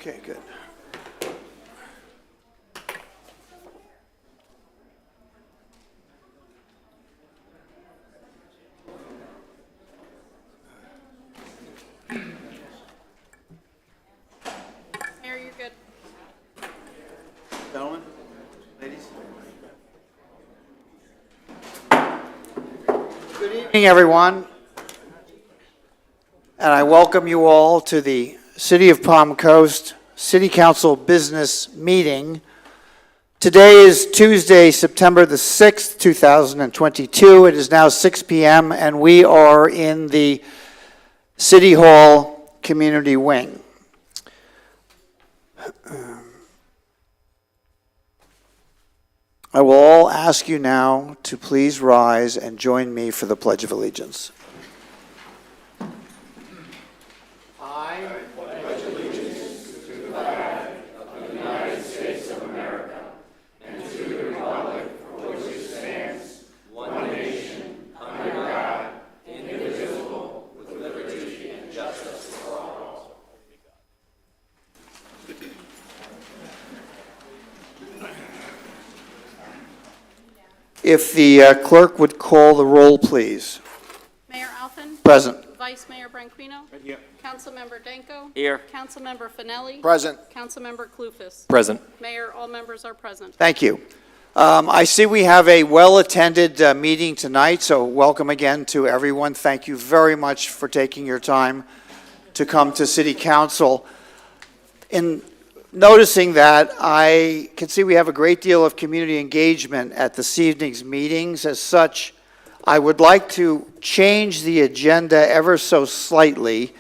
Okay, good. Mayor, you're good. Gentlemen, ladies. Good evening, everyone. And I welcome you all to the City of Palm Coast City Council Business Meeting. Today is Tuesday, September the 6th, 2022. It is now 6 p.m. and we are in the City Hall Community Wing. I will all ask you now to please rise and join me for the Pledge of Allegiance. I pledge allegiance to the flag of the United States of America and to the republic for which it stands, one nation, under God, indivisible, with liberty and justice for all. If the clerk would call the roll, please. Mayor Alphen? Present. Vice Mayor Branquinho? Here. Councilmember Danko? Here. Councilmember Finelli? Present. Councilmember Clufus? Present. Mayor, all members are present. Thank you. I see we have a well-attended meeting tonight, so welcome again to everyone. Thank you very much for taking your time to come to City Council. In noticing that, I can see we have a great deal of community engagement at this evening's meetings. As such, I would like to change the agenda ever so slightly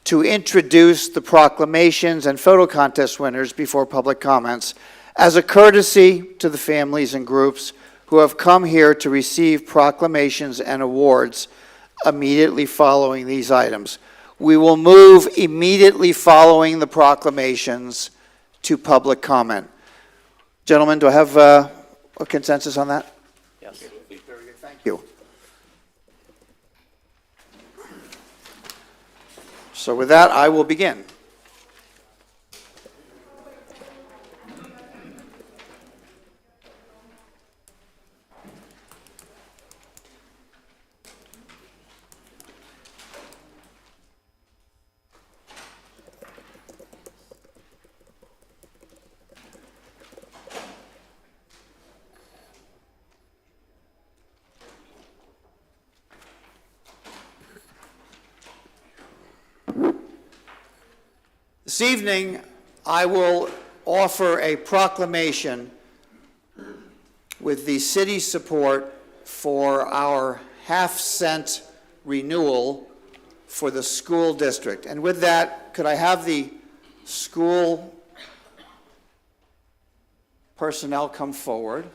to introduce the proclamations and photo contest winners before public comments as a courtesy to the families and groups who have come here to receive proclamations and awards immediately following these items. We will move immediately following the proclamations to public comment. Gentlemen, do I have a consensus on that? Yes. Very good, thank you. So with that, I will begin. This evening, I will offer a proclamation with the city's support for our half-cent renewal for the school district. And with that, could I have the school personnel come forward?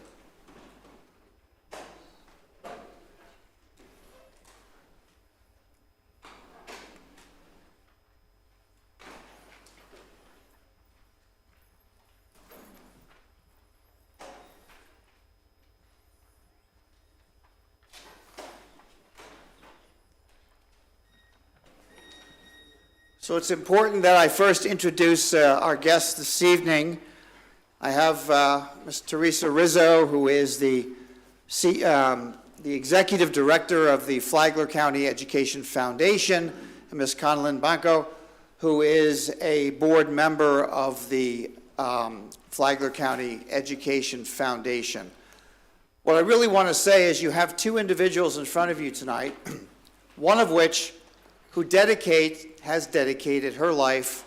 So it's important that I first introduce our guests this evening. I have Ms. Teresa Rizzo, who is the Executive Director of the Flagler County Education Foundation, and Ms. Conlon Banco, who is a board member of the Flagler County Education Foundation. What I really want to say is you have two individuals in front of you tonight, one of which has dedicated her life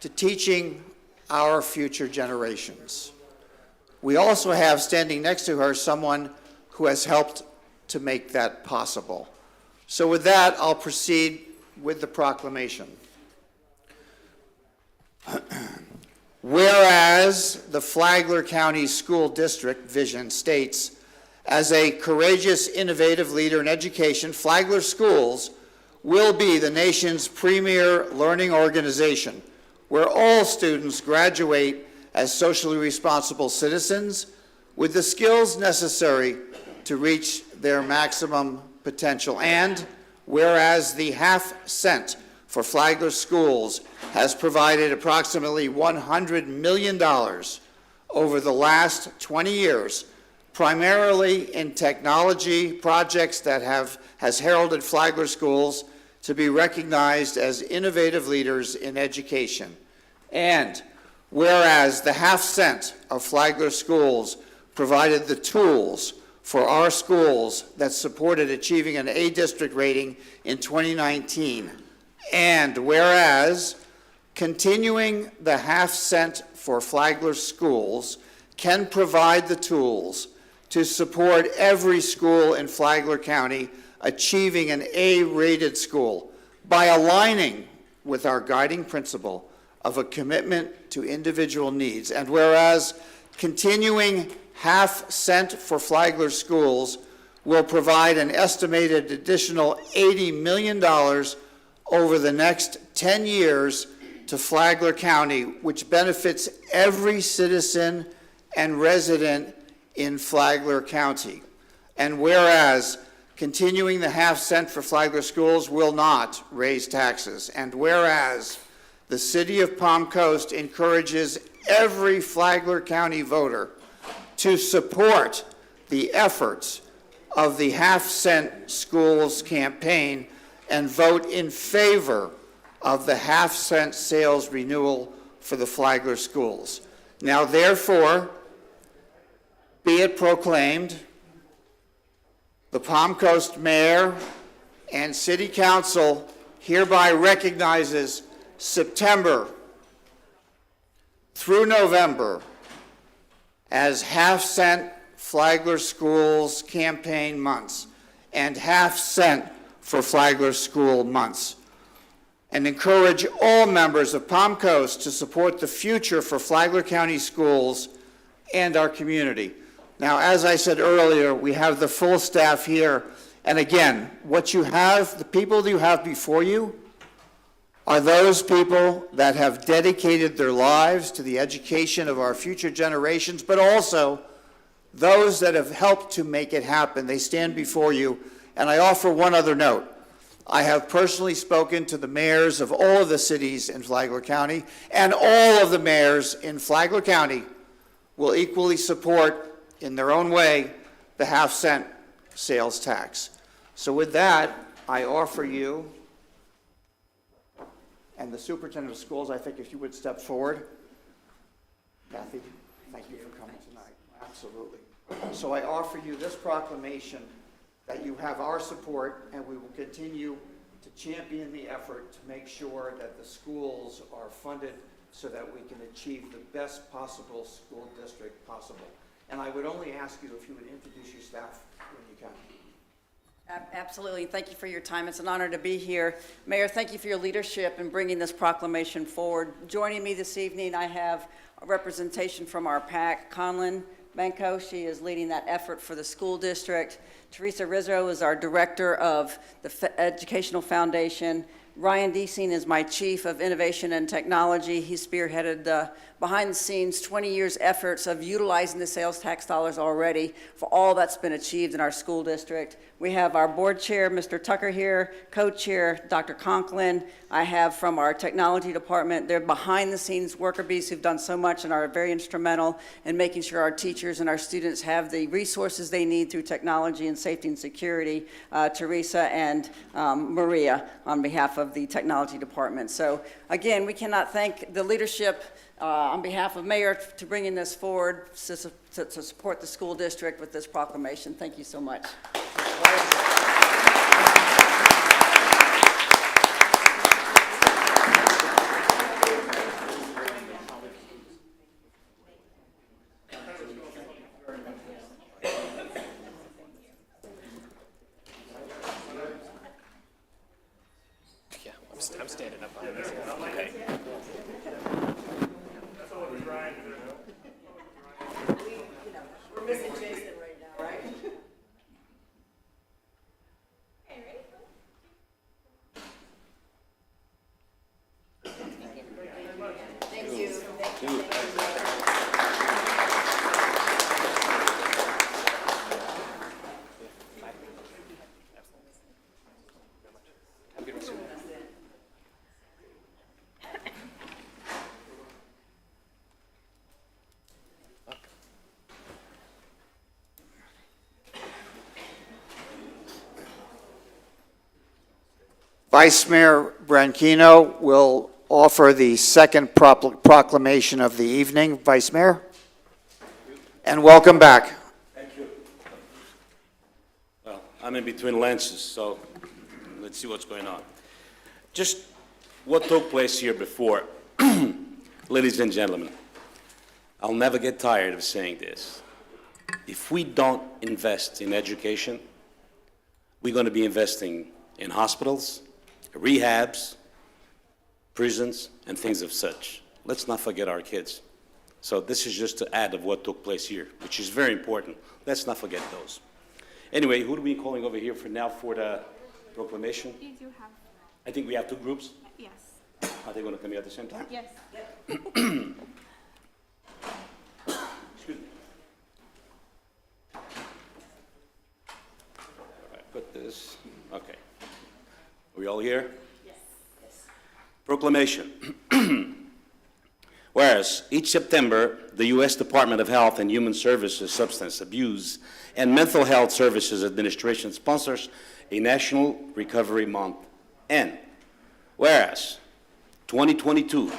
to teaching our future generations. We also have standing next to her someone who has helped to make that possible. So with that, I'll proceed with the proclamation. Whereas the Flagler County School District vision states, as a courageous, innovative leader in education, Flagler Schools will be the nation's premier learning organization where all students graduate as socially responsible citizens with the skills necessary to reach their maximum potential. And whereas the half cent for Flagler Schools has provided approximately $100 million over the last 20 years, primarily in technology projects that has heralded Flagler Schools to be recognized as innovative leaders in education. And whereas the half cent of Flagler Schools provided the tools for our schools that supported achieving an A district rating in 2019, and whereas continuing the half cent for Flagler Schools can provide the tools to support every school in Flagler County achieving an A-rated school by aligning with our guiding principle of a commitment to individual needs. And whereas continuing half cent for Flagler Schools will provide an estimated additional $80 million over the next 10 years to Flagler County, which benefits every citizen and resident in Flagler County. And whereas continuing the half cent for Flagler Schools will not raise taxes, and whereas the City of Palm Coast encourages every Flagler County voter to support the efforts of the Half Cent Schools campaign and vote in favor of the half cent sales renewal for the Flagler Schools. Now, therefore, be it proclaimed, the Palm Coast Mayor and City Council hereby recognizes September through November as half-cent Flagler Schools campaign months and half-cent for Flagler School months, and encourage all members of Palm Coast to support the future for Flagler County schools and our community. Now, as I said earlier, we have the full staff here, and again, what you have, the people that you have before you, are those people that have dedicated their lives to the education of our future generations, but also those that have helped to make it happen. They stand before you. And I offer one other note. I have personally spoken to the mayors of all of the cities in Flagler County, and all of the mayors in Flagler County will equally support, in their own way, the half-cent sales tax. So with that, I offer you, and the superintendent of schools, I think if you would step forward. Kathy, thank you for coming tonight. Absolutely. So I offer you this proclamation that you have our support, and we will continue to champion the effort to make sure that the schools are funded so that we can achieve the best possible school district possible. And I would only ask you if you would introduce your staff when you can. Absolutely. Thank you for your time. It's an honor to be here. Mayor, thank you for your leadership in bringing this proclamation forward. Joining me this evening, I have a representation from our PAC, Conlon Banco. She is leading that effort for the school district. Teresa Rizzo is our director of the Educational Foundation. Ryan Deasing is my chief of innovation and technology. He spearheaded the behind-the-scenes 20 years efforts of utilizing the sales tax dollars already for all that's been achieved in our school district. We have our board chair, Mr. Tucker here, co-chair, Dr. Conklin. I have from our technology department, they're behind-the-scenes worker bees who've done so much and are very instrumental in making sure our teachers and our students have the resources they need through technology and safety and security, Teresa and Maria on behalf of the technology department. So again, we cannot thank the leadership on behalf of Mayor to bringing this forward to support the school district with this proclamation. Thank you so much. Yeah, I'm standing up behind this. Okay. We're missing Jason right now, right? Thank you. Vice Mayor Branchino will offer the second proclamation of the evening. Vice Mayor? And welcome back. Thank you. Well, I'm in between lenses, so let's see what's going on. Just what took place here before. Ladies and gentlemen, I'll never get tired of saying this. If we don't invest in education, we're going to be investing in hospitals, rehabs, prisons, and things of such. Let's not forget our kids. So this is just to add of what took place here, which is very important. Let's not forget those. Anyway, who are we calling over here for now for the proclamation? You do have, I think we have two groups. yes. Are they going to come here at the same time? Yes. Excuse me. All right, put this, okay. Are we all here? Yes. Proclamation. Whereas each September, the U.S. Department of Health and Human Services Substance Abuse and Mental Health Services Administration sponsors a National Recovery Month. And whereas 2022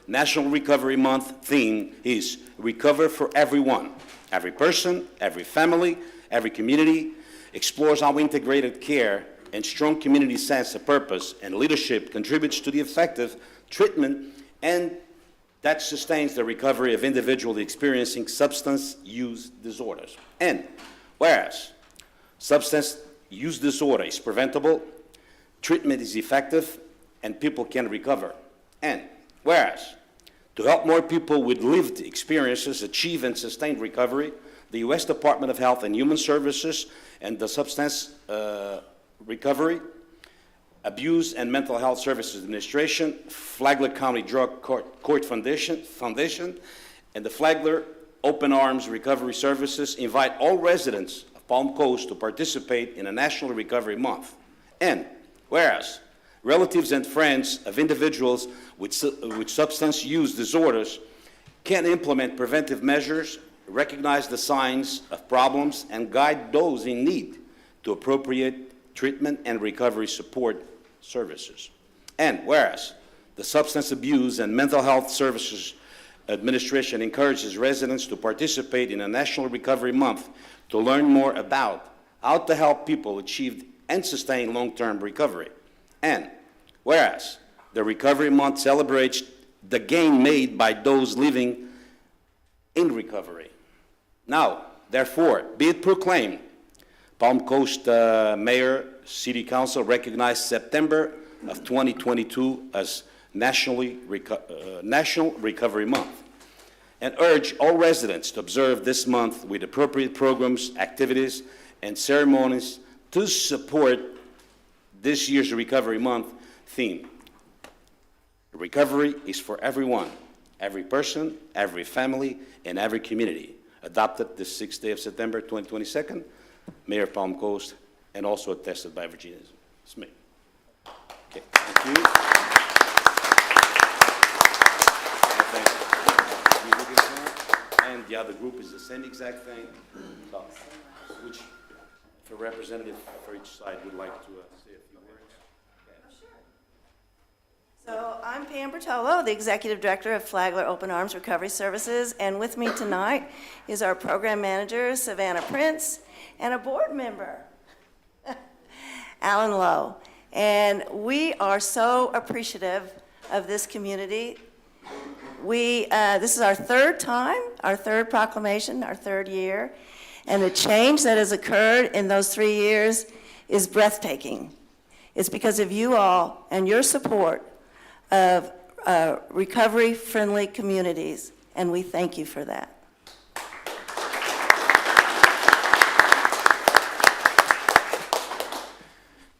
National Recovery Month theme is Recover for Everyone. Every person, every family, every community explores how integrated care and strong community sense of purpose and leadership contributes to the effective treatment and that sustains the recovery of individuals experiencing substance use disorders. And whereas substance use disorder is preventable, treatment is effective, and people can recover. And whereas to help more people with lived experiences achieve and sustain recovery, the U.S. Department of Health and Human Services and the Substance Recovery, Abuse and Mental Health Services Administration, Flagler County Drug Court Foundation, and the Flagler Open Arms Recovery Services invite all residents of Palm Coast to participate in a National Recovery Month. And whereas relatives and friends of individuals with substance use disorders can implement preventive measures, recognize the signs of problems, and guide those in need to appropriate treatment and recovery support services. And whereas the Substance Abuse and Mental Health Services Administration encourages residents to participate in a National Recovery Month to learn more about how to help people achieve and sustain long-term recovery. And whereas the Recovery Month celebrates the gain made by those living in recovery. Now, therefore, be it proclaimed, Palm Coast Mayor, City Council recognized September of 2022 as National Recovery Month and urge all residents to observe this month with appropriate programs, activities, and ceremonies to support this year's Recovery Month theme. Recovery is for everyone, every person, every family, and every community. Adopted this 6th day of September 2022, Mayor of Palm Coast, and also attested by Virginia Smith. Okay, thank you. And the other group is the same exact thing. So, which, if a representative for each side would like to say a few words. So I'm Pam Bertolo, the Executive Director of Flagler Open Arms Recovery Services, and with me tonight is our Program Manager, Savannah Prince, and a board member, Alan Lowe. And we are so appreciative of this community. This is our third time, our third proclamation, our third year, and the change that has occurred in those 3 years is breathtaking. It's because of you all and your support of recovery-friendly communities, and we thank you for that.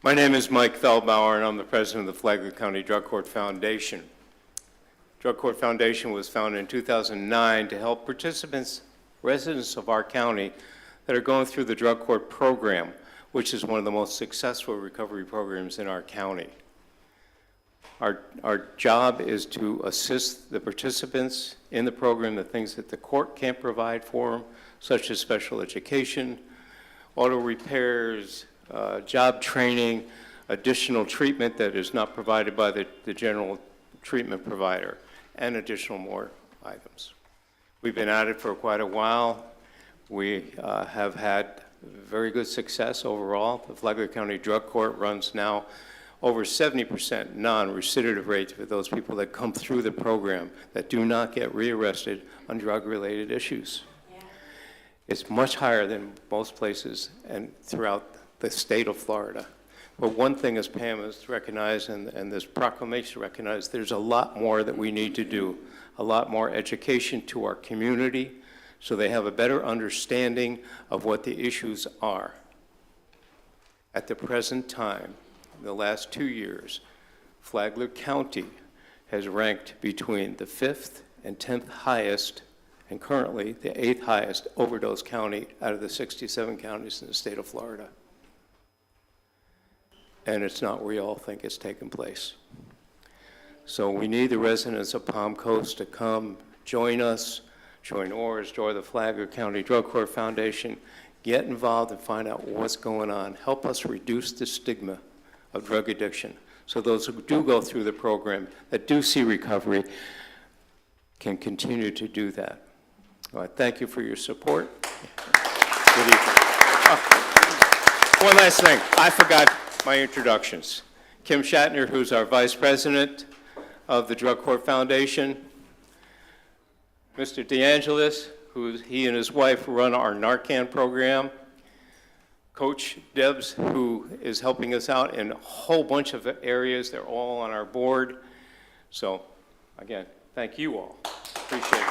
My name is Mike Feldbauer, and I'm the president of the Flagler County Drug Court Foundation. Drug Court Foundation was founded in 2009 to help participants, residents of our county, that are going through the drug court program, which is one of the most successful recovery programs in our county. Our job is to assist the participants in the program, the things that the court can't provide for them, such as special education, auto repairs, job training, additional treatment that is not provided by the general treatment provider, and additional more items. We've been at it for quite a while. We have had very good success overall. The Flagler County Drug Court runs now over 70% non-recidivism rate for those people that come through the program that do not get rearrested on drug-related issues. It's much higher than most places and throughout the state of Florida. But one thing, as Pam has recognized and this proclamation recognized, there's a lot more that we need to do, a lot more education to our community so they have a better understanding of what the issues are. At the present time, in the last 2 years, Flagler County has ranked between the 5th and 10th highest, and currently the 8th highest overdose county out of the 67 counties in the state of Florida. And it's not where you all think it's taking place. So we need the residents of Palm Coast to come join us, join ORS, join the Flagler County Drug Court Foundation, get involved and find out what's going on. Help us reduce the stigma of drug addiction so those who do go through the program, that do see recovery, can continue to do that. All right, thank you for your support. Good evening. One last thing, I forgot my introductions. Kim Shatner, who's our Vice President of the Drug Court Foundation. Mr. DeAngelis, he and his wife run our Narcan program. Coach Debs, who is helping us out in a whole bunch of areas. They're all on our board. So, again, thank you all. Appreciate it.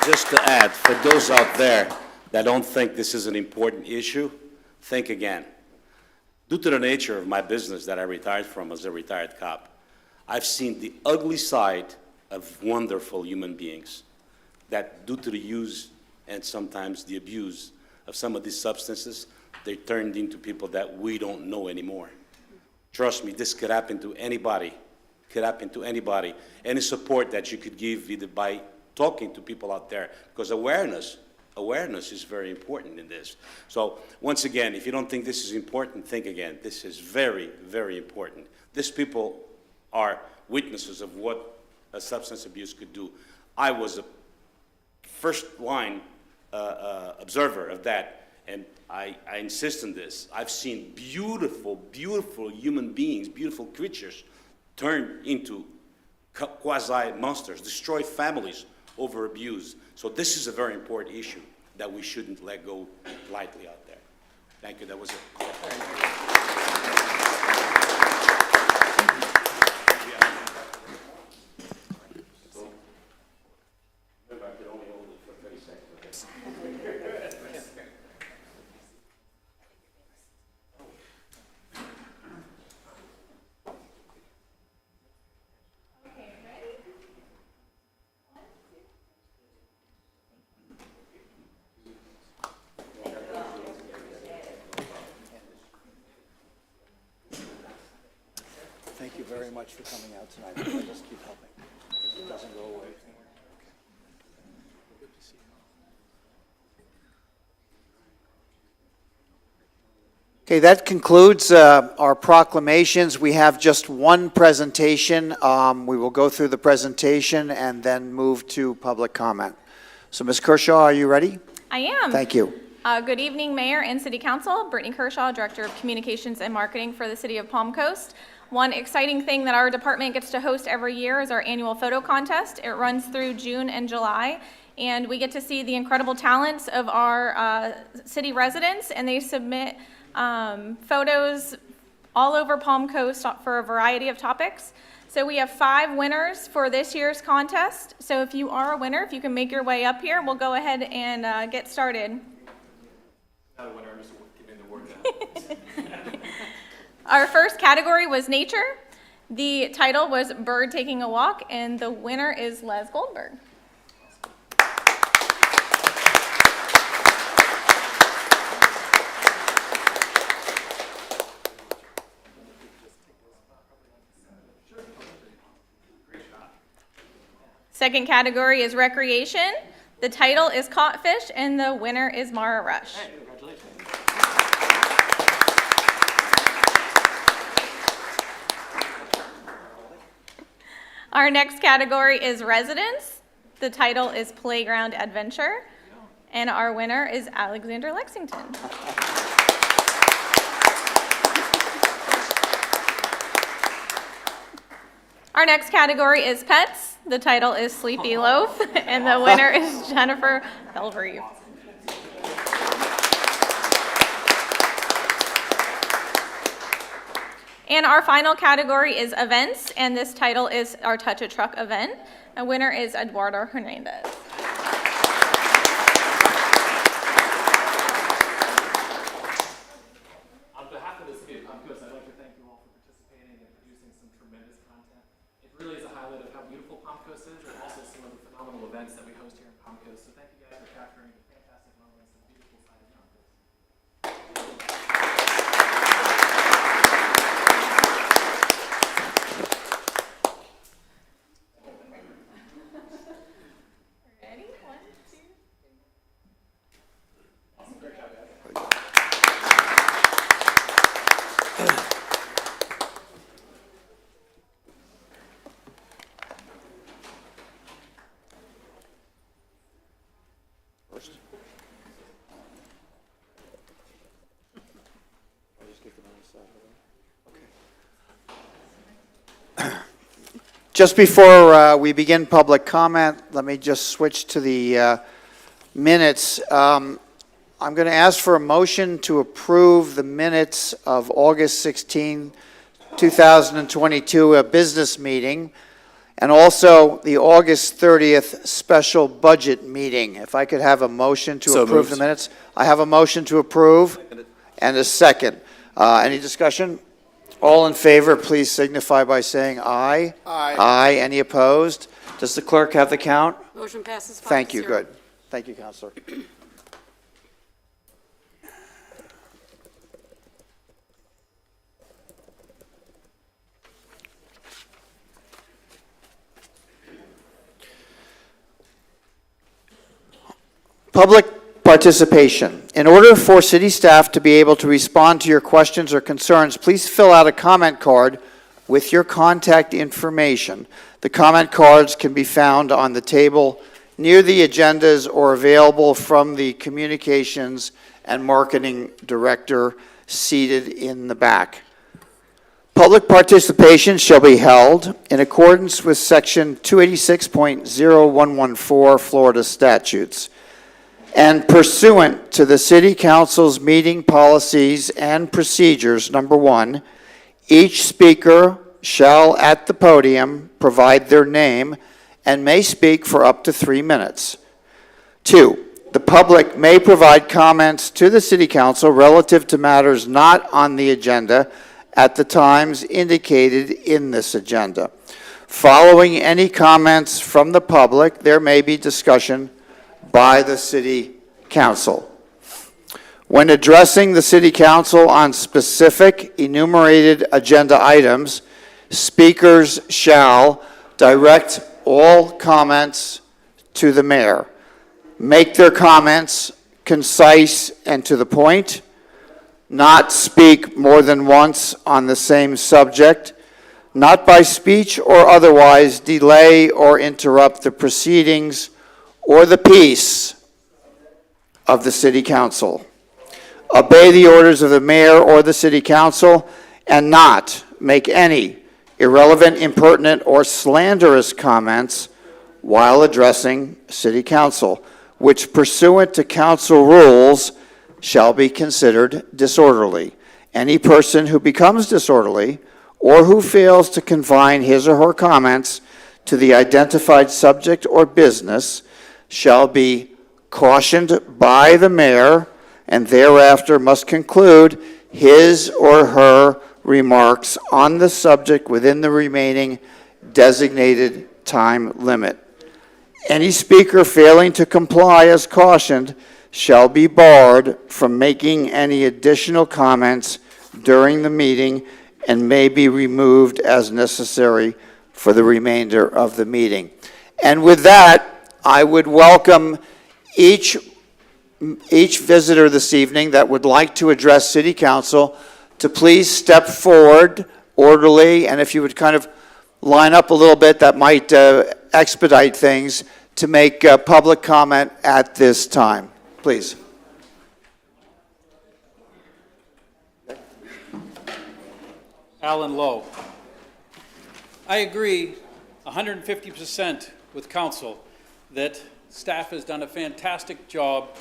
Just to add, for those out there that don't think this is an important issue, think again. Due to the nature of my business that I retired from as a retired cop, I've seen the ugly side of wonderful human beings that, due to the use and sometimes the abuse of some of these substances, they turned into people that we don't know anymore. Trust me, this could happen to anybody. Could happen to anybody. Any support that you could give either by talking to people out there, because awareness is very important in this. So once again, if you don't think this is important, think again. This is very, very important. These people are witnesses of what a substance abuse could do. I was a first line observer of that, and I insist on this. I've seen beautiful, beautiful human beings, beautiful creatures turn into quasi-monsters, destroy families over abuse. So this is a very important issue that we shouldn't let go lightly out there. Thank you, that was it. Thank you very much for coming out tonight. I'll just keep helping. It doesn't go away. Okay, that concludes our proclamations. We have just one presentation. We will go through the presentation and then move to public comment. So, Ms. Kershaw, are you ready? I am. Thank you. Good evening, Mayor and City Council. Brittany Kershaw, Director of Communications and Marketing for the City of Palm Coast. One exciting thing that our department gets to host every year is our annual photo contest. It runs through June and July, and we get to see the incredible talents of our city residents, and they submit photos all over Palm Coast for a variety of topics. So we have 5 winners for this year's contest. So if you are a winner, if you can make your way up here, we'll go ahead and get started. Not a winner, I'm just giving the word now. Our first category was nature. The title was Bird Taking a Walk, and the winner is Les Goldberg. Second category is recreation. The title is Caught Fish, and the winner is Mara Rush. Congratulations. Our next category is residents. The title is Playground Adventure. And our winner is Alexander Lexington. Our next category is pets. The title is Sleepy Loaf, and the winner is Jennifer Belverive. And our final category is events, and this title is our Touch a Truck event. The winner is Eduardo Hernandez. On behalf of the city of Palm Coast, I'd like to thank you all for participating and producing some tremendous content. It really is a highlight of how beautiful Palm Coast is, and also some of the phenomenal events that we host here in Palm Coast. So thank you guys for capturing the fantastic moments and beautiful side of Palm Coast. Ready? 1, 2, 3. Awesome, great job, guys. Just before we begin public comment, let me just switch to the minutes. I'm going to ask for a motion to approve the minutes of August 16, 2022, a business meeting, and also the August 30th special budget meeting. If I could have a motion to approve the minutes. I have a motion to approve and a second. Any discussion? All in favor, please signify by saying aye. Aye. Aye. Any opposed? Does the clerk have the count? Motion passes 5-0. Thank you, good. Thank you, Counselor. Public participation. In order for city staff to be able to respond to your questions or concerns, please fill out a comment card with your contact information. The comment cards can be found on the table near the agendas or available from the communications and marketing director seated in the back. Public participation shall be held in accordance with Section 286.0114 Florida statutes and pursuant to the City Council's meeting policies and procedures. Number 1, each speaker shall at the podium provide their name and may speak for up to 3 minutes. 2, the public may provide comments to the City Council relative to matters not on the agenda at the times indicated in this agenda. Following any comments from the public, there may be discussion by the City Council. When addressing the City Council on specific enumerated agenda items, speakers shall direct all comments to the mayor. Make their comments concise and to the point. Not speak more than once on the same subject. Not by speech or otherwise delay or interrupt the proceedings or the peace of the City Council. Obey the orders of the mayor or the City Council and not make any irrelevant, impertinent, or slanderous comments while addressing City Council, which pursuant to council rules shall be considered disorderly. Any person who becomes disorderly or who fails to confine his or her comments to the identified subject or business shall be cautioned by the mayor and thereafter must conclude his or her remarks on the subject within the remaining designated time limit. Any speaker failing to comply as cautioned shall be barred from making any additional comments during the meeting and may be removed as necessary for the remainder of the meeting. And with that, I would welcome each visitor this evening that would like to address City Council to please step forward orderly, and if you would kind of line up a little bit that might expedite things to make public comment at this time. Please. Alan Lowe. I agree 150% with council that staff has done a fantastic job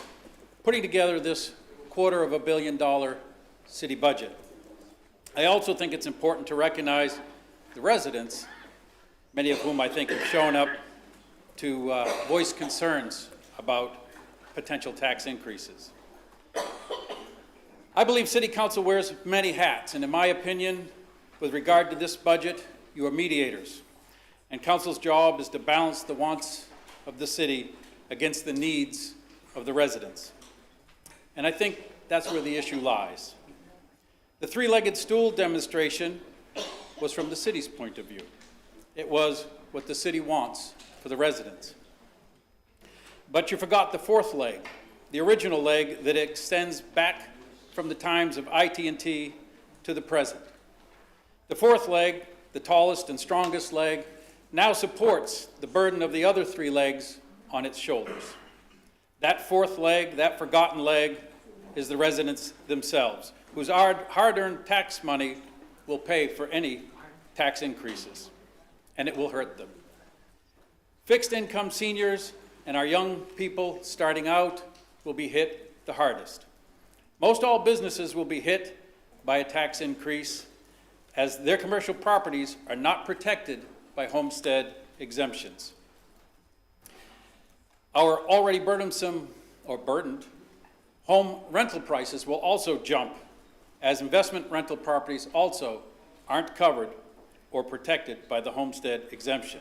putting together this $250 million city budget. I also think it's important to recognize the residents, many of whom I think have shown up to voice concerns about potential tax increases. I believe City Council wears many hats, and in my opinion, with regard to this budget, you are mediators. And Council's job is to balance the wants of the city against the needs of the residents. And I think that's where the issue lies. The three-legged stool demonstration was from the city's point of view. It was what the city wants for the residents. But you forgot the fourth leg, the original leg that extends back from the times of IT&T to the present. The fourth leg, the tallest and strongest leg, now supports the burden of the other three legs on its shoulders. That fourth leg, that forgotten leg, is the residents themselves, whose hard-earned tax money will pay for any tax increases, and it will hurt them. Fixed-income seniors and our young people starting out will be hit the hardest. Most all businesses will be hit by a tax increase, as their commercial properties are not protected by homestead exemptions. Our already burdensome, or burdened, home rental prices will also jump, as investment rental properties also aren't covered or protected by the homestead exemption.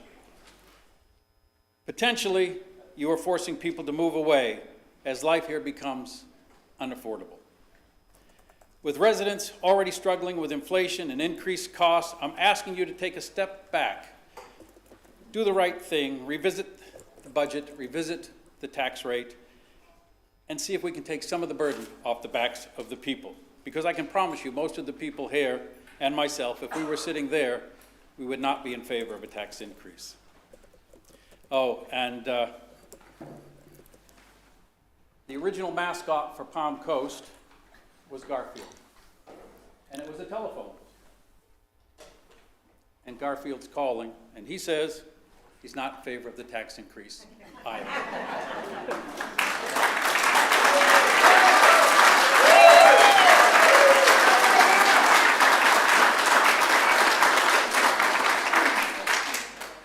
Potentially, you are forcing people to move away as life here becomes unaffordable. With residents already struggling with inflation and increased costs, I'm asking you to take a step back, do the right thing, revisit the budget, revisit the tax rate, and see if we can take some of the burden off the backs of the people. Because I can promise you, most of the people here, and myself, if we were sitting there, we would not be in favor of a tax increase. Oh, and the original mascot for Palm Coast was Garfield, and it was a telephone. And Garfield's calling, and he says he's not in favor of the tax increase either.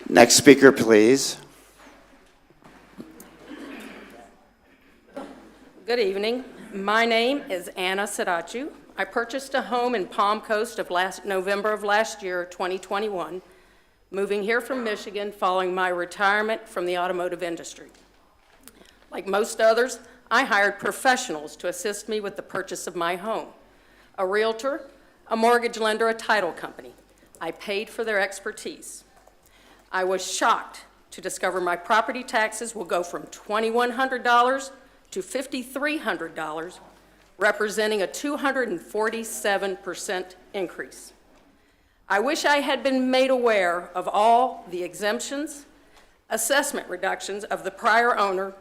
Next speaker, please. Good evening. My name is Anna Sadachu. I purchased a home in Palm Coast of November of last year, 2021, moving here from Michigan following my retirement from the automotive industry. Like most others, I hired professionals to assist me with the purchase of my home. A realtor, a mortgage lender, a title company. I paid for their expertise. I was shocked to discover my property taxes will go from $2,100 to $5,300, representing a 247% increase. I wish I had been made aware of all the exemptions, assessment reductions of the prior owner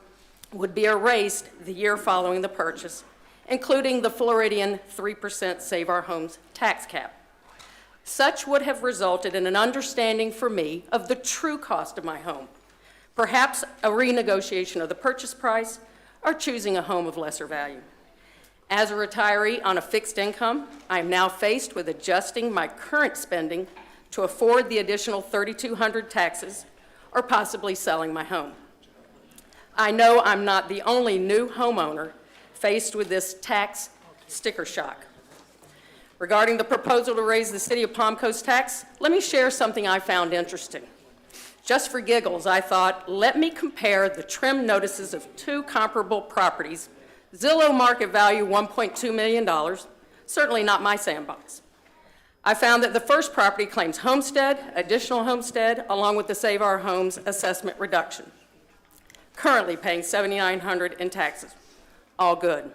would be erased the year following the purchase, including the Floridian 3% Save Our Homes tax cap. Such would have resulted in an understanding for me of the true cost of my home, perhaps a renegotiation of the purchase price, or choosing a home of lesser value. As a retiree on a fixed income, I am now faced with adjusting my current spending to afford the additional $3,200 taxes, or possibly selling my home. I know I'm not the only new homeowner faced with this tax sticker shock. Regarding the proposal to raise the City of Palm Coast tax, let me share something I found interesting. Just for giggles, I thought, let me compare the trim notices of two comparable properties, Zillow market value $1.2 million, certainly not my sandbox. I found that the first property claims homestead, additional homestead, along with the Save Our Homes assessment reduction, currently paying $7,900 in taxes. All good.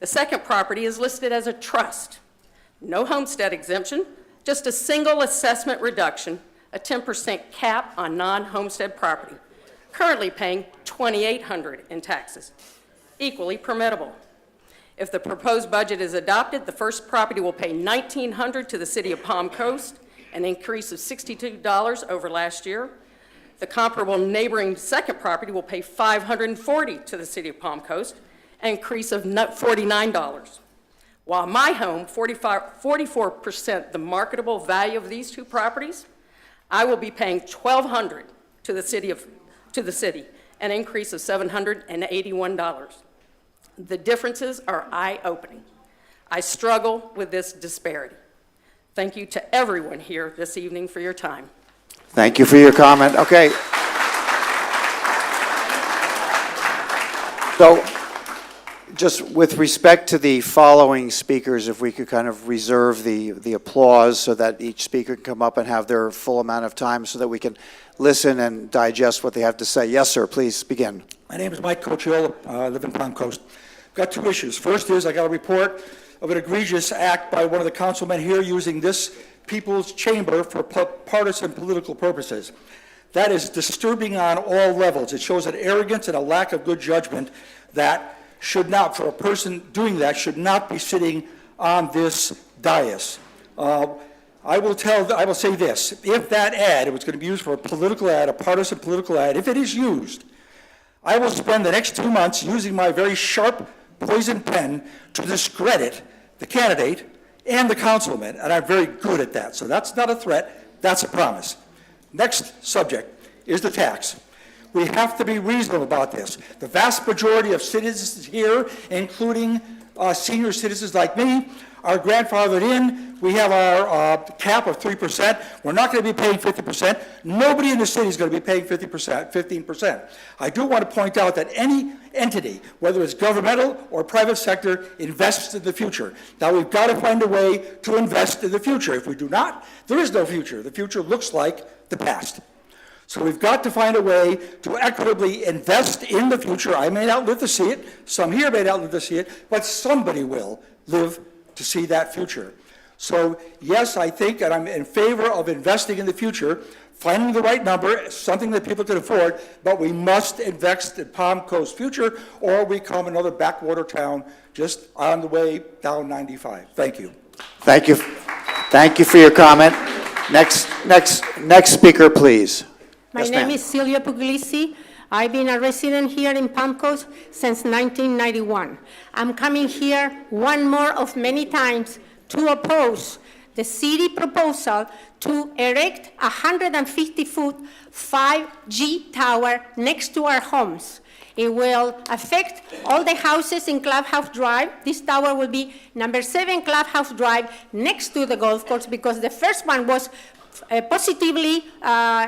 The second property is listed as a trust. No homestead exemption, just a single assessment reduction, a 10% cap on non-homestead property, currently paying $2,800 in taxes, equally permittable. If the proposed budget is adopted, the first property will pay $1,900 to the city of Palm Coast, an increase of $62 over last year. The comparable neighboring second property will pay $540 to the city of Palm Coast, an increase of $49. While my home, 44% the marketable value of these two properties, I will be paying $1,200 to the city, an increase of $781. The differences are eye-opening. I struggle with this disparity. Thank you to everyone here this evening for your time. Thank you for your comment. Okay. So, just with respect to the following speakers, if we could kind of reserve the applause so that each speaker can come up and have their full amount of time so that we can listen and digest what they have to say. Yes, sir, please begin. My name is Mike Cochiola. I live in Palm Coast. I've got two issues. First is I got a report of an egregious act by one of the councilmen here using this people's chamber for partisan political purposes. That is disturbing on all levels. It shows an arrogance and a lack of good judgment that should not, for a person doing that, should not be sitting on this dais. I will say this, if that ad, it was going to be used for a political ad, a partisan political ad, if it is used, I will spend the next 2 months using my very sharp poison pen to discredit the candidate and the councilman, and I'm very good at that. So that's not a threat, that's a promise. Next subject is the tax. We have to be reasonable about this. The vast majority of citizens here, including senior citizens like me, are grandfathered in. We have our cap of 3%. We're not going to be paying 50%. Nobody in the city is going to be paying 50%, 15%. I do want to point out that any entity, whether it's governmental or private sector, invests in the future. Now, we've got to find a way to invest in the future. If we do not, there is no future. The future looks like the past. So we've got to find a way to equitably invest in the future. I may not live to see it. Some here may not live to see it, but somebody will live to see that future. So yes, I think, and I'm in favor of investing in the future, finding the right number, something that people can afford, but we must invest in Palm Coast future, or we become another backwater town just on the way down 95. Thank you. Thank you. Thank you for your comment. Next speaker, please. My name is Silvia Puglisi. I've been a resident here in Palm Coast since 1991. I'm coming here one more of many times to oppose the city proposal to erect a 150-foot 5G tower next to our homes. It will affect all the houses in Clubhouse Drive. This tower will be number 7 Clubhouse Drive next to the golf course, because the first one was positively won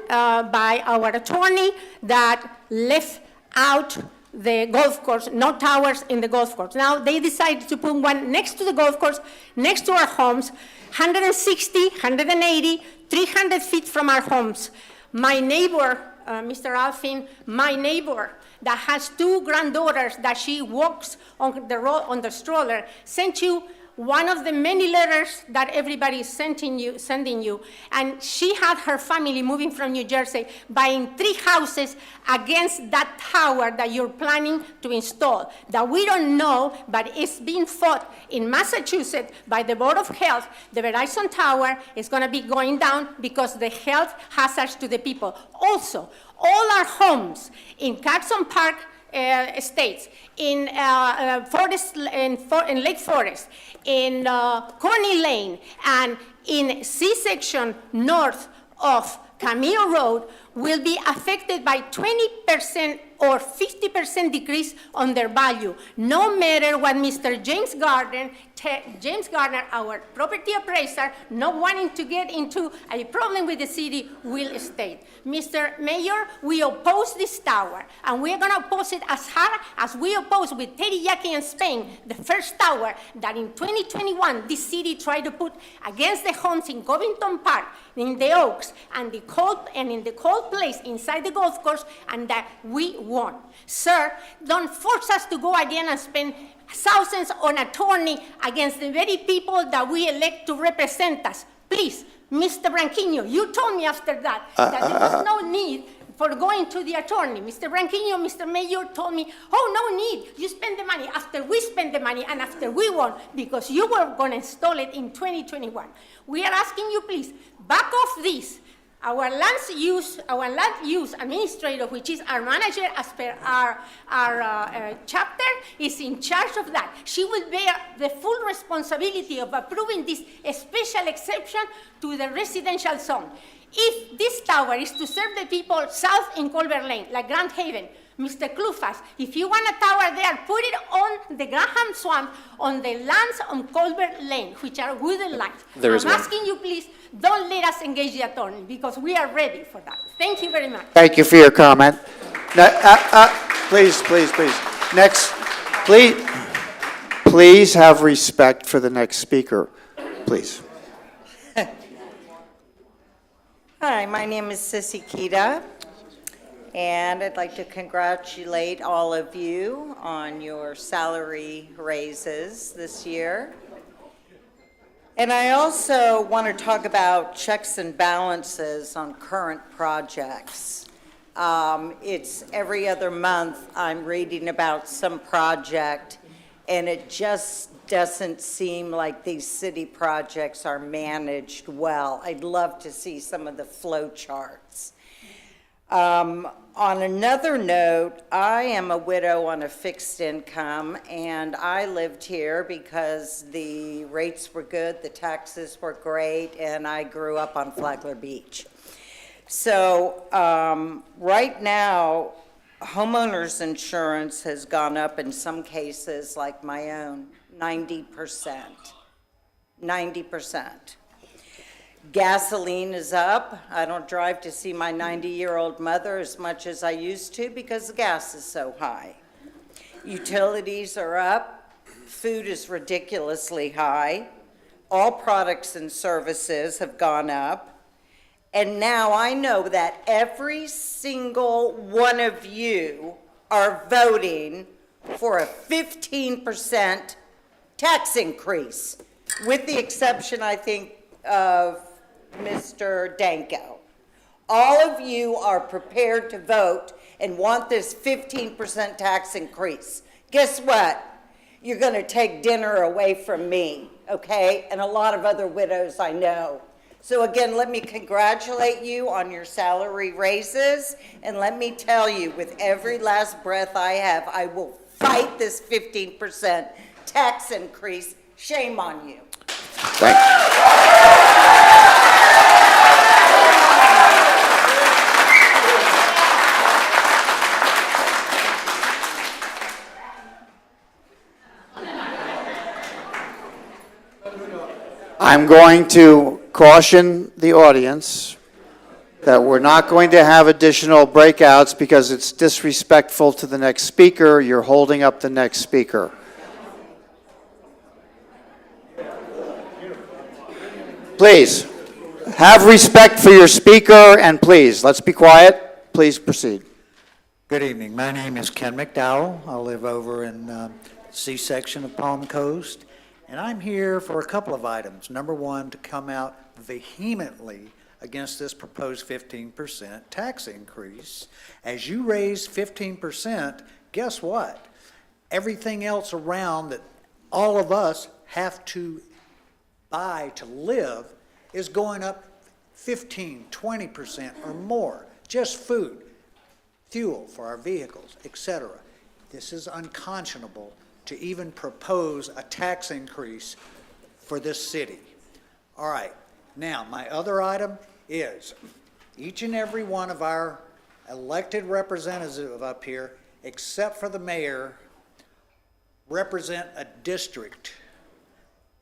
by our attorney that left out the golf course, no towers in the golf course. Now they decided to put one next to the golf course, next to our homes, 160, 180, 300 feet from our homes. My neighbor, Mr. Alfin, my neighbor that has 2 granddaughters that she walks on the road on the stroller, sent you one of the many letters that everybody is sending you, and she had her family moving from New Jersey, buying 3 houses against that tower that you're planning to install, that we don't know, but it's being fought in Massachusetts by the Board of Health. The Verizon Tower is going to be going down because the health hazards to the people. Also, all our homes in Carson Park Estates, in Lake Forest, in Corny Lane, and in C-section north of Camille Road will be affected by 20% or 50% decrease on their value, no matter what Mr. James Gardner, our property appraiser, not wanting to get into a problem with the city, will state. Mr. Mayor, we oppose this tower, and we're going to oppose it as hard as we oppose with Teriyaki in Spain, the first tower that in 2021 this city tried to put against the homes in Covington Park, in the Oaks, and in the cold place inside the golf course, and that we won. Sir, don't force us to go again and spend thousands on attorney against the very people that we elect to represent us. Please, Mr. Branquinho, you told me after that that there was no need for going to the attorney. Mr. Branquinho, Mr. Mayor told me, oh, no need, you spend the money after we spend the money and after we won, because you were going to install it in 2021. We are asking you, please, back off this. Our land use administrator, which is our manager as per our chapter, is in charge of that. She will bear the full responsibility of approving this special exception to the residential zone. If this tower is to serve the people south in Colbert Lane, like Grand Haven, Mr. Clufas, if you want a tower there, put it on the Graham Swamp, on the lands on Colbert Lane, which are wooden lands. I'm asking you, please, don't let us engage the attorney, because we are ready for that. Thank you very much. Thank you for your comment. Please. Next, please have respect for the next speaker, please. Hi, my name is Sissy Kita, and I'd like to congratulate all of you on your salary raises this year. And I also want to talk about checks and balances on current projects. It's every other month I'm reading about some project, and it just doesn't seem like these city projects are managed well. I'd love to see some of the flow charts. On another note, I am a widow on a fixed income, and I lived here because the rates were good, the taxes were great, and I grew up on Flagler Beach. So right now, homeowners insurance has gone up in some cases, like my own, 90%. 90%. Gasoline is up. I don't drive to see my 90-year-old mother as much as I used to because the gas is so high. Utilities are up. Food is ridiculously high. All products and services have gone up. And now I know that every single one of you are voting for a 15% tax increase, with the exception, I think, of Mr. Danko. All of you are prepared to vote and want this 15% tax increase. Guess what? You're going to take dinner away from me, okay? And a lot of other widows I know. So again, let me congratulate you on your salary raises, and let me tell you, with every last breath I have, I will fight this 15% tax increase. Shame on you. Thank you. I'm going to caution the audience that we're not going to have additional breakouts because it's disrespectful to the next speaker. You're holding up the next speaker. Please, have respect for your speaker, and please, let's be quiet. Please proceed. Good evening. My name is Ken McDowell. I live over in C-section of Palm Coast, and I'm here for a couple of items. Number one, to come out vehemently against this proposed 15% tax increase. As you raise 15%, guess what? Everything else around that all of us have to buy to live is going up 15, 20% or more. Just food, fuel for our vehicles, etc. This is unconscionable to even propose a tax increase for this city. All right, now my other item is each and every one of our elected representatives up here, except for the mayor, represent a district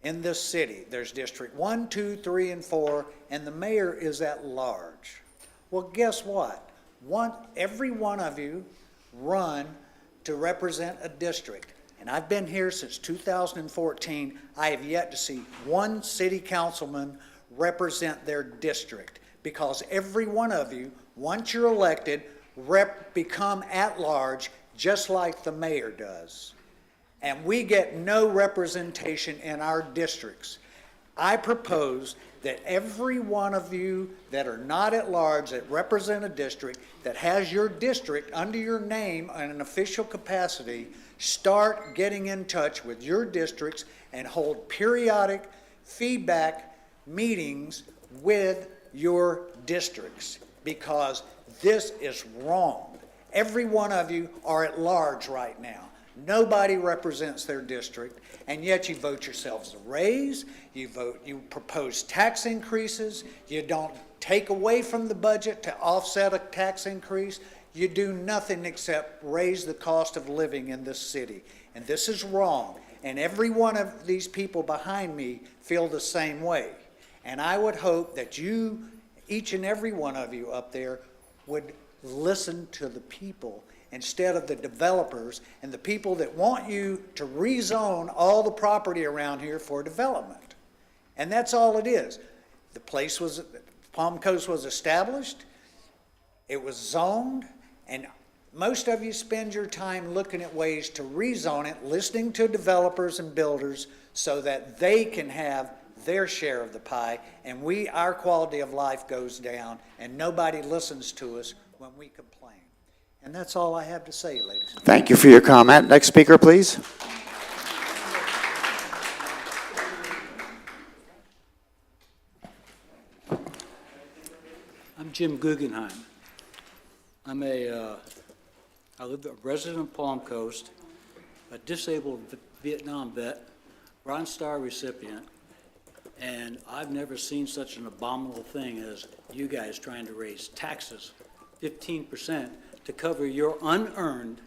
in this city. There's District 1, 2, 3, and 4, and the mayor is at large. Well, guess what? Every one of you run to represent a district. And I've been here since 2014. I have yet to see one city councilman represent their district, because every one of you, once you're elected, become at large just like the mayor does. and we get no representation in our districts. I propose that every one of you that are not at large, that represent a district, that has your district under your name in an official capacity, start getting in touch with your districts and hold periodic feedback meetings with your districts, because this is wrong. Every one of you are at large right now. Nobody represents their district, and yet you vote yourselves a raise, you propose tax increases, you don't take away from the budget to offset a tax increase, you do nothing except raise the cost of living in this city. And this is wrong, and every one of these people behind me feel the same way. And I would hope that you, each and every one of you up there, would listen to the people instead of the developers and the people that want you to rezone all the property around here for development. And that's all it is. The place was, Palm Coast was established, it was zoned, and most of you spend your time looking at ways to rezone it, listening to developers and builders so that they can have their share of the pie, and our quality of life goes down, and nobody listens to us when we complain. And that's all I have to say, ladies. Thank you for your comment. Next speaker, please. I'm Jim Guggenheim. I live a resident of Palm Coast, a disabled Vietnam vet, Bronze Star recipient, and I've never seen such an abominable thing as you guys trying to raise taxes 15% to cover your unearned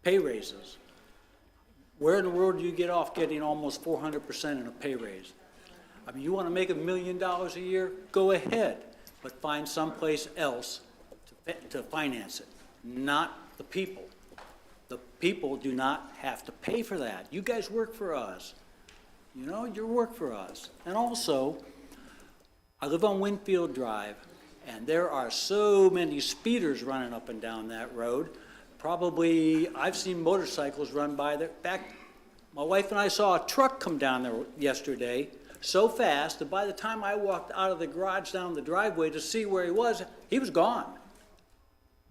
pay raises. Where in the world do you get off getting almost 400% in a pay raise? I mean, you want to make $1 million a year? Go ahead, but find someplace else to finance it, not the people. The people do not have to pay for that. You guys work for us. You know, you work for us. And also, I live on Winfield Drive, and there are so many speeders running up and down that road. Probably, I've seen motorcycles run by there. In fact, my wife and I saw a truck come down there yesterday so fast that by the time I walked out of the garage down the driveway to see where he was gone.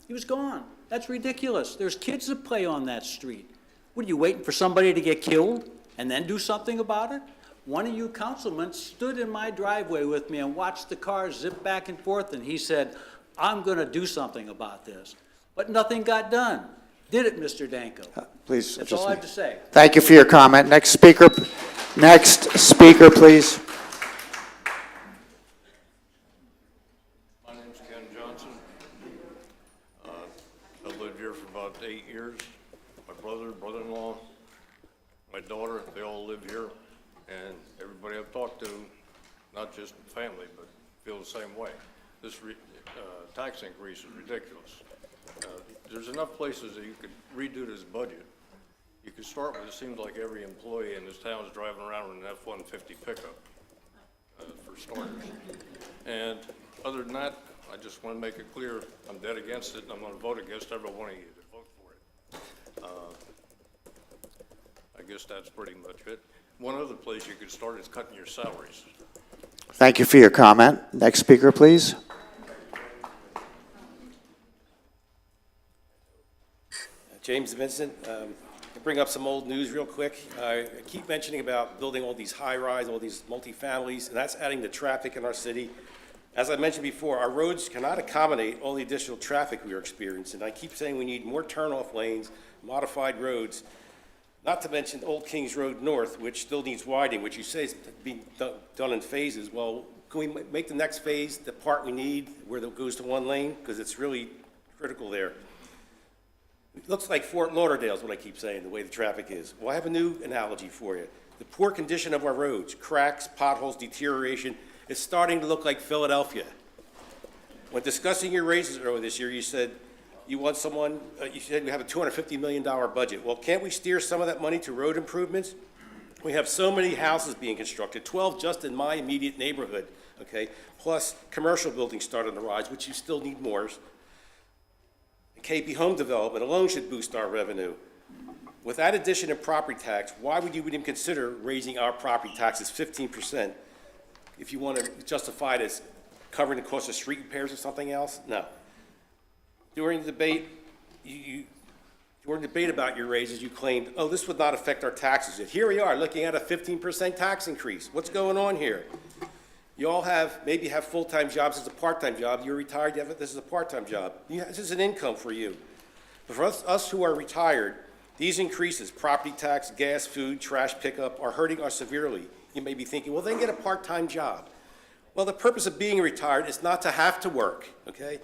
He was gone. That's ridiculous. There's kids that play on that street. What, are you waiting for somebody to get killed and then do something about it? One of you councilmen stood in my driveway with me and watched the cars zip back and forth, and he said, I'm going to do something about this. But nothing got done. Did it, Mr. Danko? Please. That's all I have to say. Thank you for your comment. Next speaker, please. My name's Ken Johnson. I've lived here for about 8 years. My brother, brother-in-law, my daughter, they all live here. And everybody I've talked to, not just family, but feel the same way. This tax increase is ridiculous. There's enough places that you could redo this budget. You could start with, it seems like every employee in this town is driving around in an F-150 pickup, for starters. And other than that, I just want to make it clear, I'm dead against it, and I'm going to vote against every one of you that vote for it. I guess that's pretty much it. One other place you could start is cutting your salaries. Thank you for your comment. Next speaker, please. James Vincent. To bring up some old news real quick. I keep mentioning about building all these high-rise, all these multifamilies, and that's adding to traffic in our city. As I mentioned before, our roads cannot accommodate all the additional traffic we are experiencing. I keep saying we need more turnoff lanes, modified roads, not to mention Old Kings Road North, which still needs widening, which you say is being done in phases. Well, can we make the next phase the part we need where it goes to one lane? Because it's really critical there. It looks like Fort Lauderdale is what I keep saying, the way the traffic is. Well, I have a new analogy for you. The poor condition of our roads, cracks, potholes, deterioration, is starting to look like Philadelphia. When discussing your raises earlier this year, you said you want someone, you said we have a $250 million budget. Well, can't we steer some of that money to road improvements? We have so many houses being constructed, 12 just in my immediate neighborhood, okay? Plus commercial buildings starting to rise, which you still need more. KP home development alone should boost our revenue. With that addition of property tax, why would you even consider raising our property taxes 15% if you want to justify it as covering the cost of street repairs or something else? No. During the debate, during the debate about your raises, you claimed, oh, this would not affect our taxes. Yet here we are looking at a 15% tax increase. What's going on here? You all maybe have full-time jobs as a part-time job. You're retired, this is a part-time job. This is an income for you. But for us who are retired, these increases, property tax, gas, food, trash pickup, are hurting us severely. You may be thinking, well, then get a part-time job. Well, the purpose of being retired is not to have to work, okay?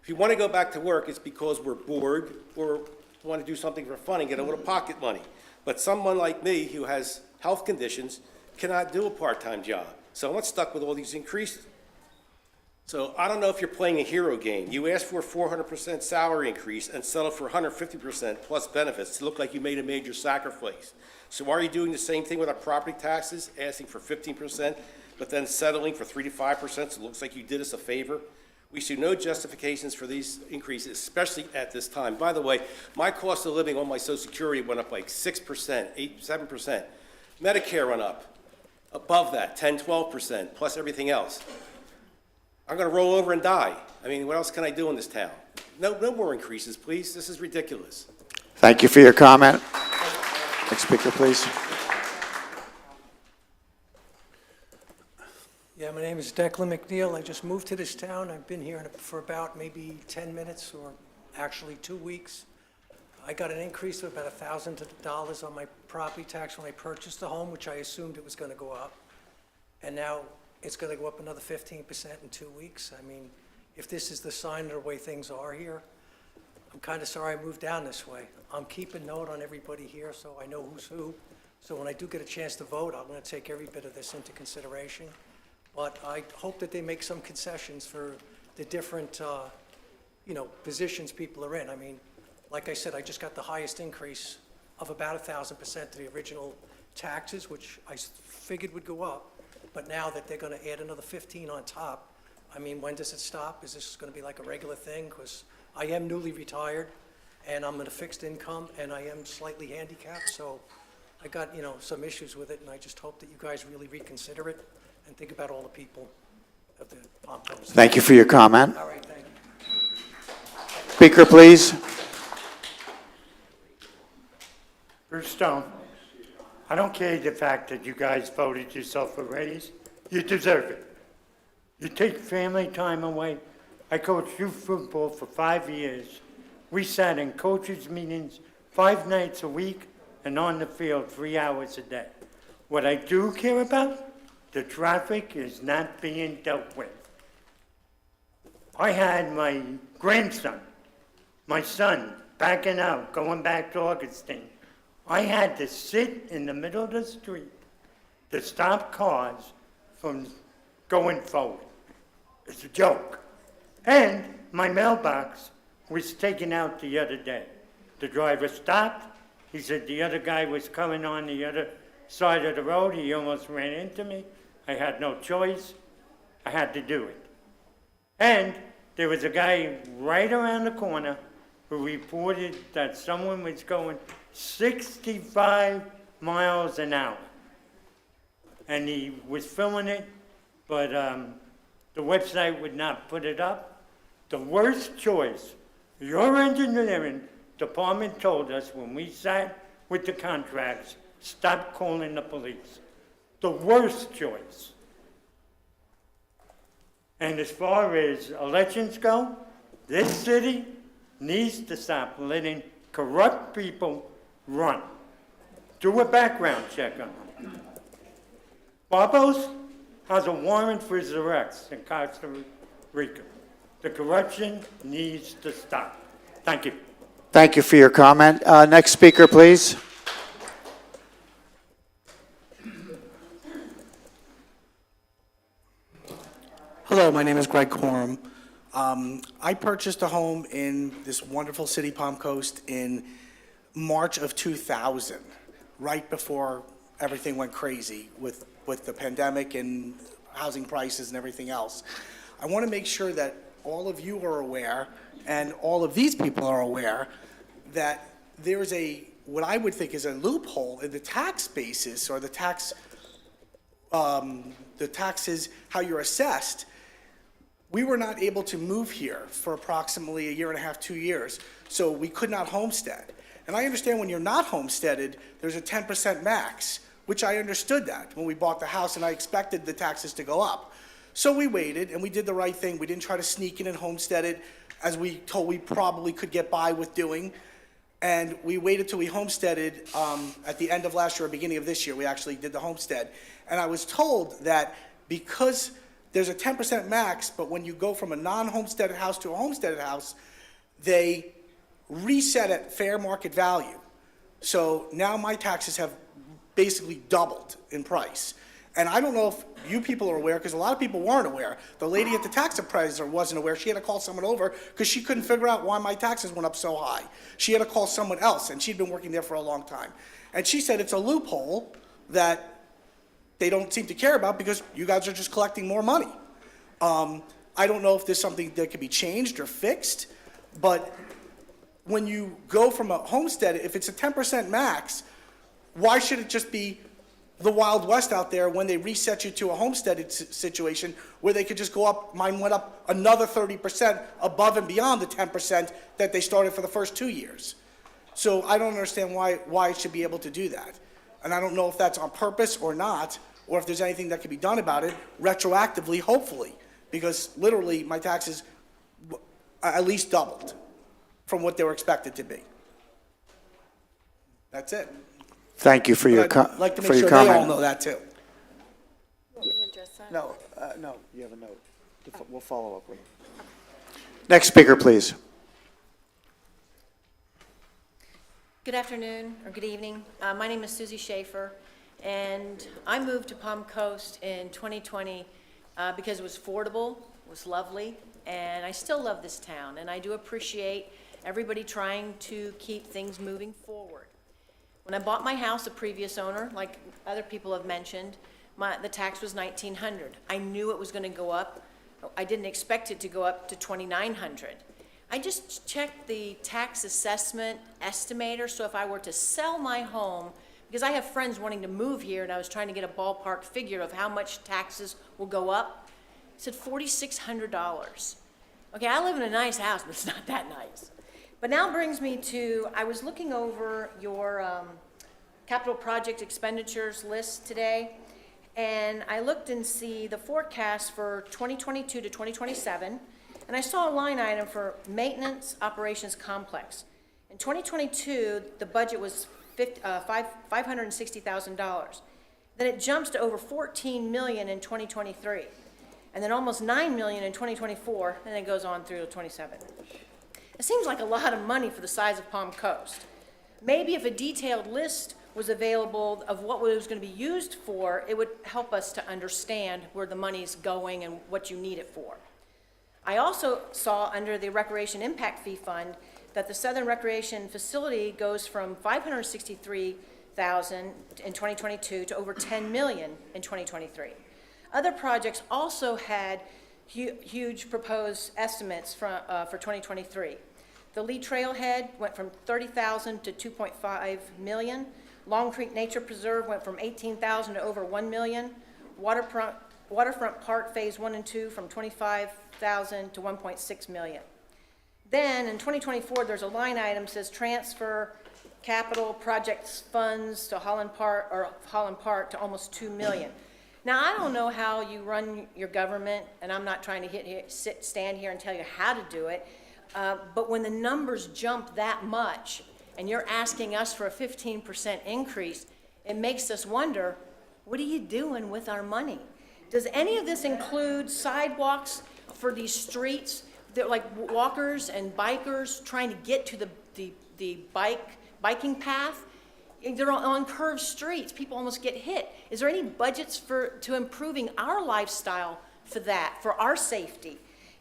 If you want to go back to work, it's because we're bored or want to do something for fun and get a little pocket money. But someone like me who has health conditions cannot do a part-time job. So I'm stuck with all these increases. So I don't know if you're playing a hero game. You asked for a 400% salary increase and settled for 150% plus benefits to look like you made a major sacrifice. So are you doing the same thing with our property taxes, asking for 15%, but then settling for 3 to 5%, so it looks like you did us a favor? We see no justifications for these increases, especially at this time. By the way, my cost of living on my Social Security went up like 6%, 8, 7%. Medicare went up above that, 10, 12%, plus everything else. I'm going to roll over and die. I mean, what else can I do in this town? No more increases, please. This is ridiculous. Thank you for your comment. Next speaker, please. Yeah, my name is Declan McNeil. I just moved to this town. I've been here for about maybe 10 minutes or actually 2 weeks. I got an increase of about $1,000 on my property tax when I purchased the home, which I assumed it was going to go up. And now it's going to go up another 15% in 2 weeks. I mean, if this is the sign of the way things are here, I'm kind of sorry I moved down this way. I'm keeping note on everybody here so I know who's who. So when I do get a chance to vote, I'm going to take every bit of this into consideration. But I hope that they make some concessions for the different, positions people are in. I mean, like I said, I just got the highest increase of about 1,000% to the original taxes, which I figured would go up. But now that they're going to add another 15 on top, I mean, when does it stop? Is this going to be like a regular thing? Because I am newly retired, and I'm in a fixed income, and I am slightly handicapped, so I got, some issues with it, and I just hope that you guys really reconsider it and think about all the people of the Palm Coast. Thank you for your comment. All right, thank you. Speaker, please. Bruce Stone. I don't care the fact that you guys voted yourself a raise. You deserve it. You take family time away. I coached youth football for 5 years. We sat in coaches' meetings 5 nights a week and on the field 3 hours a day. What I do care about, the traffic is not being dealt with. I had my grandson, my son, backing out, going back to Augustine. I had to sit in the middle of the street to stop cars from going forward. It's a joke. And my mailbox was taken out the other day. The driver stopped. He said the other guy was coming on the other side of the road. He almost ran into me. I had no choice. I had to do it. And there was a guy right around the corner who reported that someone was going 65 miles an hour. And he was filming it, but the website would not put it up. The worst choice, your engineering department told us when we sat with the contracts, stop calling the police. The worst choice. And as far as elections go, this city needs to stop letting corrupt people run. Do a background check on them. Barbos has a warrant for his arrest in Costa Rica. The corruption needs to stop. Thank you. Thank you for your comment. Next speaker, please. Hello, my name is Greg Corum. I purchased a home in this wonderful city, Palm Coast, in March of 2000, right before everything went crazy with the pandemic and housing prices and everything else. I want to make sure that all of you are aware, and all of these people are aware, that there is a what I would think is a loophole in the tax basis or the taxes, how you're assessed. We were not able to move here for approximately a year and a half, 2 years, so we could not homestead. And I understand when you're not homesteaded, there's a 10% max, which I understood that when we bought the house, and I expected the taxes to go up. So we waited, and we did the right thing. We didn't try to sneak in and homestead it, as we told we probably could get by with doing. And we waited till we homesteaded at the end of last year or beginning of this year. We actually did the homestead. And I was told that because there's a 10% max, but when you go from a non-homesteaded house to a homesteaded house, they reset at fair market value. So now my taxes have basically doubled in price. And I don't know if you people are aware, because a lot of people weren't aware. The lady at the tax appraiser wasn't aware. She had to call someone over because she couldn't figure out why my taxes went up so high. She had to call someone else, and she'd been working there for a long time. And she said it's a loophole that they don't seem to care about because you guys are just collecting more money. I don't know if there's something that could be changed or fixed, but when you go from a homestead, if it's a 10% max, why should it just be the Wild West out there when they reset you to a homesteaded situation where they could just go up? Mine went up another 30% above and beyond the 10% that they started for the first 2 years. So I don't understand why it should be able to do that. And I don't know if that's on purpose or not, or if there's anything that could be done about it retroactively, hopefully, because literally my taxes at least doubled from what they were expected to be. That's it. Thank you for your I'd like to make for your sure they all comment. know that too. No, you have a note. We'll follow up with you. Next speaker, please. Good afternoon, or good evening. My name is Susie Schaefer, and I moved to Palm Coast in 2020 because it was affordable, it was lovely, and I still love this town, and I do appreciate everybody trying to keep things moving forward. When I bought my house, the previous owner, like other people have mentioned, the tax was $1,900. I knew it was going to go up. I didn't expect it to go up to $2,900. I just checked the tax assessment estimator, so if I were to sell my home, because I have friends wanting to move here, and I was trying to get a ballpark figure of how much taxes will go up, it said $4,600. Okay, I live in a nice house, but it's not that nice. But now brings me to, I was looking over your capital project expenditures list today, and I looked and see the forecast for 2022 to 2027, and I saw a line item for maintenance operations complex. In 2022, the budget was $560,000. Then it jumps to over $14 million in 2023, and then almost $9 million in 2024, and then it goes on through to 27. It seems like a lot of money for the size of Palm Coast. Maybe if a detailed list was available of what it was going to be used for, it would help us to understand where the money's going and what you need it for. I also saw under the Recreation Impact Fee Fund that the Southern Recreation Facility goes from $563,000 in 2022 to over $10 million in 2023. Other projects also had huge proposed estimates for 2023. The Lee Trailhead went from $30,000 to $2.5 million. Long Creek Nature Preserve went from $18,000 to over $1 million. Waterfront Park Phase 1 and 2 from $25,000 to $1.6 million. Then in 2024, there's a line item that says transfer capital projects funds to Holland Park to almost $2 million. Now, I don't know how you run your government, and I'm not trying to stand here and tell you how to do it, but when the numbers jump that much, and you're asking us for a 15% increase, it makes us wonder, what are you doing with our money? Does any of this include sidewalks for these streets? They're like walkers and bikers trying to get to the biking path. They're on curved streets. People almost get hit. Is there any budgets to improving our lifestyle for that, for our safety?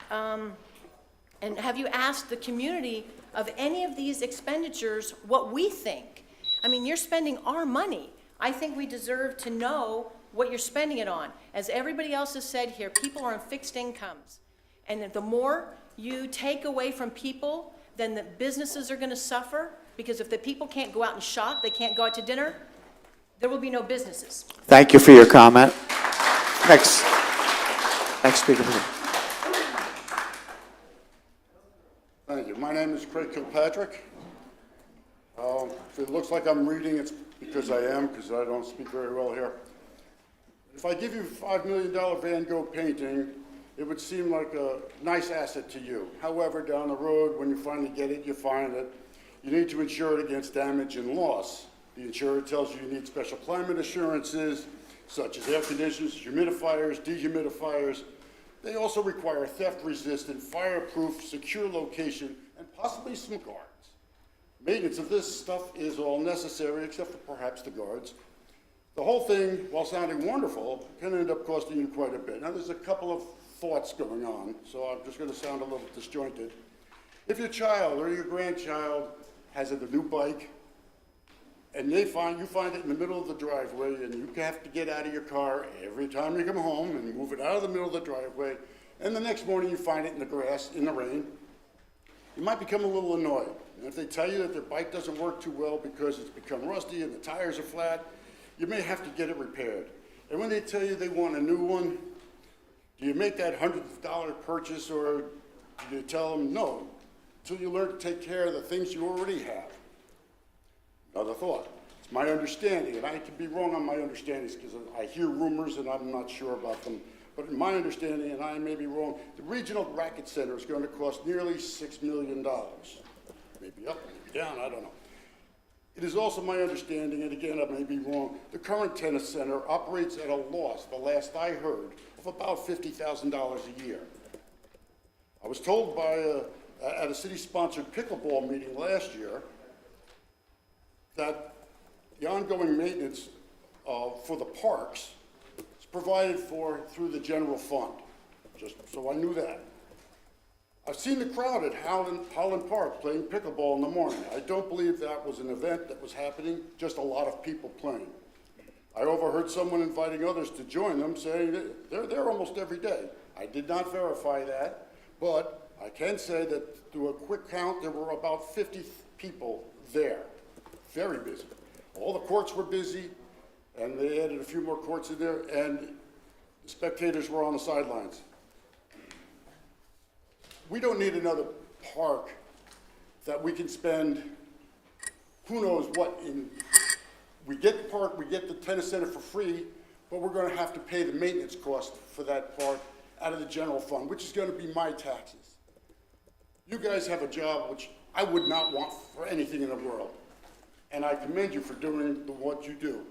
And have you asked the community of any of these expenditures what we think? I mean, you're spending our money. I think we deserve to know what you're spending it on. As everybody else has said here, people are on fixed incomes. And the more you take away from people, then the businesses are going to suffer. because if the people can't go out and shop, they can't go out to dinner, there will be no businesses. Thank you for your comment. Next speaker, please. Thank you. My name is Craig Kilpatrick. If it looks like I'm reading, it's because I am, because I don't speak very well here. If I give you a $5 million Van Gogh painting, it would seem like a nice asset to you. However, down the road, when you finally get it, you find that you need to insure it against damage and loss. The insurer tells you need special climate assurances, such as air conditioners, humidifiers, dehumidifiers. They also require theft-resistant, fireproof, secure location, and possibly some guards. Maintenance of this stuff is all necessary, except for perhaps the guards. The whole thing, while sounding wonderful, can end up costing you quite a bit. Now, there's a couple of thoughts going on, so I'm just going to sound a little disjointed. If your child or your grandchild has a new bike, and you find it in the middle of the driveway, and you have to get out of your car every time you come home and move it out of the middle of the driveway, and the next morning you find it in the grass, in the rain, you might become a little annoyed. And if they tell you that their bike doesn't work too well because it's become rusty and the tires are flat, you may have to get it repaired. And when they tell you they want a new one, do you make that $100 purchase, or do you tell them no, until you learn to take care of the things you already have? Another thought. It's my understanding, and I can be wrong on my understandings because I hear rumors and I'm not sure about them, but in my understanding, and I may be wrong, the regional racket center is going to cost nearly $6 million. Maybe up, maybe down, I don't know. It is also my understanding, and again, I may be wrong, the current tennis center operates at a loss, the last I heard, of about $50,000 a year. I was told at a city-sponsored pickleball meeting last year that the ongoing maintenance for the parks is provided for through the general fund, just so I knew that. I've seen the crowd at Holland Park playing pickleball in the morning. I don't believe that was an event that was happening, just a lot of people playing. I overheard someone inviting others to join them, saying that they're there almost every day. I did not verify that, but I can say that through a quick count, there were about 50 people there, very busy. All the courts were busy, and they added a few more courts in there, and the spectators were on the sidelines. We don't need another park that we can spend who knows what in. We get the park, we get the tennis center for free, but we're going to have to pay the maintenance cost for that park out of the general fund, which is going to be my taxes. You guys have a job which I would not want for anything in the world, and I commend you for doing what you do,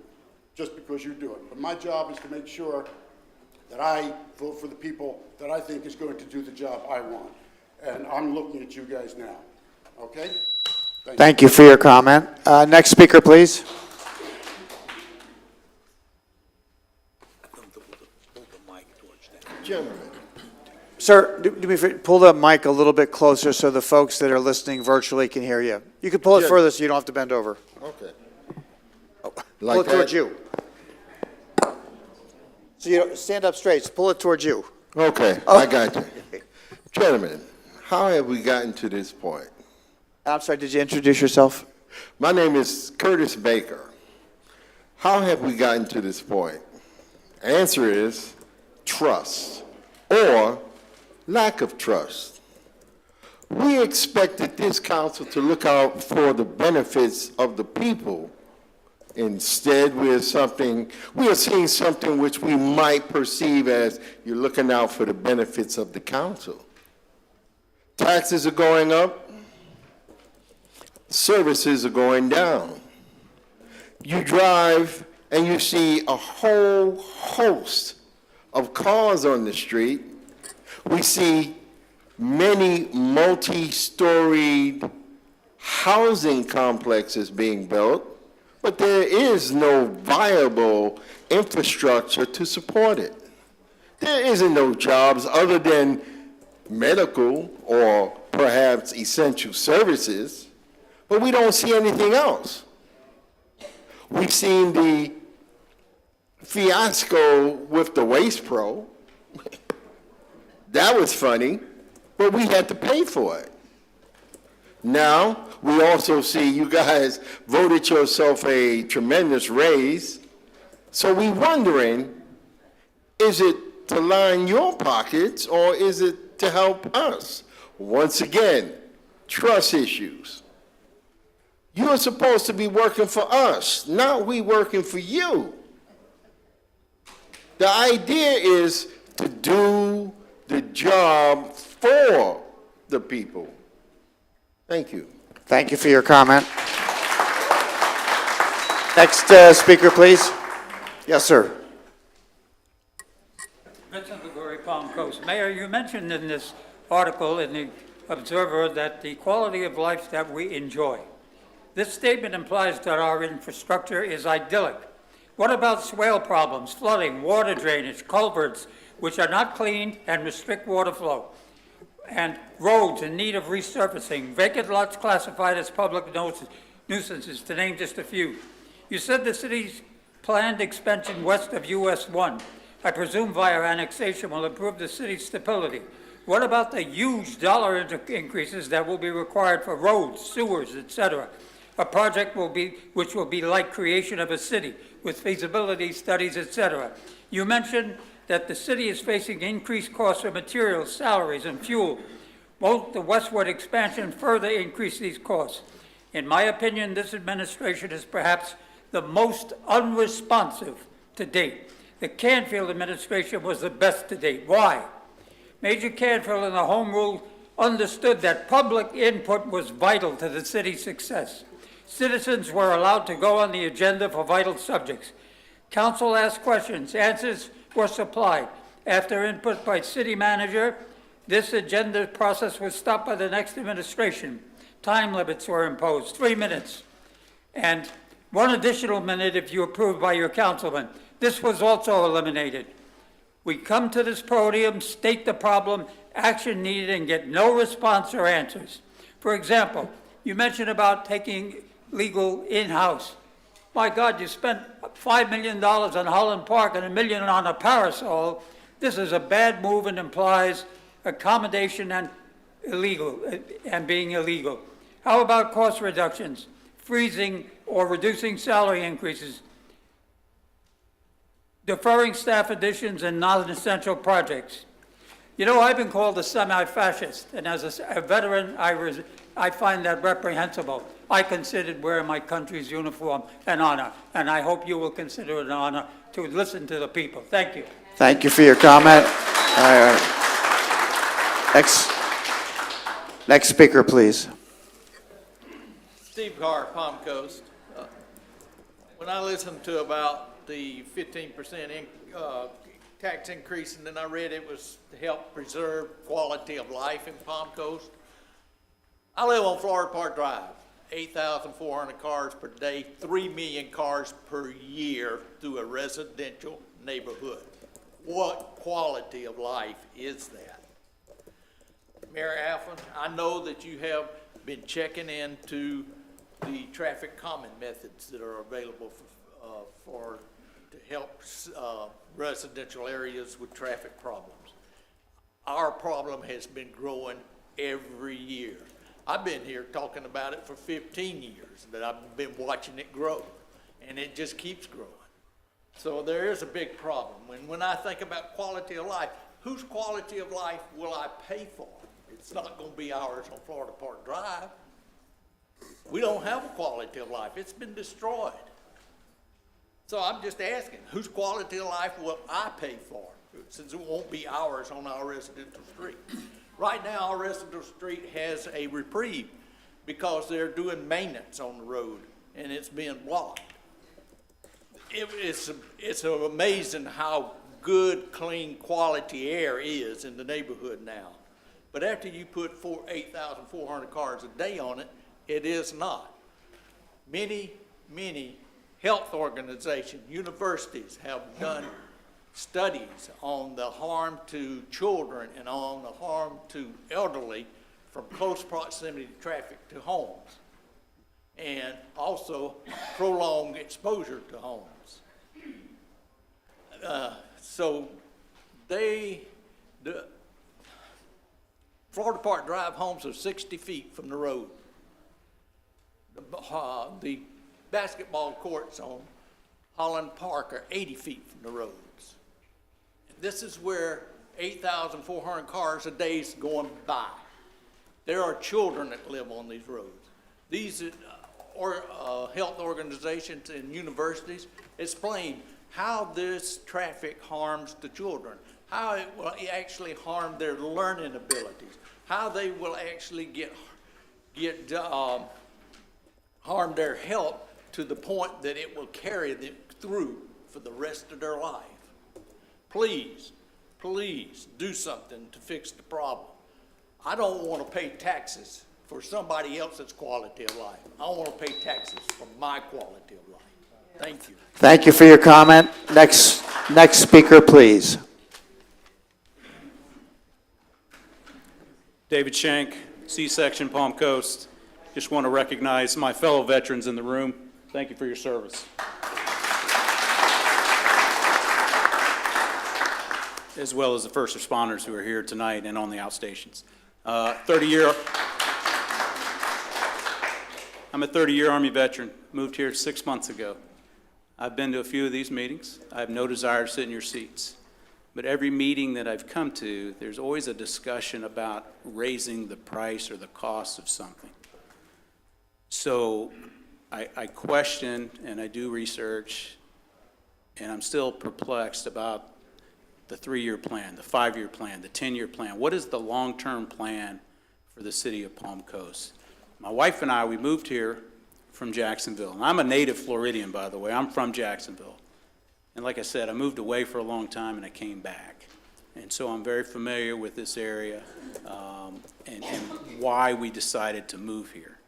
just because you do it. But my job is to make sure that I vote for the people that I think is going to do the job I want. And I'm looking at you guys now, okay? Thank you for your comment. Next speaker, please. Gentlemen. Sir, do me a favor, pull the mic a little bit closer so the folks that are listening virtually can hear you. You can pull it further so you don't have to bend over. Okay. Pull it towards you. So you stand up straight. So pull it towards you. Okay, I got you. Gentlemen, how have we gotten to this point? I'm sorry, did you introduce yourself? My name is Curtis Baker. How have we gotten to this point? Answer is trust, or lack of trust. We expected this council to look out for the benefits of the people. Instead, we are seeing something which we might perceive as you're looking out for the benefits of the council. Taxes are going up, services are going down. You drive and you see a whole host of cars on the street. We see many multi-storied housing complexes being built, but there is no viable infrastructure to support it. There isn't no jobs other than medical or perhaps essential services, but we don't see anything else. We've seen the fiasco with the Waste Pro. That was funny, but we had to pay for it. Now, we also see you guys voted yourself a tremendous raise. So we wondering, is it to line your pockets or is it to help us? Once again, trust issues. You are supposed to be working for us, not we working for you. The idea is to do the job for the people. Thank you. Thank you for your comment. Next speaker, please. Yes, sir. Vincent LaGuerre, Palm Coast. Mayor, you mentioned in this article in the Observer that the quality of life that we enjoy. This statement implies that our infrastructure is idyllic. What about swale problems, flooding, water drainage, culverts, which are not cleaned and restrict water flow? And roads in need of resurfacing, vacant lots classified as public nuisances, to name just a few. You said the city's planned expansion west of US 1, I presume via annexation, will improve the city's stability. What about the huge dollar increases that will be required for roads, sewers, etc.? A project which will be like creation of a city with feasibility studies, etc. You mentioned that the city is facing increased costs for materials, salaries, and fuel. Won't the westward expansion further increase these costs? In my opinion, this administration is perhaps the most unresponsive to date. The Canfield administration was the best to date. Why? Major Canfield and the Home Rule understood that public input was vital to the city's success. Citizens were allowed to go on the agenda for vital subjects. Council asked questions, answers were supplied. After input by city manager, this agenda process was stopped by the next administration. Time limits were imposed, 3 minutes, and 1 additional minute if you approved by your councilman. This was also eliminated. We come to this podium, state the problem, action needed, and get no response or answers. For example, you mentioned about taking legal in-house. My God, you spent $5 million on Holland Park and $1 million on a parasol. This is a bad move and implies accommodation and being illegal. How about cost reductions, freezing or reducing salary increases, deferring staff additions and non-essential projects? You know, I've been called a semi-fascist, and as a veteran, I find that reprehensible. I considered wearing my country's uniform an honor, and I hope you will consider it an honor to listen to the people. Thank you. Thank you for your comment. Next speaker, please. Steve Carr, Palm Coast. When I listened to about the 15% tax increase, and then I read it was to help preserve quality of life in Palm Coast. I live on Florida Park Drive, 8,400 cars per day, 3 million cars per year through a residential neighborhood. What quality of life is that? Mayor Alphen, I know that you have been checking into the traffic calming methods that are available to help residential areas with traffic problems. Our problem has been growing every year. I've been here talking about it for 15 years, but I've been watching it grow, and it just keeps growing. So there is a big problem. When I think about quality of life, whose quality of life will I pay for? It's not going to be ours on Florida Park Drive. We don't have a quality of life. It's been destroyed. So I'm just asking, whose quality of life will I pay for, since it won't be ours on our residential street? Right now, our residential street has a reprieve because they're doing maintenance on the road, and it's being blocked. It's amazing how good, clean, quality air is in the neighborhood now. But after you put 8,400 cars a day on it, it is not. Many health organizations, universities have done studies on the harm to children and on the harm to elderly from close proximity to traffic to homes, and also prolonged exposure to homes. So the Florida Park Drive homes are 60 feet from the road. the basketball courts on Holland Park are 80 feet from the roads. This is where 8,400 cars a day is going by. There are children that live on these roads. These health organizations and universities explain how this traffic harms the children, how it will actually harm their learning abilities, how they will actually harm their health to the point that it will carry them through for the rest of their life. Please, please do something to fix the problem. I don't want to pay taxes for somebody else's quality of life. I want to pay taxes for my quality of life. Thank you. Thank you for your comment. Next speaker, please. David Shank, C-Section, Palm Coast. Just want to recognize my fellow veterans in the room. Thank you for your service. As well as the first responders who are here tonight and on the outstations. I'm a 30-year Army veteran, moved here 6 months ago. I've been to a few of these meetings. I have no desire to sit in your seats. But every meeting that I've come to, there's always a discussion about raising the price or the cost of something. So I question and I do research, and I'm still perplexed about the 3-year plan, the 5-year plan, the 10-year plan. What is the long-term plan for the city of Palm Coast? My wife and I, we moved here from Jacksonville. And I'm a native Floridian, by the way. I'm from Jacksonville. And like I said, I moved away for a long time and I came back. And so I'm very familiar with this area and why we decided to move here.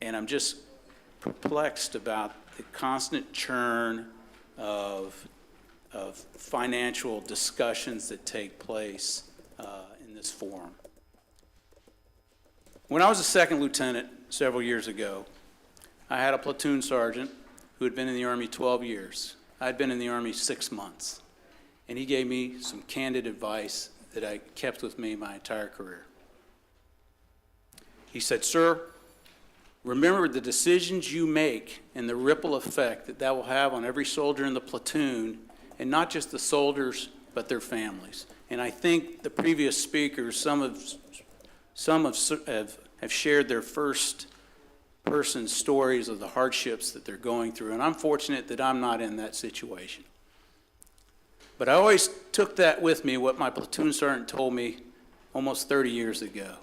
And I'm just perplexed about the constant churn of financial discussions that take place in this forum. When I was a second lieutenant several years ago, I had a platoon sergeant who had been in the Army 12 years. I'd been in the Army 6 months. And he gave me some candid advice that I kept with me my entire career. He said, "Sir, remember the decisions you make and the ripple effect that that will have on every soldier in the platoon, and not just the soldiers, but their families." And I think the previous speakers, some have shared their first person stories of the hardships that they're going through. And I'm fortunate that I'm not in that situation. But I always took that with me, what my platoon sergeant told me almost 30 years ago.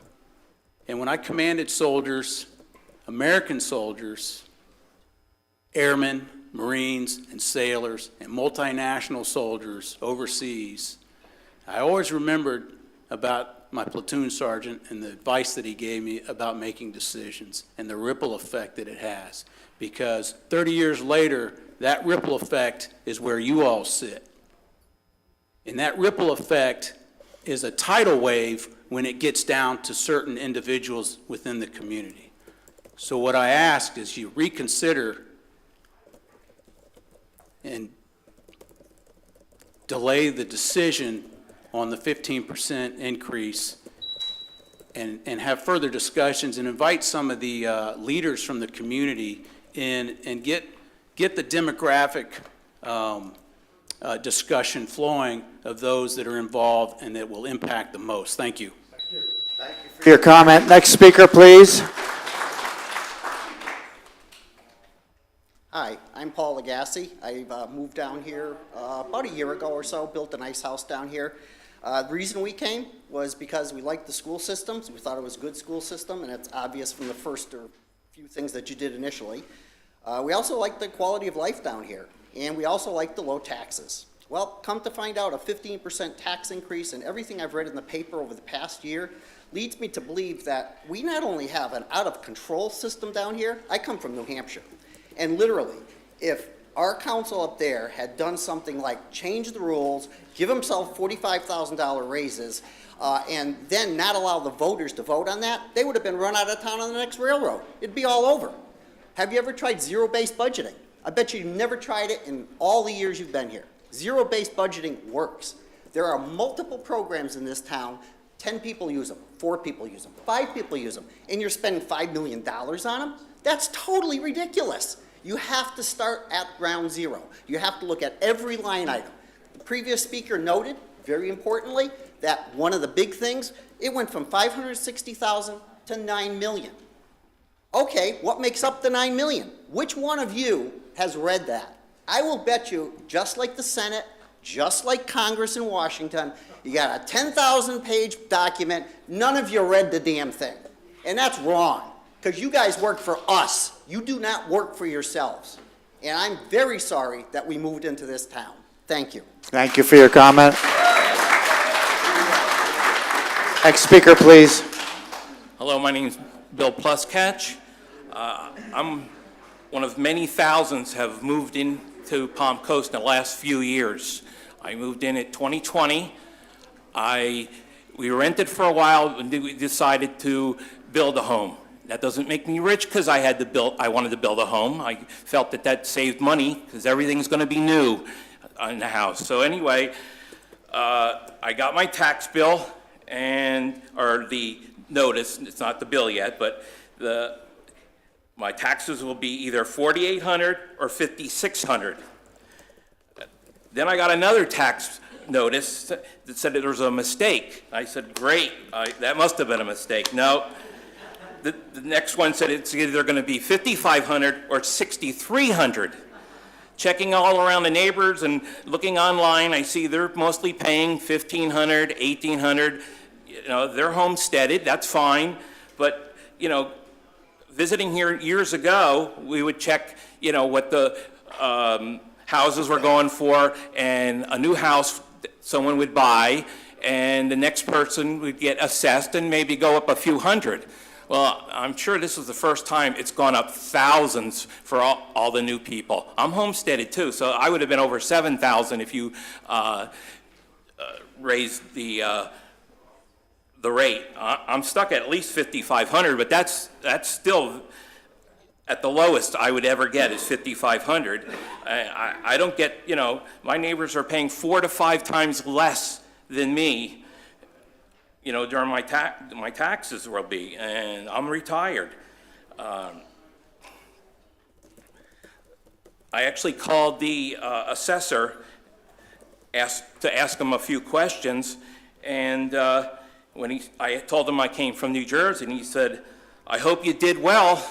And when I commanded soldiers, American soldiers, airmen, Marines, and sailors, and multinational soldiers overseas, I always remembered about my platoon sergeant and the advice that he gave me about making decisions and the ripple effect that it has. Because 30 years later, that ripple effect is where you all sit. And that ripple effect is a tidal wave when it gets down to certain individuals within the community. So what I ask is you reconsider and delay the decision on the 15% increase and have further discussions and invite some of the leaders from the community in and get the demographic discussion flowing of those that are involved and that will impact the most. Thank you. Thank you for your comment. Next speaker, please. Hi, I'm Paul Lagasse. I've moved down here about a year ago or so, built a nice house down here. The reason we came was because we liked the school systems. We thought it was a good school system, and it's obvious from the first or few things that you did initially. We also liked the quality of life down here, and we also liked the low taxes. Well, come to find out, a 15% tax increase and everything I've read in the paper over the past year leads me to believe that we not only have an out-of-control system down here. I come from New Hampshire, and literally, if our council up there had done something like change the rules, give himself $45,000 raises, and then not allow the voters to vote on that, they would have been run out of town on the next railroad. It'd be all over. Have you ever tried zero-based budgeting? I bet you've never tried it in all the years you've been here. Zero-based budgeting works. There are multiple programs in this town 10 people use them, 4 people use them, 5 people use them, and you're spending $5 million on them? That's totally ridiculous. You have to start at ground zero. You have to look at every line item. The previous speaker noted, very importantly, that one of the big things, it went from 560,000 to 9 million. Okay, what makes up the 9 million? Which one of you has read that? I will bet you, just like the Senate, just like Congress in Washington, you got a 10,000-page document, none of you read the damn thing. And that's wrong, because you guys work for us. You do not work for yourselves. And I'm very sorry that we moved into this town. Thank you. Thank you for your comment. Next speaker, please. Hello, my name is Bill Pluscatch. I'm one of many thousands have moved into Palm Coast in the last few years. I moved in at 2020. We rented for a while and we decided to build a home. That doesn't make me rich because I wanted to build a home. I felt that saved money because everything's going to be new in the house. So anyway, I got my tax bill or the notice. It's not the bill yet, but my taxes will be either $4,800 or $5,600. Then I got another tax notice that said that there was a mistake. I said, great, that must have been a mistake. No. The next one said it's either going to be $5,500 or $6,300. Checking all around the neighbors and looking online, I see they're mostly paying $1,500, $1,800. You know, they're homesteaded, that's fine. But, you know, visiting here years ago, we would check, you know, what the houses were going for, and a new house someone would buy, and the next person would get assessed and maybe go up a few hundred. Well, I'm sure this is the first time it's gone up thousands for all the new people. I'm homesteaded too, so I would have been over 7,000 if you raised the rate. I'm stuck at least 5,500, but that's still at the lowest I would ever get is 5,500. I don't get, you know, my neighbors are paying 4 to 5 times less than me, you know, during my taxes will be, and I'm retired. I actually called the assessor to ask him a few questions, and when I told him I came from New Jersey, and he said, I hope you did well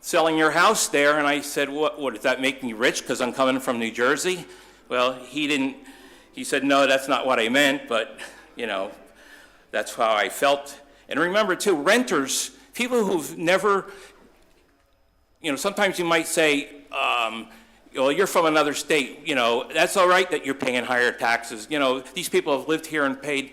selling your house there. And I said, what does that make me rich because I'm coming from New Jersey? Well, he said, no, that's not what I meant, but, you know, that's how I felt. And remember, too, renters, people who've never, you know, sometimes you might say, well, you're from another state, you know, that's all right that you're paying higher taxes. You know, these people have lived here and paid,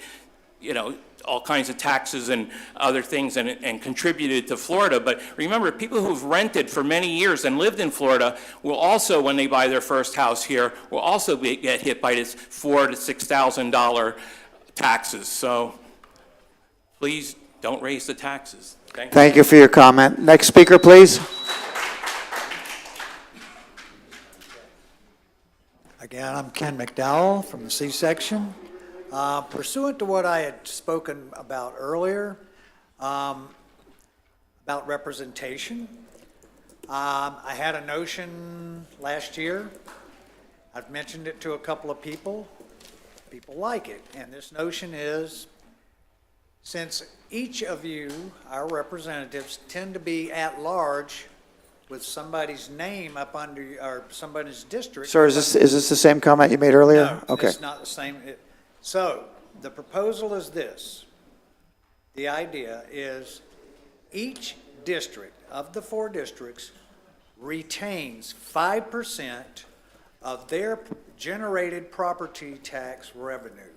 you know, all kinds of taxes and other things and contributed to Florida. But remember, people who've rented for many years and lived in Florida will also, when they buy their first house here, will also get hit by this $4,000 to $6,000 taxes. So please don't raise the taxes. Thank you for your comment. Next speaker, please. Again, I'm Ken McDowell from the C-section. Pursuant to what I had spoken about earlier, about representation, I had a notion last year. I've mentioned it to a couple of people. People like it. And this notion is, since each of you, our representatives, tend to be at large with somebody's name up under, or somebody's district. Sir, is this the same comment you made earlier? No, Okay. it's not the same. So the proposal is this. The idea is each district of the 4 districts retains 5% of their generated property tax revenue.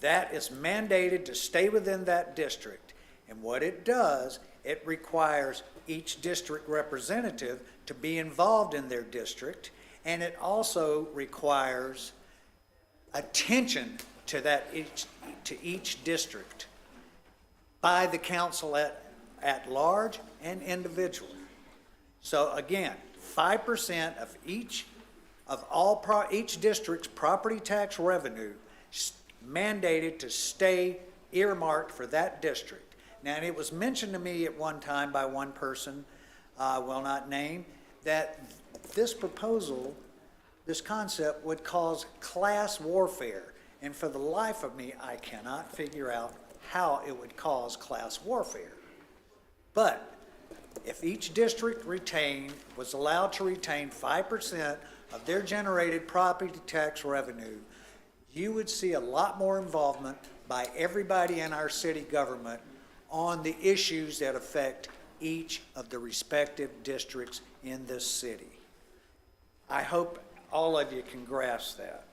That is mandated to stay within that district. And what it does, it requires each district representative to be involved in their district, and it also requires attention to each district by the council at large and individually. So again, 5% of each district's property tax revenue mandated to stay earmarked for that district. Now, and it was mentioned to me at one time by one person, I will not name, that this proposal, this concept would cause class warfare. And for the life of me, I cannot figure out how it would cause class warfare. But if each district was allowed to retain 5% of their generated property tax revenue, you would see a lot more involvement by everybody in our city government on the issues that affect each of the respective districts in this city. I hope all of you can grasp that.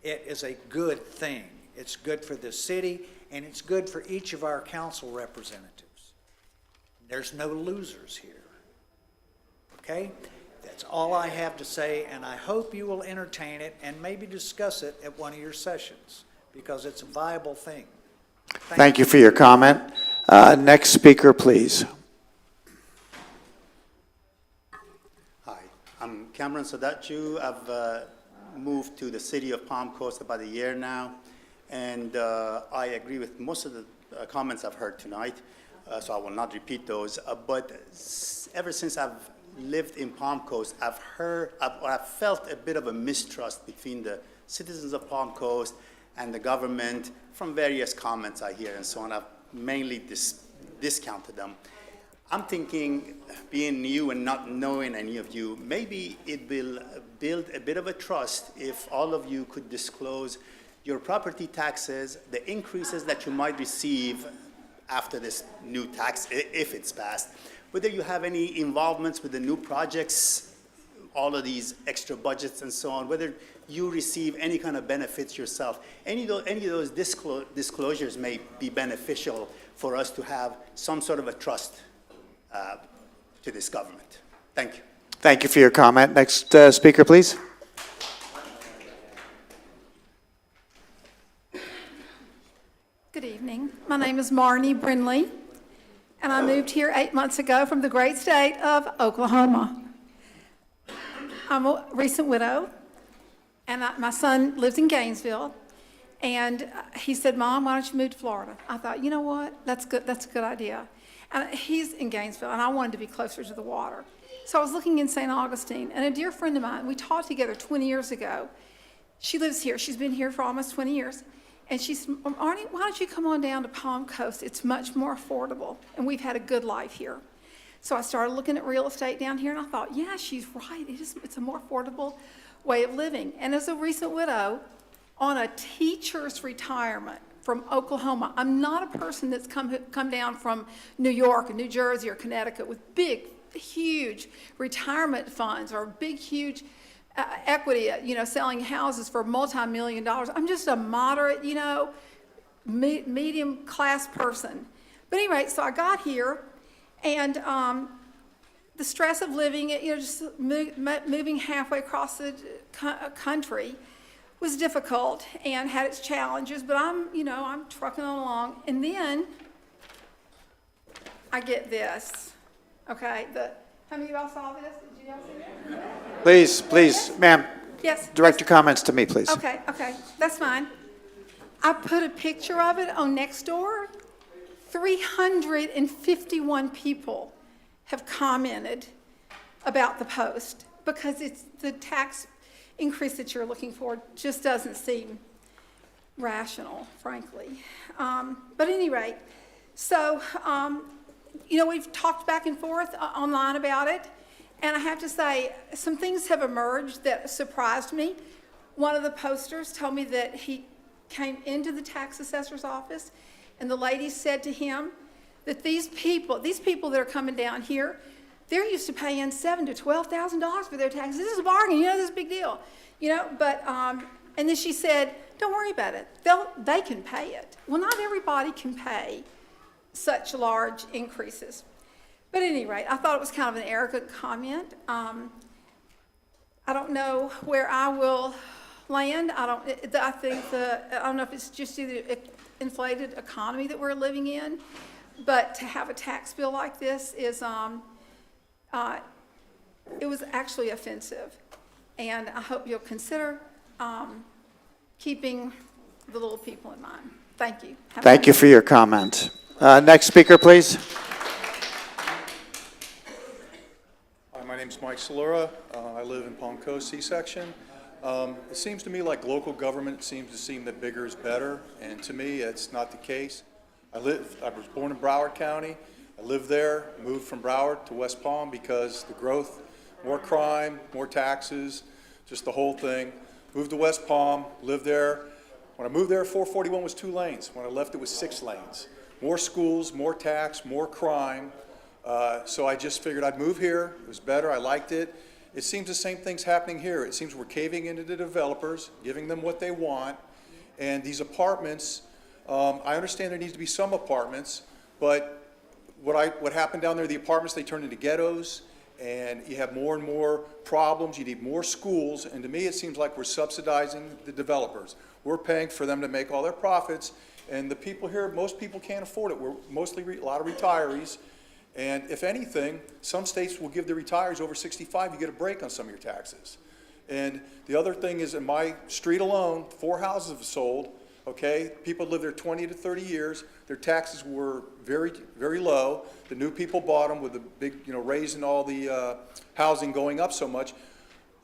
It is a good thing. It's good for the city, and it's good for each of our council representatives. There's no losers here. Okay? That's all I have to say, and I hope you will entertain it and maybe discuss it at one of your sessions, because it's a viable thing. Thank you for your comment. Next speaker, please. Hi, I'm Cameron Sadachu. I've moved to the city of Palm Coast about a year now, and I agree with most of the comments I've heard tonight, so I will not repeat those. But ever since I've lived in Palm Coast, I've felt a bit of a mistrust between the citizens of Palm Coast and the government from various comments I hear and so on. I've mainly discounted them. I'm thinking, being new and not knowing any of you, maybe it will build a bit of a trust if all of you could disclose your property taxes, the increases that you might receive after this new tax, if it's passed, whether you have any involvements with the new projects, all of these extra budgets and so on, whether you receive any kind of benefits yourself. Any of those disclosures may be beneficial for us to have some sort of a trust to this government. Thank you. Thank you for your comment. Next speaker, please. Good evening. My name is Marnie Brindley, and I moved here 8 months ago from the great state of Oklahoma. I'm a recent widow, and my son lives in Gainesville, and he said, "Mom, why don't you move to Florida?" I thought, you know what, that's good. That's a good idea. And he's in Gainesville, and I wanted to be closer to the water. So I was looking in St. Augustine, and a dear friend of mine, we taught together 20 years ago. She lives here. She's been here for almost 20 years. And she said, "Arnie, why don't you come on down to Palm Coast? It's much more affordable, and we've had a good life here." So I started looking at real estate down here, and I thought, yeah, she's right. It's a more affordable way of living. And as a recent widow, on a teacher's retirement from Oklahoma, I'm not a person that's come down from New York or New Jersey or Connecticut with big, huge retirement funds or big, huge equity, selling houses for multi-million dollars. I'm just a moderate, medium class person. But anyway, so I got here, and the stress of living, just moving halfway across the country was difficult and had its challenges, but I'm trucking on along. And then I get this, okay? How many of y'all saw this? Did you all see this? Please, ma'am. Yes. Direct your comments to me, please. Okay, that's fine. I put a picture of it on Nextdoor. 351 people have commented about the post because it's the tax increase that you're looking for just doesn't seem rational, frankly. But at any rate, so, we've talked back and forth online about it, and I have to say, some things have emerged that surprised me. One of the posters told me that he came into the tax assessor's office, and the lady said to him that these people that are coming down here, they're used to paying $7,000 to $12,000 for their taxes. This is a bargain, this is a big deal, But and then she said, "Don't worry about it. They can pay it." Well, not everybody can pay such large increases. But at any rate, I thought it was kind of an arrogant comment. I don't know where I will land. I don't know if it's just the inflated economy that we're living in, but to have a tax bill like this is, it was actually offensive. And I hope you'll consider keeping the little people in mind. Thank you. Have a Thank you nice for your comment. Next speaker, please. Hi, my name's Mike Solera. I live in Palm Coast C-section. It seems to me like local government seems to seem that bigger is better, and to me, it's not the case. I was born in Broward County. I lived there, moved from Broward to West Palm because the growth, more crime, more taxes, just the whole thing. Moved to West Palm, lived there. When I moved there, 441 was 2 lanes. When I left, it was 6 lanes. More schools, more tax, more crime. So I just figured I'd move here. It was better. I liked it. It seems the same thing's happening here. It seems we're caving into the developers, giving them what they want. And these apartments, I understand there needs to be some apartments, but what happened down there, the apartments, they turned into ghettos, and you have more and more problems. You need more schools, and to me, it seems like we're subsidizing the developers. We're paying for them to make all their profits, and the people here, most people can't afford it. We're mostly a lot of retirees, and if anything, some states will give the retirees over 65, you get a break on some of your taxes. And the other thing is, in my street alone, 4 houses have sold. Okay, people live there 20 to 30 years. Their taxes were very, very low. The new people bought them with the big, raise in all the housing going up so much.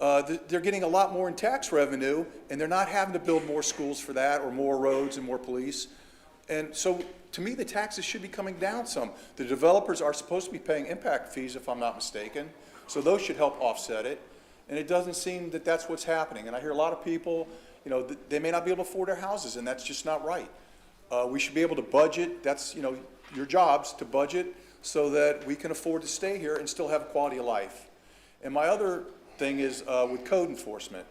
They're getting a lot more in tax revenue, and they're not having to build more schools for that or more roads and more police. And so, to me, the taxes should be coming down some. The developers are supposed to be paying impact fees, if I'm not mistaken, so those should help offset it. And it doesn't seem that that's what's happening. And I hear a lot of people, they may not be able to afford their houses, and that's just not right. We should be able to budget. That's, your job's to budget so that we can afford to stay here and still have a quality of life. And my other thing is with code enforcement.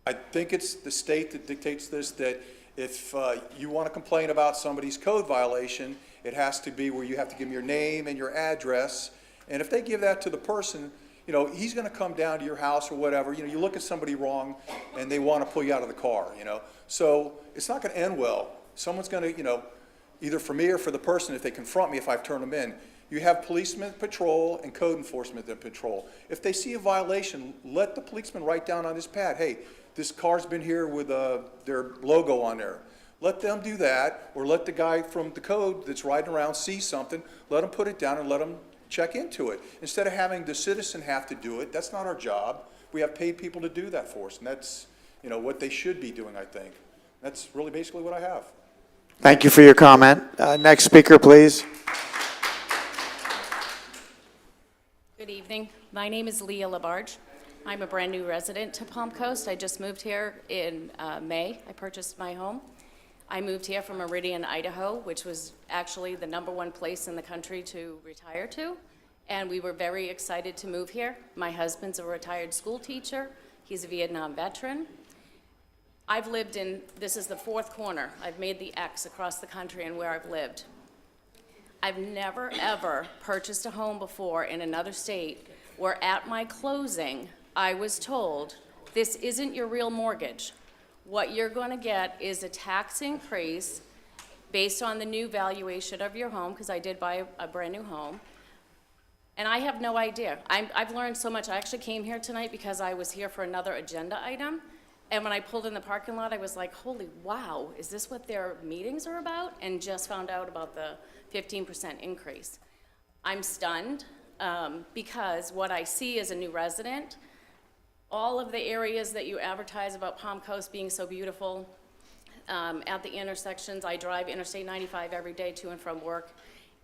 I think it's the state that dictates this, that if you want to complain about somebody's code violation, it has to be where you have to give them your name and your address. And if they give that to the person, he's going to come down to your house or whatever. You look at somebody wrong and they want to pull you out of the car, So it's not going to end well. Someone's going to, either for me or for the person, if they confront me, if I've turned them in, you have policemen patrol and code enforcement that patrol. If they see a violation, let the policeman write down on his pad, hey, this car's been here with their logo on there. Let them do that, or let the guy from the code that's riding around see something, let him put it down and let him check into it. Instead of having the citizen have to do it, that's not our job. We have paid people to do that for us, and that's what they should be doing, I think. That's really basically what I have. Thank you for your comment. Next speaker, please. Good evening. My name is Leah Labarge. I'm a brand new resident to Palm Coast. I just moved here in May. I purchased my home. I moved here from Meridian, Idaho, which was actually the #1 place in the country to retire to, and we were very excited to move here. My husband's a retired school teacher. He's a Vietnam veteran. I've lived in, this is the 4th corner. I've made the X across the country and where I've lived. I've never, ever purchased a home before in another state where at my closing, I was told, this isn't your real mortgage. What you're going to get is a tax increase based on the new valuation of your home, because I did buy a brand new home, and I have no idea. I've learned so much. I actually came here tonight because I was here for another agenda item, and when I pulled in the parking lot, I was like, holy wow, is this what their meetings are about? And just found out about the 15% increase. I'm stunned because what I see as a new resident, all of the areas that you advertise about Palm Coast being so beautiful, at the intersections, I drive Interstate 95 every day to and from work,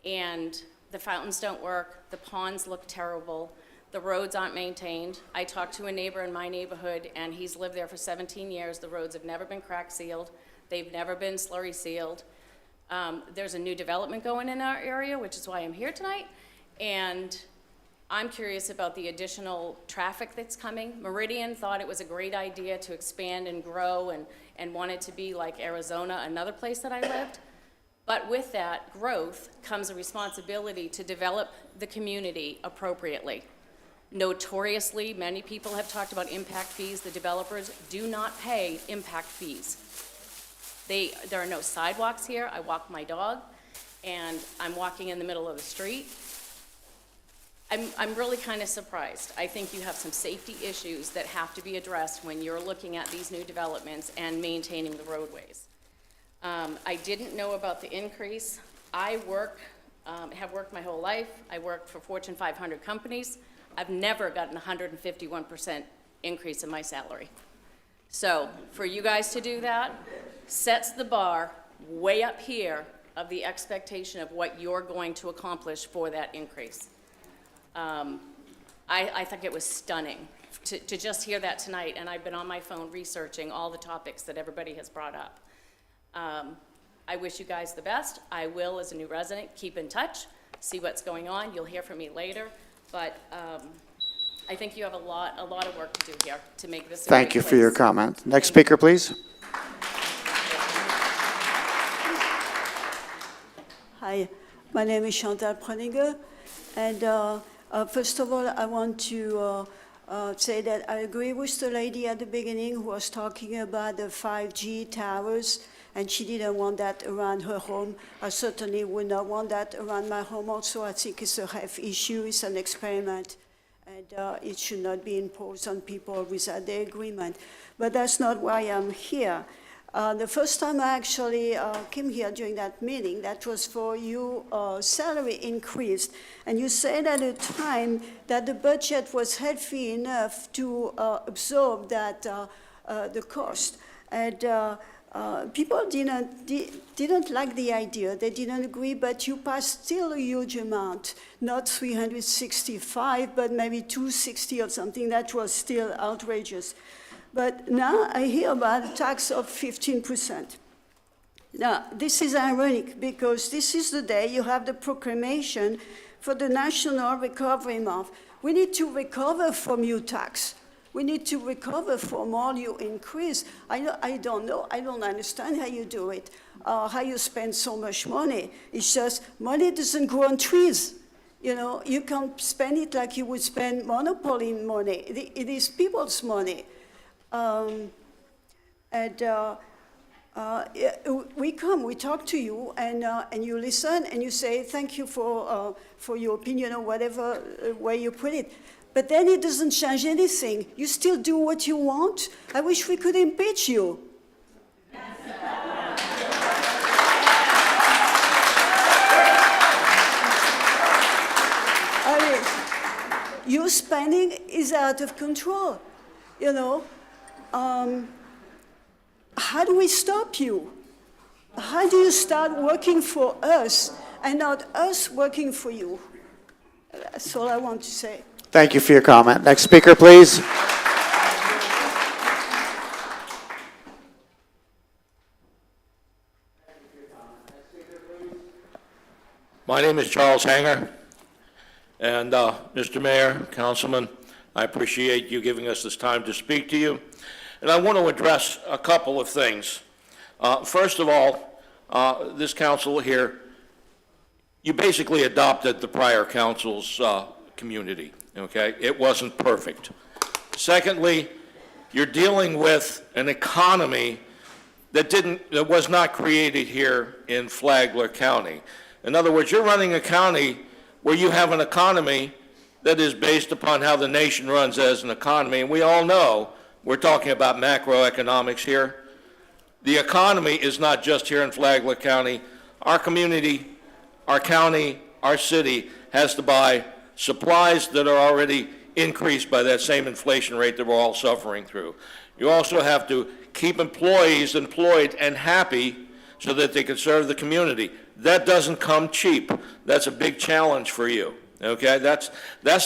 and the fountains don't work, the ponds look terrible, the roads aren't maintained. I talked to a neighbor in my neighborhood, and he's lived there for 17 years. The roads have never been crack sealed. They've never been slurry sealed. There's a new development going in our area, which is why I'm here tonight, and I'm curious about the additional traffic that's coming. Meridian thought it was a great idea to expand and grow and wanted to be like Arizona, another place that I lived. But with that growth comes a responsibility to develop the community appropriately. Notoriously, many people have talked about impact fees. The developers do not pay impact fees. There are no sidewalks here. I walk my dog, and I'm walking in the middle of the street. I'm really kind of surprised. I think you have some safety issues that have to be addressed when you're looking at these new developments and maintaining the roadways. I didn't know about the increase. I have worked my whole life. I worked for Fortune 500 companies. I've never gotten a 151% increase in my salary. So for you guys to do that sets the bar way up here of the expectation of what you're going to accomplish for that increase. I think it was stunning to just hear that tonight, and I've been on my phone researching all the topics that everybody has brought up. I wish you guys the best. I will, as a new resident, keep in touch, see what's going on. You'll hear from me later, but I think you have a lot of work to do here to make this a Thank great you for your place. comment. Next speaker, please. Hi, my name is Chantal Preniger, and first of all, I want to say that I agree with the lady at the beginning who was talking about the 5G towers, and she didn't want that around her home. I certainly would not want that around my home also. I think it's a health issue, it's an experiment, and it should not be imposed on people without their agreement. But that's not why I'm here. The first time I actually came here during that meeting, that was for you salary increase. And you said at the time that the budget was healthy enough to absorb that, the cost. And people didn't like the idea, they didn't agree, but you passed still a huge amount, not 365, but maybe 260 or something. That was still outrageous. But now I hear about a tax of 15%. Now, this is ironic because this is the day you have the proclamation for the National Recovery Month. We need to recover from your tax. We need to recover from all your increase. I don't know, I don't understand how you do it, how you spend so much money. It's just money doesn't grow on trees. You know, you can't spend it like you would spend monopoly money. It is people's money. We come, we talk to you, and you listen, and you say, thank you for your opinion or whatever way you put it. But then it doesn't change anything. You still do what you want. I wish we could impeach you. I mean, your spending is out of control, you know. How do we stop you? How do you start working for us and not us working for you? That's all I want to say. Thank you for your comment. Next speaker, please. My name is Charles Hanger, and Mr. Mayor, Councilman, I appreciate you giving us this time to speak to you. And I want to address a couple of things. First of all, this council here, you basically adopted the prior council's community, okay? It wasn't perfect. Secondly, you're dealing with an economy that was not created here in Flagler County. In other words, you're running a county where you have an economy that is based upon how the nation runs as an economy, and we all know we're talking about macroeconomics here. The economy is not just here in Flagler County. Our community, our county, our city has to buy supplies that are already increased by that same inflation rate that we're all suffering through. You also have to keep employees employed and happy so that they can serve the community. That doesn't come cheap. That's a big challenge for you. Okay, that's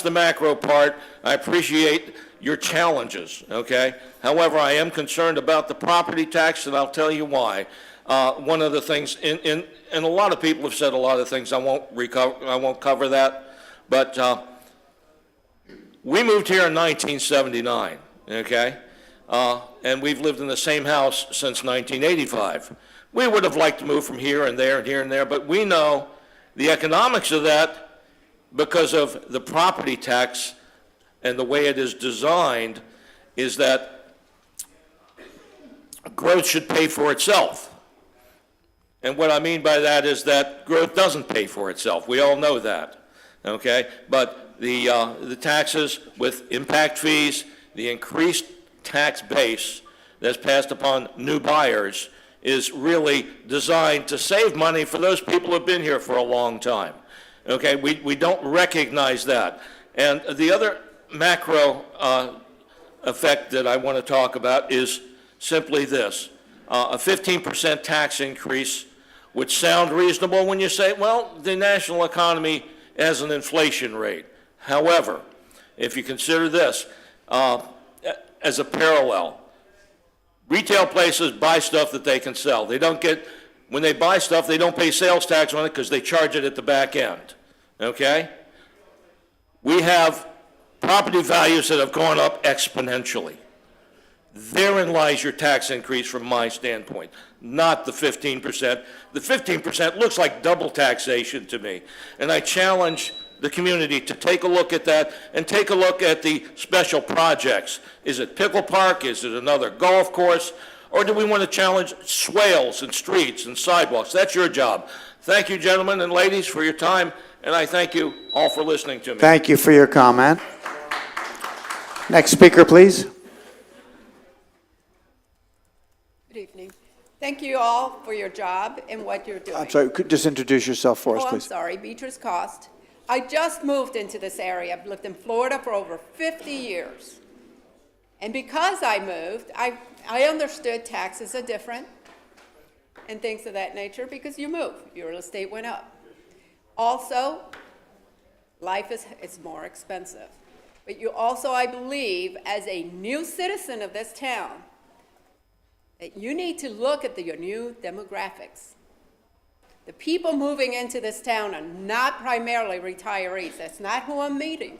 the macro part. I appreciate your challenges, okay? However, I am concerned about the property tax, and I'll tell you why. One of the things, and a lot of people have said a lot of things, I won't cover that, but we moved here in 1979, okay? And we've lived in the same house since 1985. We would have liked to move from here and there and here and there, but we know the economics of that, because of the property tax and the way it is designed, is that growth should pay for itself. And what I mean by that is that growth doesn't pay for itself. We all know that, okay? But the taxes with impact fees, the increased tax base that's passed upon new buyers is really designed to save money for those people who have been here for a long time. Okay, we don't recognize that. And the other macro effect that I want to talk about is simply this. A 15% tax increase would sound reasonable when you say, well, the national economy has an inflation rate. However, if you consider this as a parallel, retail places buy stuff that they can sell. They don't get, when they buy stuff, they don't pay sales tax on it because they charge it at the back end, okay? We have property values that have gone up exponentially. Therein lies your tax increase from my standpoint, not the 15%. The 15% looks like double taxation to me. And I challenge the community to take a look at that and take a look at the special projects. Is it pickle park? Is it another golf course? Or do we want to challenge swales and streets and sidewalks? That's your job. Thank you, gentlemen and ladies, for your time, and I thank you all for listening to me. Thank you for your comment. Next speaker, please. Good evening. Thank you all for your job and what you're doing. I'm sorry, could just introduce yourself for us, Oh, I'm please. sorry, Beatrice Cost. I just moved into this area. I've lived in Florida for over 50 years. And because I moved, I understood taxes are different and things of that nature because you move. Your real estate went up. Also, life is more expensive. But you also, I believe, as a new citizen of this town, that you need to look at your new demographics. The people moving into this town are not primarily retirees. That's not who I'm meeting.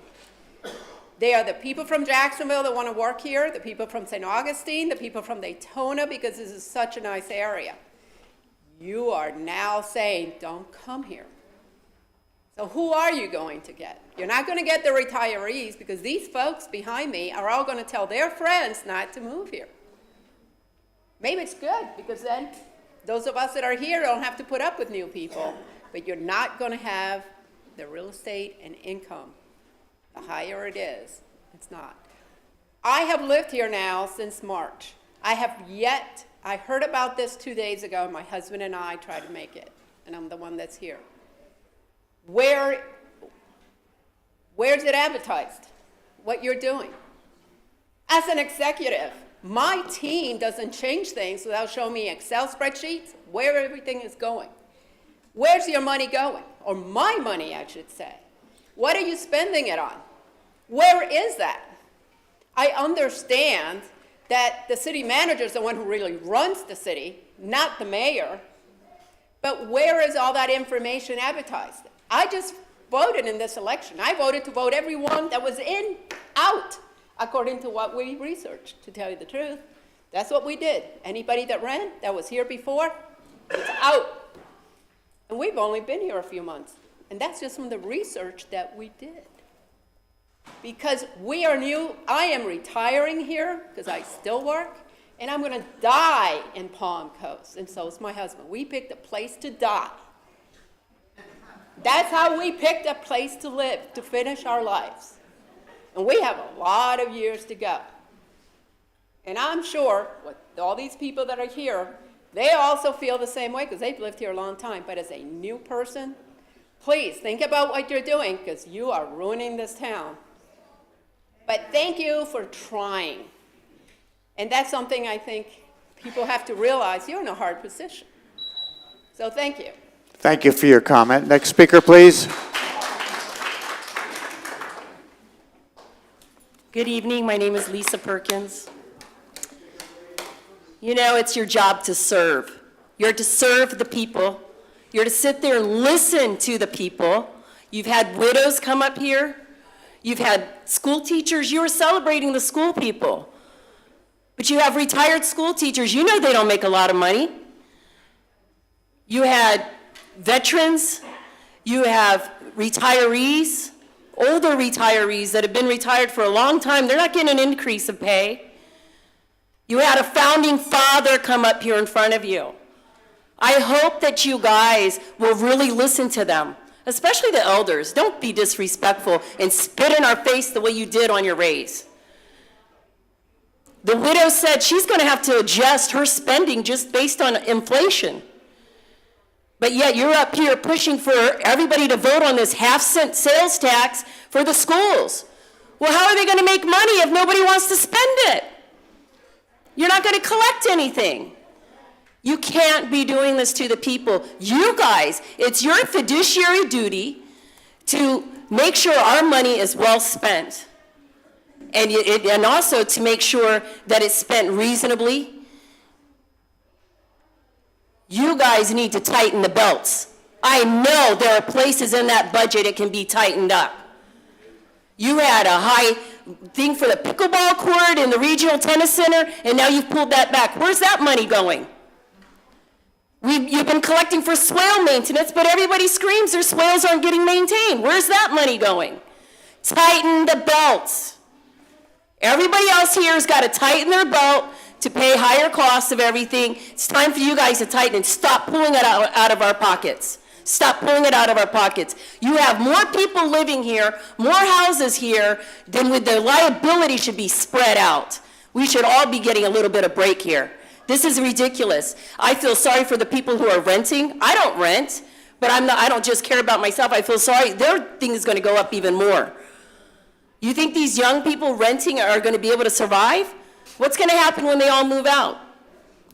They are the people from Jacksonville that want to work here, the people from St. Augustine, the people from Daytona, because this is such a nice area. You are now saying, don't come here. So who are you going to get? You're not going to get the retirees because these folks behind me are all going to tell their friends not to move here. Maybe it's good because then those of us that are here don't have to put up with new people, but you're not going to have the real estate and income. The higher it is, it's not. I have lived here now since March. I heard about this 2 days ago, and my husband and I tried to make it, and I'm the one that's here. Where's it advertised, what you're doing? As an executive, my team doesn't change things without showing me Excel spreadsheets where everything is going. Where's your money going? Or my money, I should say. What are you spending it on? Where is that? I understand that the city manager is the one who really runs the city, not the mayor. But where is all that information advertised? I just voted in this election. I voted to vote everyone that was out, according to what we researched, to tell you the truth. That's what we did. Anybody that ran, that was here before, is out. And we've only been here a few months. And that's just from the research that we did. Because we are new, I am retiring here, because I still work, and I'm going to die in Palm Coast, and so is my husband. We picked a place to die. That's how we picked a place to live, to finish our lives. And we have a lot of years to go. And I'm sure with all these people that are here, they also feel the same way because they've lived here a long time. But as a new person, please think about what you're doing because you are ruining this town. But thank you for trying. And that's something I think people have to realize. You're in a hard position. So thank you. Thank you for your comment. Next speaker, please. Good evening. My name is Lisa Perkins. You know, it's your job to serve. You're to serve the people. You're to sit there and listen to the people. You've had widows come up here. You've had school teachers. You were celebrating the school people. But you have retired school teachers. You know they don't make a lot of money. You had veterans. You have retirees, older retirees that have been retired for a long time. They're not getting an increase of pay. You had a founding father come up here in front of you. I hope that you guys will really listen to them, especially the elders. Don't be disrespectful and spit in our face the way you did on your raise. The widow said she's going to have to adjust her spending just based on inflation. But yet you're up here pushing for everybody to vote on this half-cent sales tax for the schools. Well, how are they going to make money if nobody wants to spend it? You're not going to collect anything. You can't be doing this to the people. You guys, it's your fiduciary duty to make sure our money is well spent. And also to make sure that it's spent reasonably. You guys need to tighten the belts. I know there are places in that budget it can be tightened up. You had a high thing for the pickleball court in the regional tennis center, and now you've pulled that back. Where's that money going? You've been collecting for swale maintenance, but everybody screams their swales aren't getting maintained. Where's that money going? Tighten the belts. Everybody else here has got to tighten their belt to pay higher costs of everything. It's time for you guys to tighten and stop pulling it out of our pockets. Stop pulling it out of our pockets. You have more people living here, more houses here, than with the liability should be spread out. We should all be getting a little bit of break here. This is ridiculous. I feel sorry for the people who are renting. I don't rent, but I don't just care about myself. I feel sorry. Their thing is going to go up even more. You think these young people renting are going to be able to survive? What's going to happen when they all move out?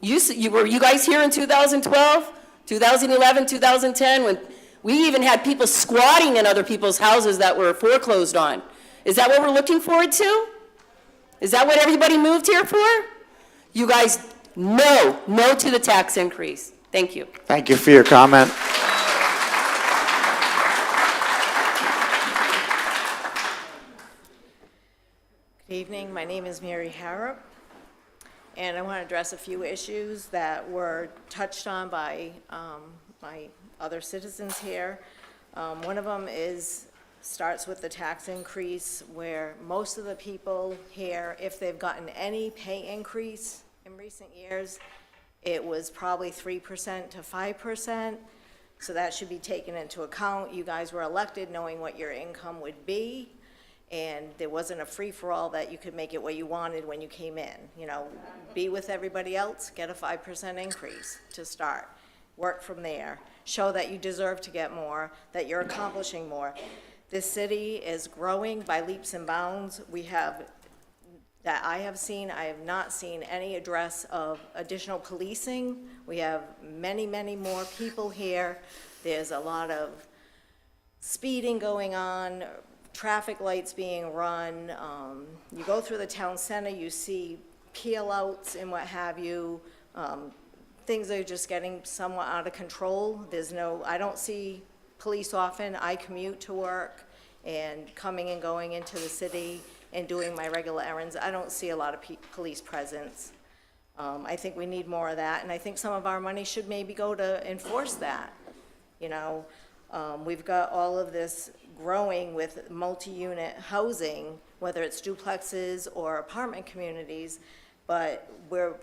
Were you guys here in 2012, 2011, 2010, when we even had people squatting in other people's houses that were foreclosed on? Is that what we're looking forward to? Is that what everybody moved here for? You guys, no to the tax increase. Thank you. Thank you for your comment. Good evening, my name is Mary Harrop, and I want to address a few issues that were touched on by my other citizens here. One of them starts with the tax increase, where most of the people here, if they've gotten any pay increase in recent years, it was probably 3% to 5%, so that should be taken into account. You guys were elected knowing what your income would be, and there wasn't a free-for-all that you could make it what you wanted when you came in. You know, be with everybody else, get a 5% increase to start. Work from there. Show that you deserve to get more, that you're accomplishing more. This city is growing by leaps and bounds. I have not seen any address of additional policing. We have many, many more people here. There's a lot of speeding going on, traffic lights being run. You go through the town center, you see peel outs and what have you. Things are just getting somewhat out of control. I don't see police often. I commute to work and coming and going into the city and doing my regular errands. I don't see a lot of police presence. I think we need more of that, and I think some of our money should maybe go to enforce that. You know, we've got all of this growing with multi-unit housing, whether it's duplexes or apartment communities, but we're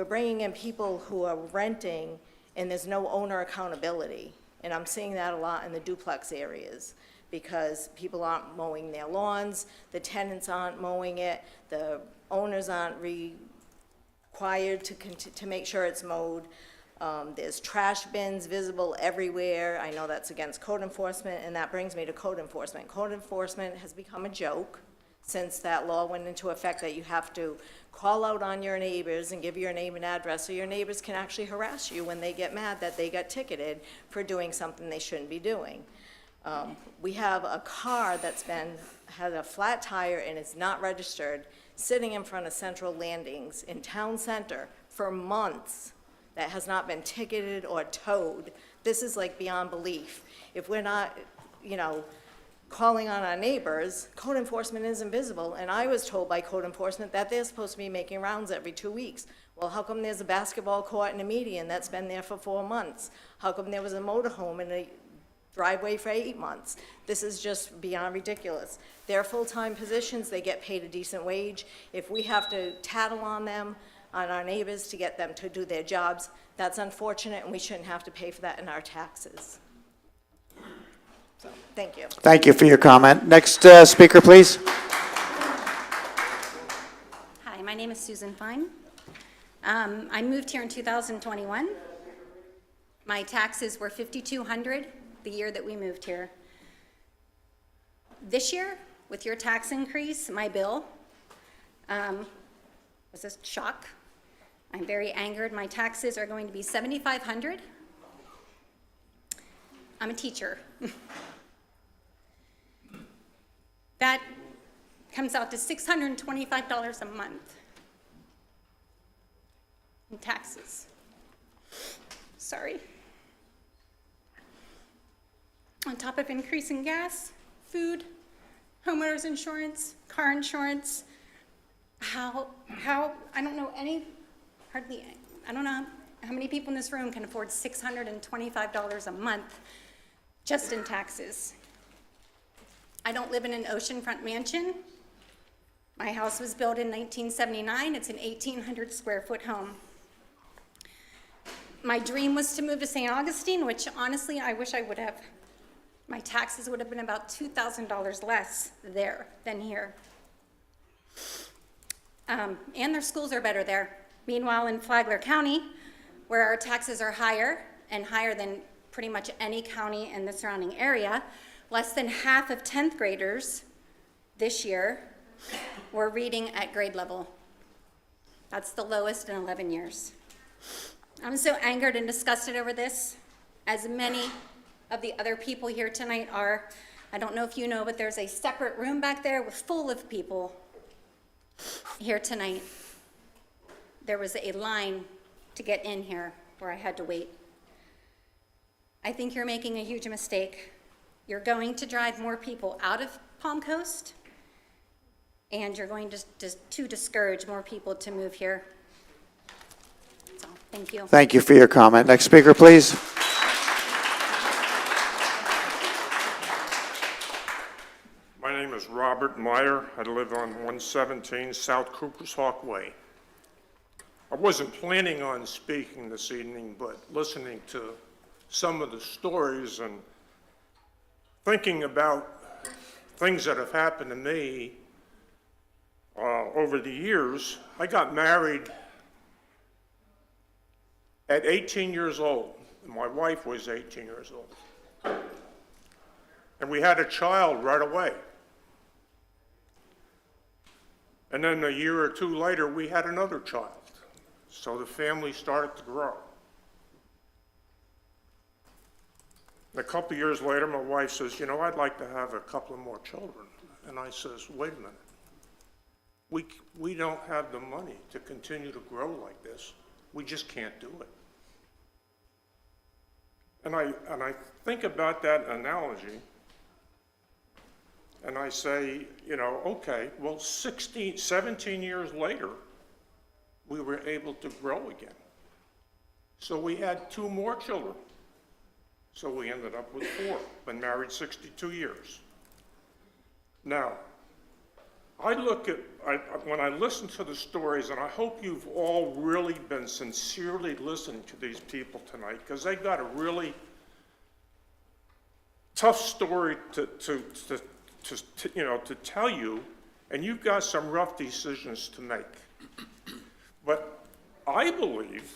bringing in people who are renting, and there's no owner accountability. And I'm seeing that a lot in the duplex areas, because people aren't mowing their lawns, the tenants aren't mowing it, the owners aren't required to make sure it's mowed. There's trash bins visible everywhere. I know that's against code enforcement, and that brings me to code enforcement. Code enforcement has become a joke since that law went into effect, that you have to call out on your neighbors and give your name and address so your neighbors can actually harass you when they get mad that they got ticketed for doing something they shouldn't be doing. We have a car that's had a flat tire and is not registered sitting in front of Central Landings in Town Center for months that has not been ticketed or towed. This is like beyond belief. If we're not, calling on our neighbors, code enforcement is invisible, and I was told by code enforcement that they're supposed to be making rounds every 2 weeks. Well, how come there's a basketball court and a median that's been there for 4 months? How come there was a motorhome in a driveway for 8 months? This is just beyond ridiculous. They're full-time positions, they get paid a decent wage. If we have to tattle on them, on our neighbors to get them to do their jobs, that's unfortunate, and we shouldn't have to pay for that in our taxes. So, thank you. Thank you for your comment. Next speaker, please. Hi, name is Susan Fine. I moved here in 2021. My taxes were $5,200 the year that we moved here. This year, with your tax increase, my bill was a shock. I'm very angered. My taxes are going to be $7,500. I'm a teacher. That comes out to $625 a month in taxes. Sorry. On top of increasing gas, food, homeowners insurance, car insurance, I don't know how many people in this room can afford $625 a month just in taxes. I don't live in an oceanfront mansion. My house was built in 1979. It's an 1,800 square foot home. My dream was to move to St. Augustine, which honestly, I wish I would have. My taxes would have been about $2,000 less there than here. And their schools are better there. Meanwhile, in Flagler County, where our taxes are higher and higher than pretty much any county in the surrounding area, less than half of 10th graders this year were reading at grade level. That's the lowest in 11 years. I'm so angered and disgusted over this, as many of the other people here tonight are. I don't know if you know, but there's a separate room back there full of people here tonight. There was a line to get in here where I had to wait. I think you're making a huge mistake. You're going to drive more people out of Palm Coast, and you're going to discourage more people to move here. That's all. Thank you. Thank you for your comment. Next speaker, please. My name is Robert Meyer. I live on 117 South Cooper's Hawk Way. I wasn't planning on speaking this evening, but listening to some of the stories and thinking about things that have happened to me over the years, I got married at 18 years old. My wife was 18 years old. And we had a child right away. And then a year or two later, we had another child. So the family started to grow. A couple years later, my wife says, you know, I'd like to have a couple of more children. And I says, wait a minute. We don't have the money to continue to grow like this. We just can't do it. And I think about that analogy, and I say, you know, okay, well, 17 years later, we were able to grow again. So we had 2 more children. So we ended up with 4, been married 62 years. Now, when I listen to the stories, and I hope you've all really been sincerely listening to these people tonight, because they got a really tough story to tell you, and you've got some rough decisions to make. But I believe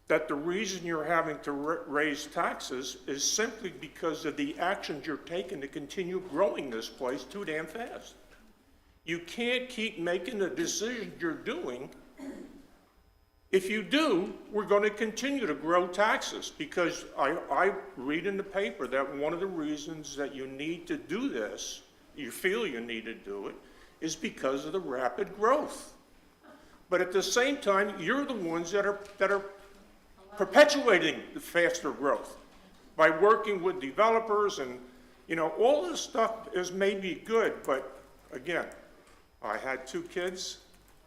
that the reason you're having to raise taxes is simply because of the actions you're taking to continue growing this place too damn fast. You can't keep making the decisions you're doing. If you do, we're going to continue to grow taxes, because I read in the paper that one of the reasons that you need to do this, you feel you need to do it, is because of the rapid growth. But at the same time, you're the ones that are perpetuating the faster growth by working with developers, and all this stuff is maybe good, but again, I had 2 kids.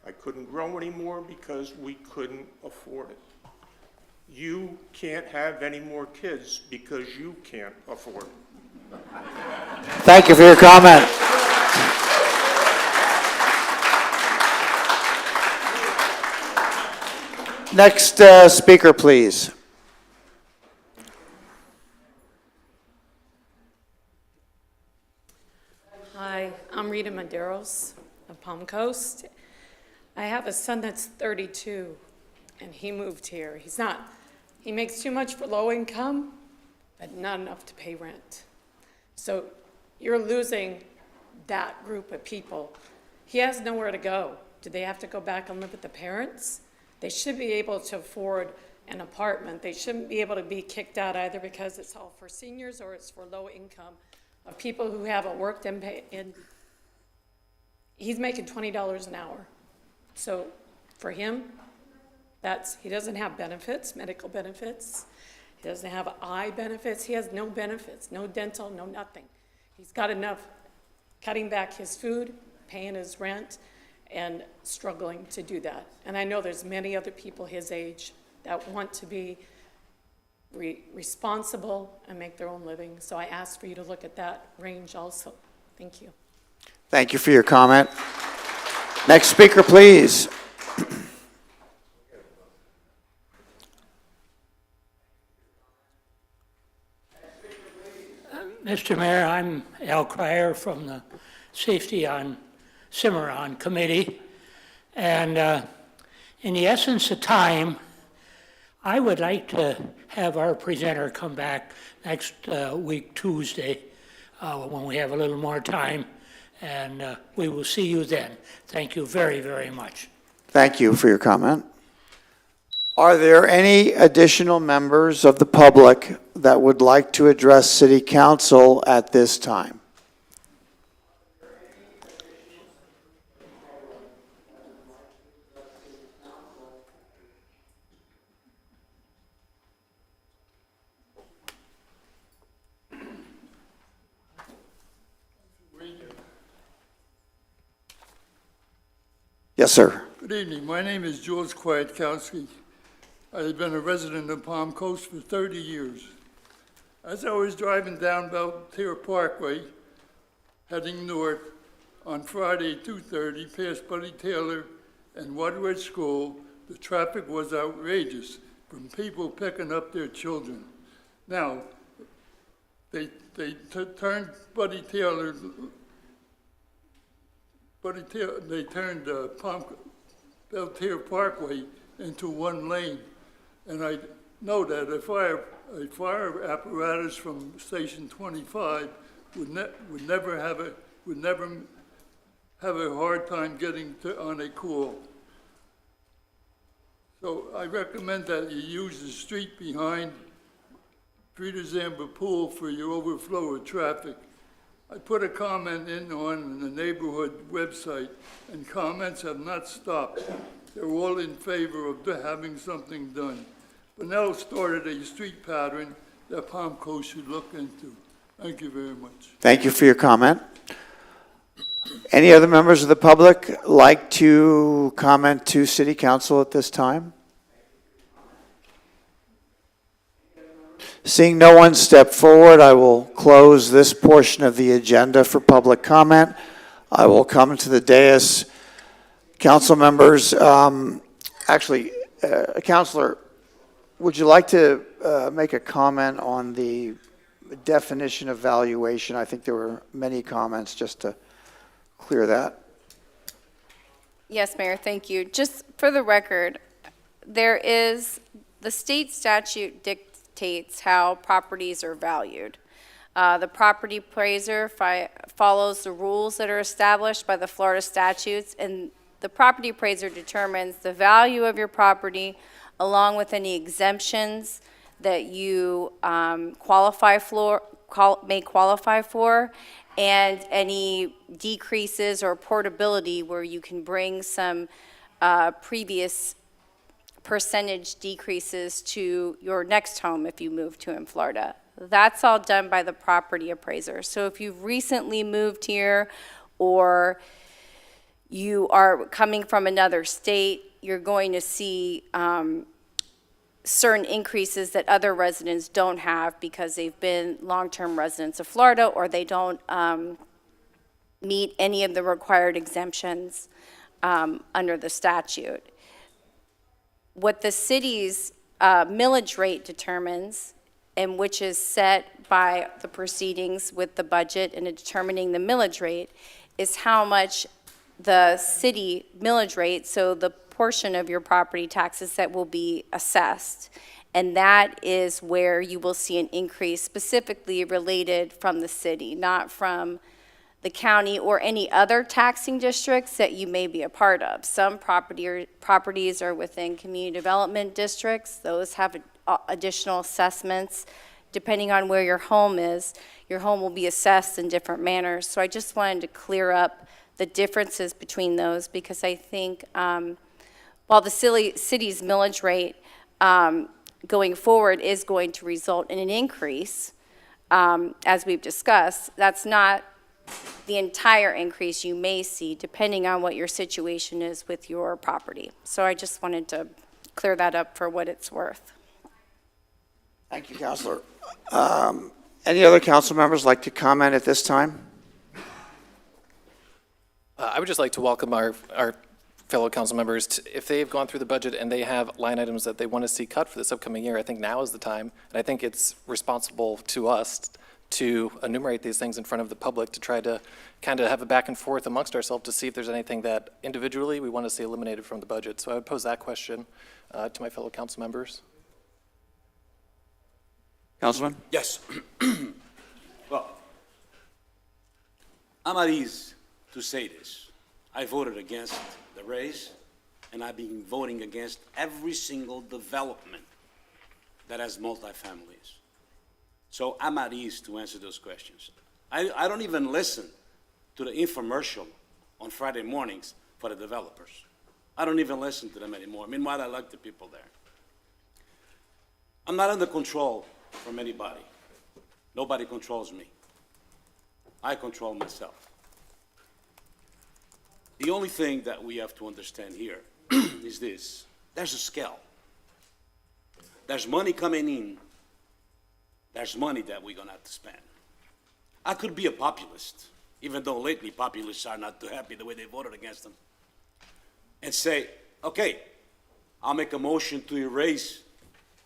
I couldn't grow anymore because we couldn't afford it. You can't have any more kids because you can't afford it. Thank you for your comment. Next speaker, please. Hi, I'm Rita Maderos of Palm Coast. I have a son that's 32, and he moved here. He makes too much for low income, but not enough to pay rent. So you're losing that group of people. He has nowhere to go. Do they have to go back and live with the parents? They should be able to afford an apartment. They shouldn't be able to be kicked out either because it's all for seniors or it's for low income of people who haven't worked and pay. And he's making $20 an hour. So for him, he doesn't have benefits, medical benefits. He doesn't have eye benefits. He has no benefits, no dental, no nothing. He's got enough cutting back his food, paying his rent, and struggling to do that. And I know there's many other people his age that want to be responsible and make their own living. So I ask for you to look at that range also. Thank you. Thank you for your comment. Next speaker, please. Mr. Mayor, I'm Al Cryer from the Safety on Cimarron Committee. And in the essence of time, I would like to have our presenter come back next week, Tuesday, when we have a little more time. And we will see you then. Thank you very, very much. Thank you for your comment. Are there any additional members of the public that would like to address City Council at this time? Yes, sir. Good evening. My name is George Kwiatkowski. I've been a resident of Palm Coast for 30 years. As I was driving down Belterra Parkway, heading north on Friday 2:30 past Buddy Taylor and Waterway School, the traffic was outrageous from people picking up their children. Now, they turned they turned Belterra Parkway into one lane. And I know that a fire apparatus from Station 25 would never have a hard time getting on a call. So I recommend that you use the street behind Peter Zamba Pool for your overflow of traffic. I put a comment in on the neighborhood website, and comments have not stopped. They're all in favor of having something done. Bunnell started a street pattern that Palm Coast should look into. Thank you very much. Thank you for your comment. Any other members of the public like to comment to City Council at this time? Seeing no one step forward, I will close this portion of the agenda for public comment. I will come to the dais. Council members, Councilor, would you like to make a comment on the definition of valuation? I think there were many comments, just to clear that. Yes, Mayor, thank you. Just for the record, the state statute dictates how properties are valued. The property appraiser follows the rules that are established by the Florida statutes, and the property appraiser determines the value of your property along with any exemptions that you may qualify for, and any decreases or portability where you can bring some previous percentage decreases to your next home if you move to in Florida. That's all done by the property appraiser. So if you've recently moved here or you are coming from another state, you're going to see certain increases that other residents don't have because they've been long-term residents of Florida or they don't meet any of the required exemptions under the statute. What the city's millage rate determines, and which is set by the proceedings with the budget and determining the millage rate, is how much the city millage rate, so the portion of your property taxes that will be assessed. And that is where you will see an increase specifically related from the city, not from the county or any other taxing districts that you may be a part of. Some properties are within community development districts. Those have additional assessments. Depending on where your home is, your home will be assessed in different manners. So I just wanted to clear up the differences between those, because I think while the city's millage rate going forward is going to result in an increase, as we've discussed, that's not the entire increase you may see, depending on what your situation is with your property. So I just wanted to clear that up for what it's worth. Thank you, Councilor. Any other council members like to comment at this time? I would just like to welcome our fellow council members. If they've gone through the budget and they have line items that they want to see cut for this upcoming year, I think now is the time. And I think it's responsible to us to enumerate these things in front of the public, to try to kind of have a back and forth amongst ourselves to see if there's anything that individually we want to see eliminated from the budget. So I would pose that question to my fellow council members. Councilman? Yes. Well, I'm at ease to say this. I voted against the raise, and I've been voting against every single development that has multifamilies. So I'm at ease to answer those questions. I don't even listen to the infomercial on Friday mornings for the developers. I don't even listen to them anymore. Meanwhile, I like the people there. I'm not under control from anybody. Nobody controls me. I control myself. The only thing that we have to understand here is this. There's a scale. There's money coming in. There's money that we're gonna have to spend. I could be a populist, even though lately populists are not too happy the way they voted against them, and say, okay, I'll make a motion to erase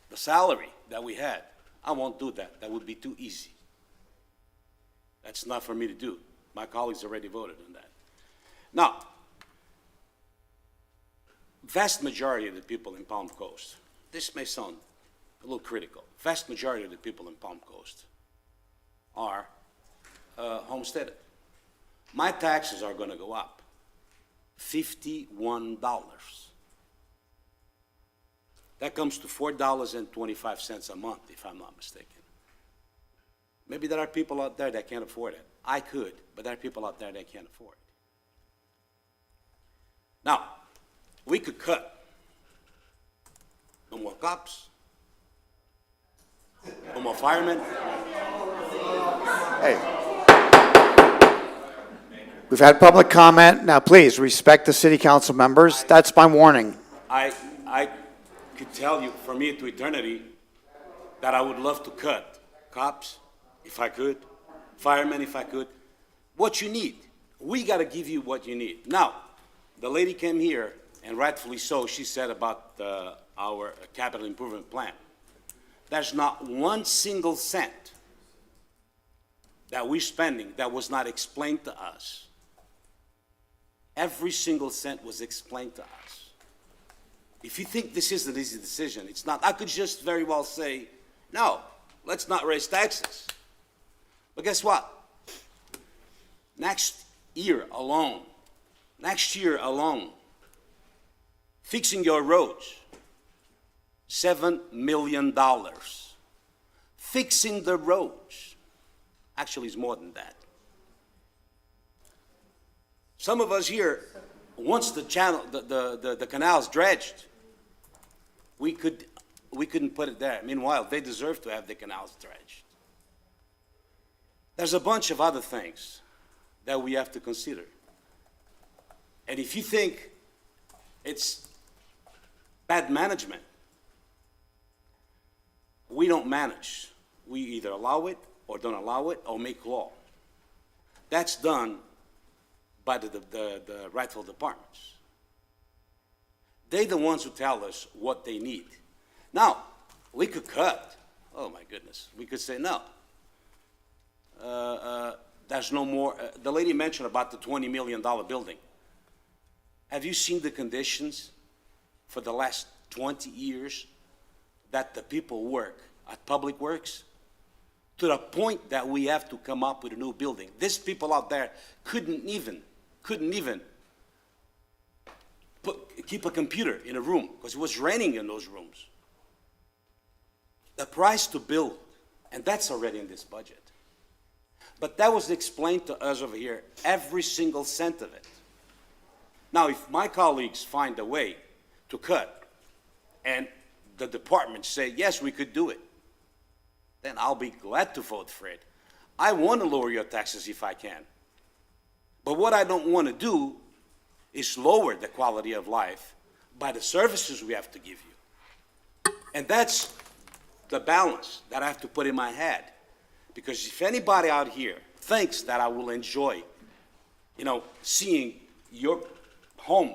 the salary that we had. I won't do that. That would be too easy. That's not for me to do. My colleagues already voted on that. Now, vast majority of the people in Palm Coast, this may sound a little critical, vast majority of the people in Palm Coast are homesteaded. My taxes are gonna go up $51. That comes to $4.25 a month, if I'm not mistaken. Maybe there are people out there that can't afford it. I could, but there are people out there that can't afford it. Now, we could cut. No more cops. No more firemen. Hey. We've had public comment. Now, please respect the city council members. That's my warning. I could tell you from here to eternity that I would love to cut cops, if I could, firemen, if I could. What you need, we got to give you what you need. Now, the lady came here, and rightfully so, she said about our capital improvement plan. There's not one single cent that we're spending that was not explained to us. Every single cent was explained to us. If you think this is an easy decision, it's not. I could just very well say, no, let's not raise taxes. But guess what? Next year alone, fixing your roads, $7 million. Fixing the roads, actually it's more than that. Some of us here, once the canal's dredged, we couldn't put it there. Meanwhile, they deserve to have the canals dredged. There's a bunch of other things that we have to consider. And if you think it's bad management, we don't manage. We either allow it or don't allow it or make law. That's done by the rightful departments. They're the ones who tell us what they need. Now, we could cut. Oh my goodness. We could say no. There's no more. The lady mentioned about the $20 million building. Have you seen the conditions for the last 20 years that the people work at Public Works? To the point that we have to come up with a new building. These people out there couldn't even keep a computer in a room because it was raining in those rooms. The price to build, and that's already in this budget. But that was explained to us over here, every single cent of it. Now, if my colleagues find a way to cut, and the department say, yes, we could do it, then I'll be glad to vote for it. I want to lower your taxes if I can. But what I don't want to do is lower the quality of life by the services we have to give you. And that's the balance that I have to put in my head. Because if anybody out here thinks that I will enjoy, seeing your home,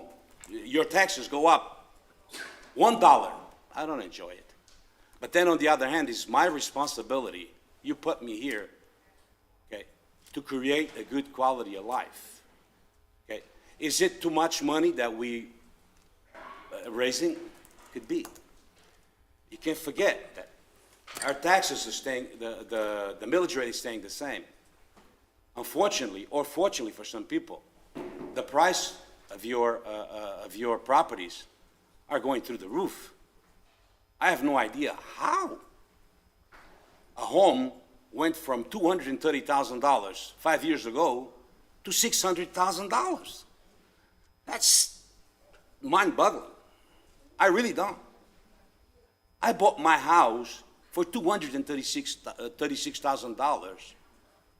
your taxes go up $1, I don't enjoy it. But then on the other hand, it's my responsibility, you put me here, okay, to create a good quality of life. Okay? Is it too much money that we raising? Could be. You can't forget that our taxes are staying, the millage rate is staying the same. Unfortunately, or fortunately for some people, the price of your properties are going through the roof. I have no idea how a home went from $230,000 5 years ago to $600,000. That's mind-boggling. I really don't. I bought my house for $236,000.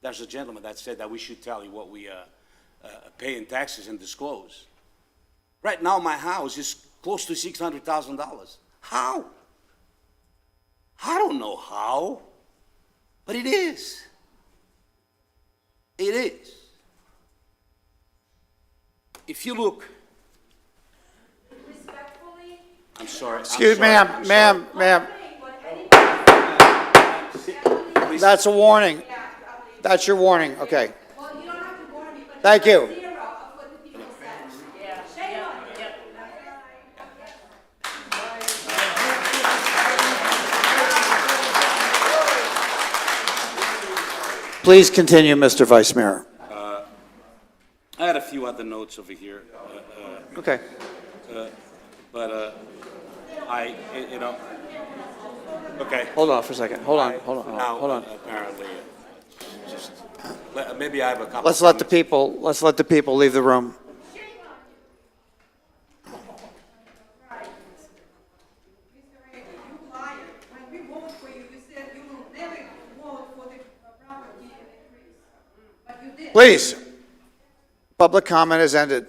There's a gentleman that said that we should tell you what we pay in taxes and disclose. Right now, my house is close to $600,000. How? I don't know how, but it is. It is. If you look, Respectfully, I'm sorry. Excuse me, ma'am. That's a warning. That's your warning, okay. well, you don't have to warn me, but Thank you. zero of what the people said. Shame on you. Please continue, Mr. Vice Mayor. I had a few other notes over here. Okay. Okay. Hold on for a second. Hold on. Now, apparently, maybe I have a couple. Let's let the people leave the room. Please. Public comment has ended.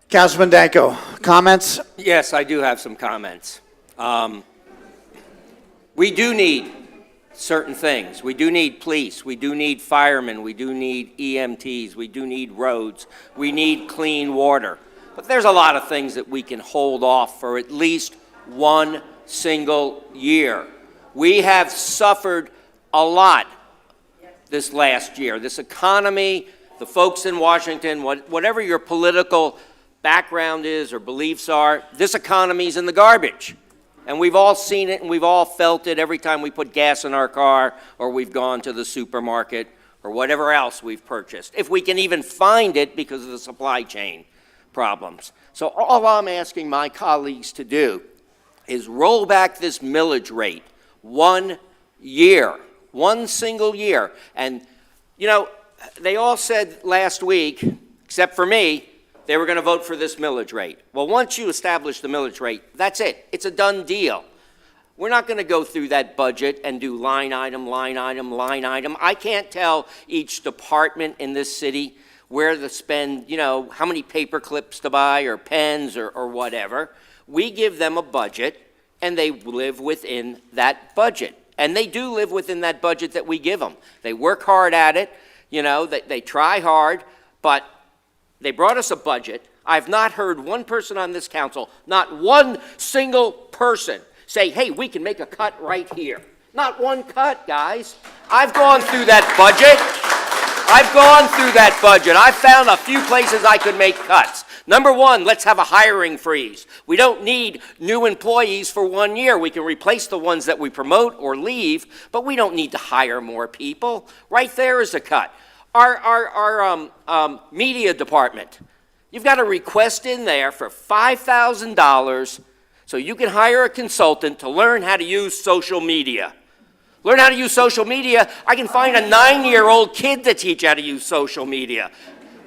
Councilman Danko, comments? Yes, I do have some comments. We do need certain things. We do need police. We do need firemen. We do need EMTs. We do need roads. We need clean water. But there's a lot of things that we can hold off for at least one single year. We have suffered a lot this last year. This economy, the folks in Washington, whatever your political background is or beliefs are, this economy's in the garbage. And we've all seen it and we've all felt it every time we put gas in our car or we've gone to the supermarket or whatever else we've purchased, if we can even find it because of the supply chain problems. So all I'm asking my colleagues to do is roll back this millage rate 1 year, one single year. And, they all said last week, except for me, they were going to vote for this millage rate. Well, once you establish the millage rate, that's it. It's a done deal. We're not going to go through that budget and do line item, line item, line item. I can't tell each department in this city where to spend, how many paper clips to buy or pens or whatever. We give them a budget, and they live within that budget. And they do live within that budget that we give them. They work hard at it, you know, they try hard, but they brought us a budget. I've not heard one person on this council, not one single person, say, hey, we can make a cut right here. Not one cut, guys. I've gone through that budget. I've found a few places I could make cuts. Number one, let's have a hiring freeze. We don't need new employees for 1 year. We can replace the ones that we promote or leave, but we don't need to hire more people. Right there is a cut. Our media department, you've got a request in there for $5,000 so you can hire a consultant to learn how to use social media. Learn how to use social media. I can find a 9-year-old kid to teach how to use social media.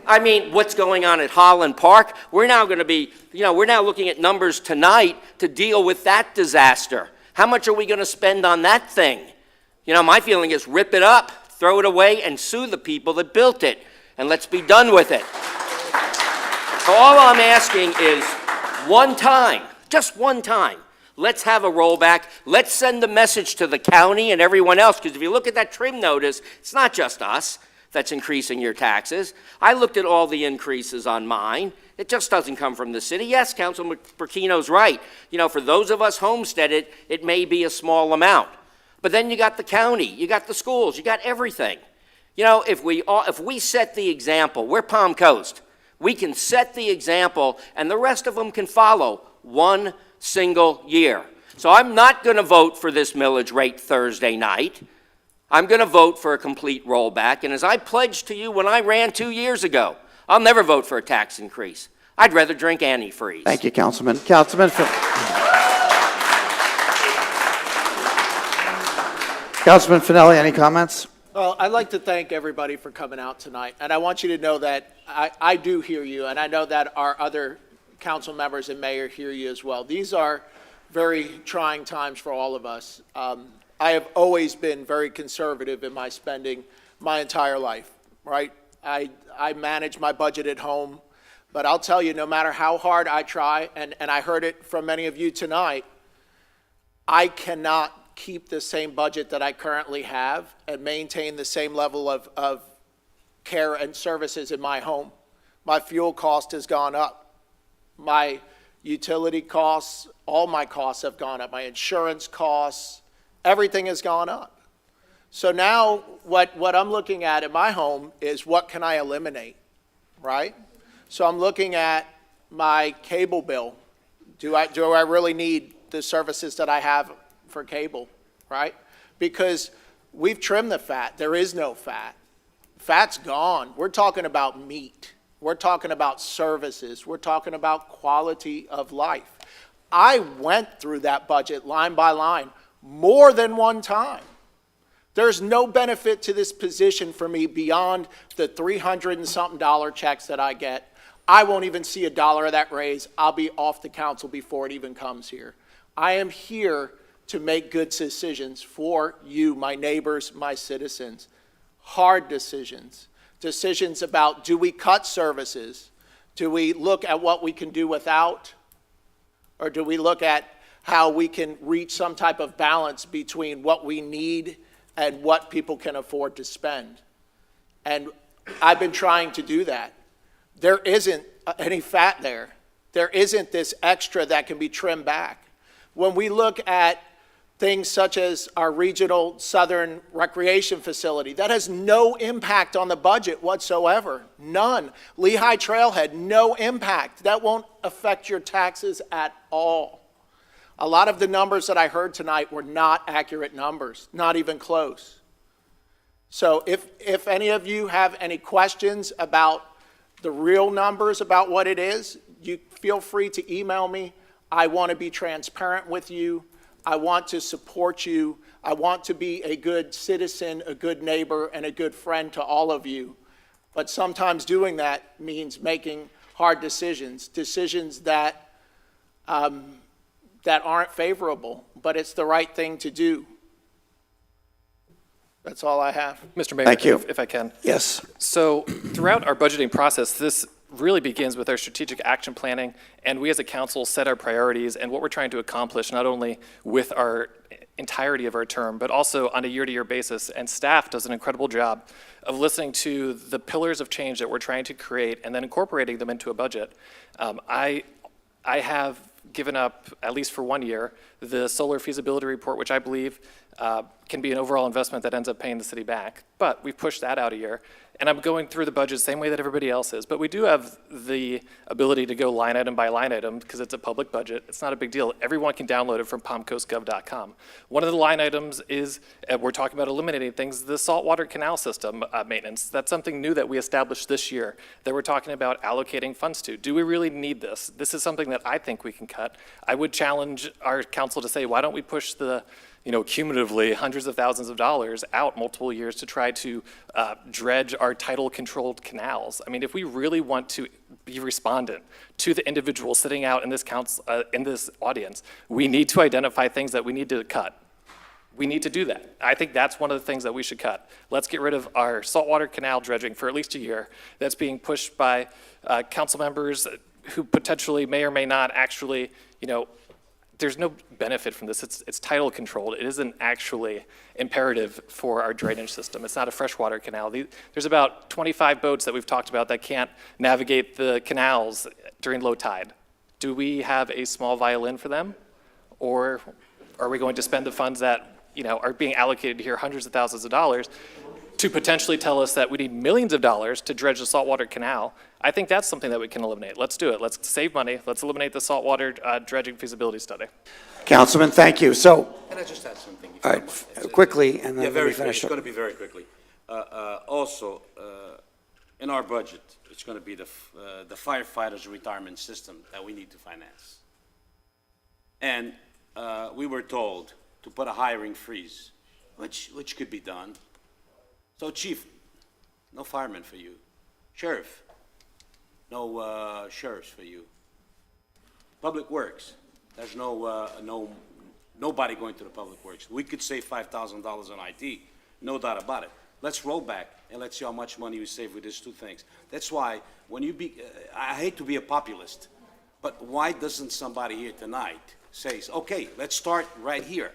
I mean, what's going on at Holland Park? We're now going to be, we're now looking at numbers tonight to deal with that disaster. How much are we going to spend on that thing? My feeling is rip it up, throw it away, and sue the people that built it. And let's be done with it. So all I'm asking is one time, just one time, let's have a rollback. Let's send a message to the county and everyone else, because if you look at that trim notice, it's not just us that's increasing your taxes. I looked at all the increases on mine. It just doesn't come from the city. Yes, Councilman Burkino's right. For those of us homesteaded, it may be a small amount. But then you got the county, you got the schools, you got everything. If we set the example, we're Palm Coast. We can set the example, and the rest of them can follow one single year. So I'm not going to vote for this millage rate Thursday night. I'm going to vote for a complete rollback. And as I pledged to you when I ran 2 years ago, I'll never vote for a tax increase. I'd rather drink antifreeze. Thank you, Councilman. Councilman Finelli, any comments? Well, I'd like to thank everybody for coming out tonight. And I want you to know that I do hear you, and I know that our other council members and mayor hear you as well. These are very trying times for all of us. I have always been very conservative in my spending my entire life, right? I manage my budget at home, but I'll tell you, no matter how hard I try, and I heard it from many of you tonight, I cannot keep the same budget that I currently have and maintain the same level of care and services in my home. My fuel cost has gone up. My utility costs, all my costs have gone up. My insurance costs, everything has gone up. So now what I'm looking at in my home is what can I eliminate, right? So I'm looking at my cable bill. Do I really need the services that I have for cable, right? Because we've trimmed the fat. There is no fat. Fat's gone. We're talking about meat. We're talking about services. We're talking about quality of life. I went through that budget line by line more than one time. There's no benefit to this position for me beyond the $300 and something checks that I get. I won't even see $1 of that raise. I'll be off the council before it even comes here. I am here to make good decisions for you, my neighbors, my citizens. Hard decisions. Decisions about, do we cut services? Do we look at what we can do without? Or do we look at how we can reach some type of balance between what we need and what people can afford to spend? And I've been trying to do that. There isn't any fat there. There isn't this extra that can be trimmed back. When we look at things such as our regional southern recreation facility, that has no impact on the budget whatsoever. None. Lehigh Trailhead, no impact. That won't affect your taxes at all. A lot of the numbers that I heard tonight were not accurate numbers, not even close. So if any of you have any questions about the real numbers, about what it is, you feel free to email me. I want to be transparent with you. I want to support you. I want to be a good citizen, a good neighbor, and a good friend to all of you. But sometimes doing that means making hard decisions, decisions that aren't favorable, but it's the right thing to do. That's all I have. Mr. Mayor, Thank you. If I can. Yes. So throughout our budgeting process, this really begins with our strategic action planning, and we as a council set our priorities and what we're trying to accomplish, not only with our entirety of our term, but also on a year-to-year basis. And staff does an incredible job of listening to the pillars of change that we're trying to create and then incorporating them into a budget. I have given up, at least for 1 year, the solar feasibility report, which I believe can be an overall investment that ends up paying the city back. But we've pushed that out a year. And I'm going through the budget the same way that everybody else is. But we do have the ability to go line item by line item because it's a public budget. It's not a big deal. Everyone can download it from palmcoastgov.com. One of the line items is, we're talking about eliminating things, the saltwater canal system maintenance. That's something new that we established this year that we're talking about allocating funds to. Do we really need this? This is something that I think we can cut. I would challenge our council to say, why don't we push the cumulatively hundreds of thousands of dollars out multiple years to try to dredge our tidal-controlled canals. I mean, if we really want to be respondent to the individual sitting out in this in this audience, we need to identify things that we need to cut. We need to do that. I think that's one of the things that we should cut. Let's get rid of our saltwater canal dredging for at least a year. That's being pushed by council members who potentially may or may not actually, there's no benefit from this. It's tidal controlled. It isn't actually imperative for our drainage system. It's not a freshwater canal. There's about 25 boats that we've talked about that can't navigate the canals during low tide. Do we have a small violin for them? Or are we going to spend the funds that are being allocated here, hundreds of thousands of dollars, to potentially tell us that we need millions of dollars to dredge the saltwater canal? I think that's something that we can eliminate. Let's do it. Let's save money. Let's eliminate the saltwater dredging feasibility study. Councilman, thank you. So, Can I just add something? all right, quickly, and then Yeah, let very me quickly. finish It's up. going to be very quickly. Also, in our budget, it's going to be the firefighters' retirement system that we need to finance. And we were told to put a hiring freeze, which could be done. So, Chief, no firemen for you. Sheriff, no sheriffs for you. Public Works, there's nobody going to the Public Works. We could save $5,000 on IT, no doubt about it. Let's roll back and let's see how much money we save with these two things. That's why when I hate to be a populist, but why doesn't somebody here tonight say, okay, let's start right here.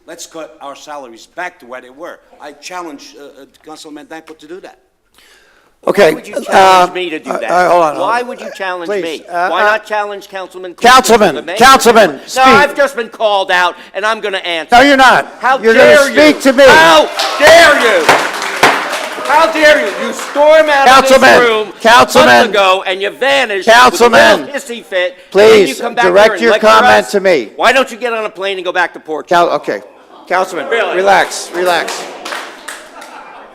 Let's cut our salaries back to where they were. I challenge Councilman Danko to do that. Okay. Why would you challenge me to do that? Hold on. Why would you challenge Please, me? Why not challenge Councilman Cooper? Councilman, No, speak. I've just been called out, and I'm going to answer. No, you're not. How You're dare gonna you? speak to me. How dare you? How dare you? You storm out of this room months ago, and you vanish with a little hissy fit. And then you Please, come back here direct and your lecture comment us? to me. Why don't you get on a plane and go back to Portugal? Okay. Councilman, Really? relax.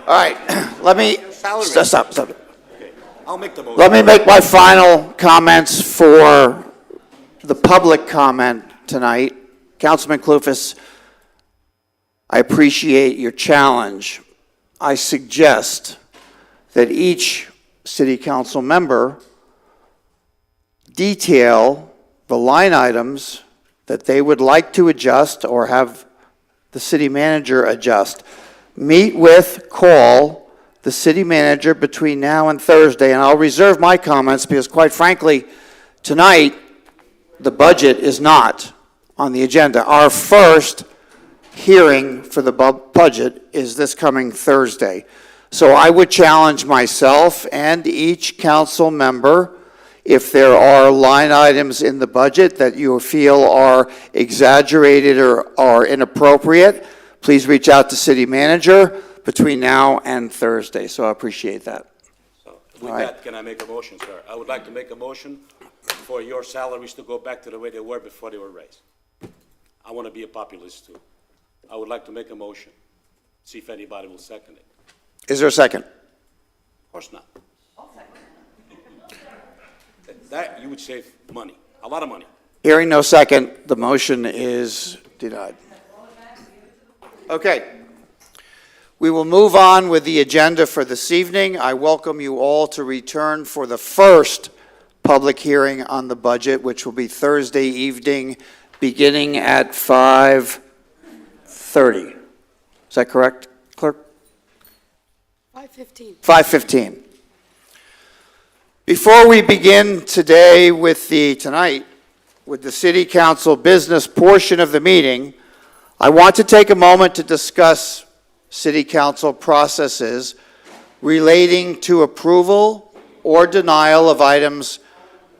All right, let me, stop. I'll make the motion. Let me make my final comments for the public comment tonight. Councilman Clufus, I appreciate your challenge. I suggest that each city council member detail the line items that they would like to adjust or have the city manager adjust. Call the city manager between now and Thursday, and I'll reserve my comments because, quite frankly, tonight, the budget is not on the agenda. Our first hearing for the budget is this coming Thursday. So I would challenge myself and each council member, if there are line items in the budget that you feel are exaggerated or are inappropriate, please reach out to city manager between now and Thursday. So I appreciate that. So with that, can I make a motion, sir? I would like to make a motion for your salaries to go back to the way they were before they were raised. I want to be a populist too. I would like to make a motion. See if anybody will second it. Is there a second? Of course not. That, you would save money, a lot of money. Hearing no second, the motion is denied. Okay. We will move on with the agenda for this evening. I welcome you all to return for the first public hearing on the budget, which will be Thursday evening, beginning at 5:30. Is that correct, clerk? 5:15. 5:15. Before we begin tonight with the city council business portion of the meeting, I want to take a moment to discuss City Council processes relating to approval or denial of items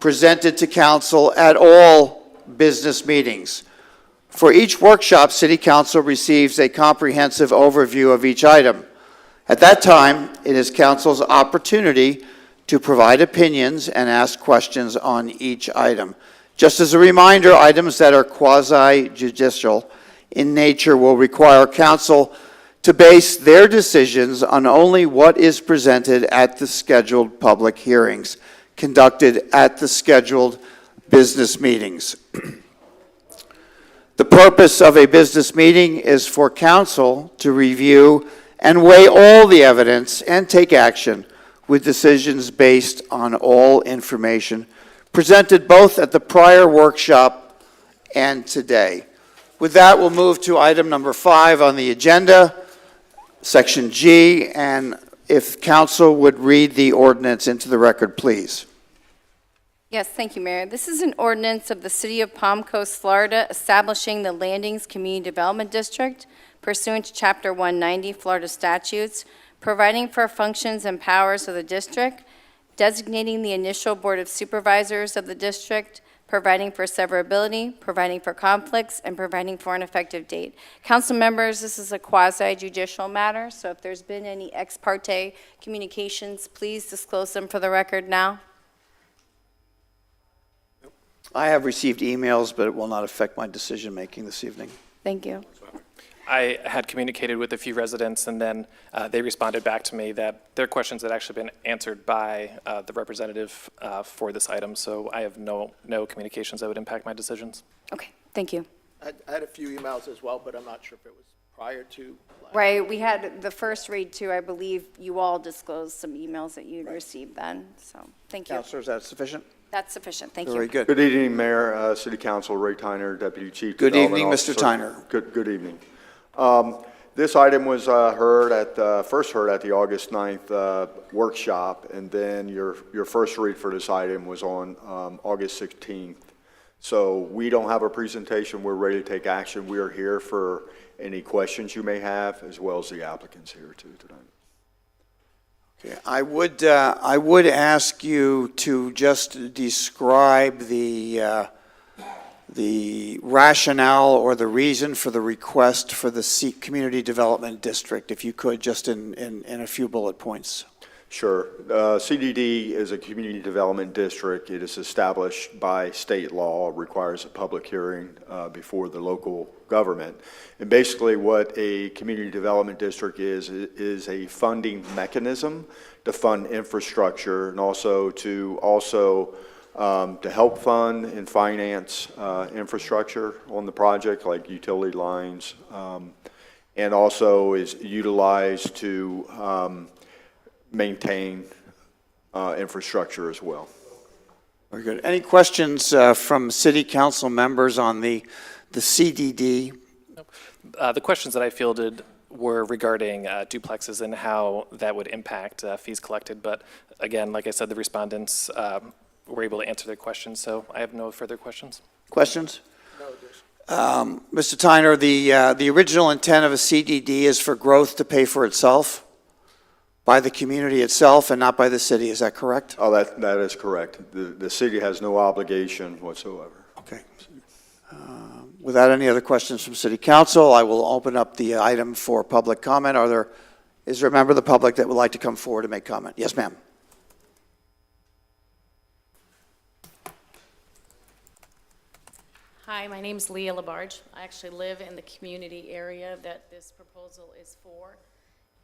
presented to Council at all business meetings. For each workshop, City Council receives a comprehensive overview of each item. At that time, it is Council's opportunity to provide opinions and ask questions on each item. Just as a reminder, items that are quasi-judicial in nature will require Council to base their decisions on only what is presented at the scheduled public hearings conducted at the scheduled business meetings. The purpose of a business meeting is for Council to review and weigh all the evidence and take action with decisions based on all information presented both at the prior workshop and today. With that, we'll move to item number 5 on the agenda, Section G, and if Council would read the ordinance into the record, please. Yes, thank you, Mayor. This is an ordinance of the City of Palm Coast, Florida, establishing the Landings Community Development District pursuant to Chapter 190 Florida statutes, providing for functions and powers of the district, designating the initial Board of Supervisors of the district, providing for severability, providing for conflicts, and providing for an effective date. Council members, this is a quasi-judicial matter, so if there's been any ex parte communications, please disclose them for the record now. I have received emails, but it will not affect my decision-making this evening. Thank you. I had communicated with a few residents, and then they responded back to me that their questions had actually been answered by the representative for this item, so I have no communications that would impact my decisions. Okay, thank you. I had a few emails as well, but I'm not sure if it was prior to. Right, we had the first read too. I believe you all disclosed some emails that you'd received then, so thank you. Councilor, is that sufficient? That's sufficient, thank you. Very good. Good evening, Mayor, City Council, Ray Tyner, Deputy Chief Good Development evening, Officer. Mr. Tyner. Good evening. This item was first heard at the August 9th workshop, and then your first read for this item was on August 16th. So we don't have a presentation. We're ready to take action. We are here for any questions you may have, as well as the applicants here too tonight. Okay, I would ask you to just describe the rationale or the reason for the request for the Community Development District, if you could, just in a few bullet points. Sure. CDD is a community development district. It is established by state law, requires a public hearing before the local government. And basically what a community development district is a funding mechanism to fund infrastructure and also to help fund and finance infrastructure on the project, like utility lines, and also is utilized to maintain infrastructure as well. Very good. Any questions from City Council members on the CDD? The questions that I fielded were regarding duplexes and how that would impact fees collected. But again, like I said, the respondents were able to answer their questions, so I have no further questions. Questions? No. Mr. Tyner, the original intent of a CDD is for growth to pay for itself by the community itself and not by the city. Is that correct? Oh, that is correct. The city has no obligation whatsoever. Okay. Without any other questions from City Council, I will open up the item for public comment. Is there a member of the public that would like to come forward and make comment? Yes, ma'am. Hi, my name's Leah Labarge. I actually live in the community area that this proposal is for.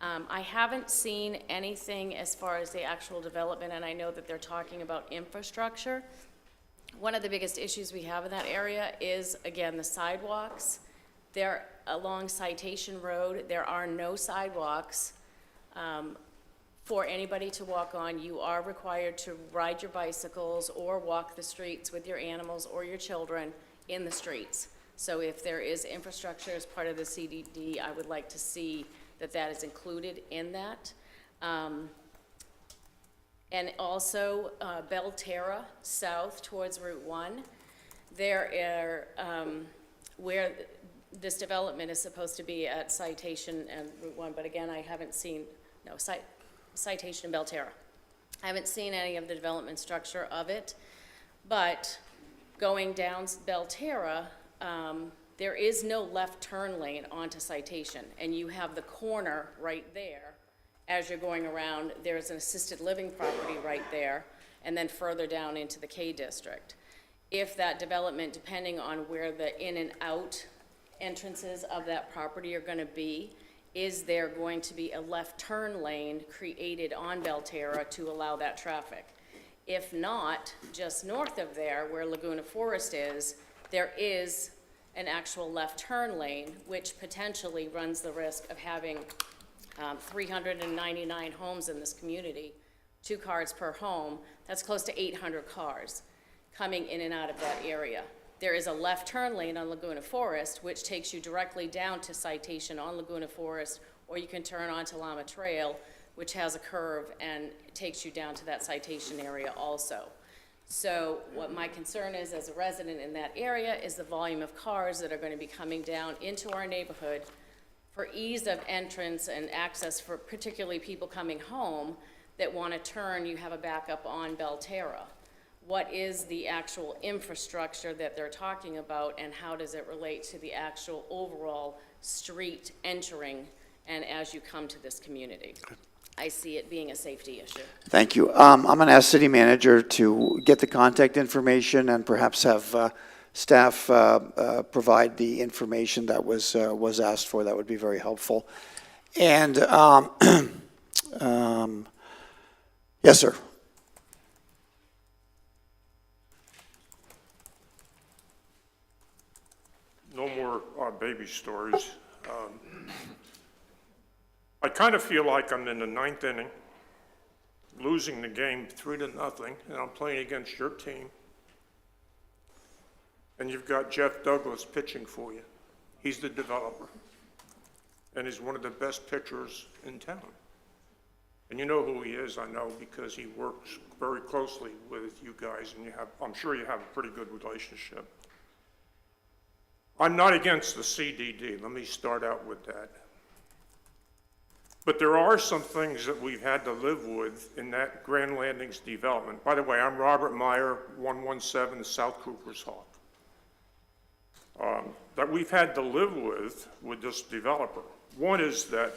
I haven't seen anything as far as the actual development, and I know that they're talking about infrastructure. One of the biggest issues we have in that area is, again, the sidewalks. They're along Citation Road. There are no sidewalks for anybody to walk on. You are required to ride your bicycles or walk the streets with your animals or your children in the streets. So if there is infrastructure as part of the CDD, I would like to see that is included in that. And also Belterra south towards Route 1. There are, where this development is supposed to be at Citation and Route 1, but again, I haven't seen, no, Citation and Belterra. I haven't seen any of the development structure of it, but going down Belterra, there is no left turn lane onto Citation, and you have the corner right there. As you're going around, there's an assisted living property right there, and then further down into the K district. If that development, depending on where the in and out entrances of that property are gonna be, is there going to be a left turn lane created on Belterra to allow that traffic? If not, just north of there, where Laguna Forest is, there is an actual left turn lane, which potentially runs the risk of having 399 homes in this community, 2 cars per home. That's close to 800 cars coming in and out of that area. There is a left turn lane on Laguna Forest, which takes you directly down to Citation on Laguna Forest, or you can turn onto Llama Trail, which has a curve and takes you down to that Citation area also. So what my concern is as a resident in that area is the volume of cars that are going to be coming down into our neighborhood. For ease of entrance and access for particularly people coming home that want to turn, you have a backup on Belterra. What is the actual infrastructure that they're talking about, and how does it relate to the actual overall street entering and as you come to this community? I see it being a safety issue. Thank you. I'm going to ask City Manager to get the contact information and perhaps have staff provide the information that was asked for. That would be very helpful. And yes, sir. No more baby stories. I kind of feel like I'm in the 9th inning, losing the game 3-0, and I'm playing against your team. And you've got Jeff Douglas pitching for you. He's the developer, and he's one of the best pitchers in town. And you know who he is, I know, because he works very closely with you guys, and I'm sure you have a pretty good relationship. I'm not against the CDD. Let me start out with that. But there are some things that we've had to live with in that Grand Landings development. By the way, I'm Robert Meyer, 117 South Cooper's Hawk. That we've had to live with this developer. One is that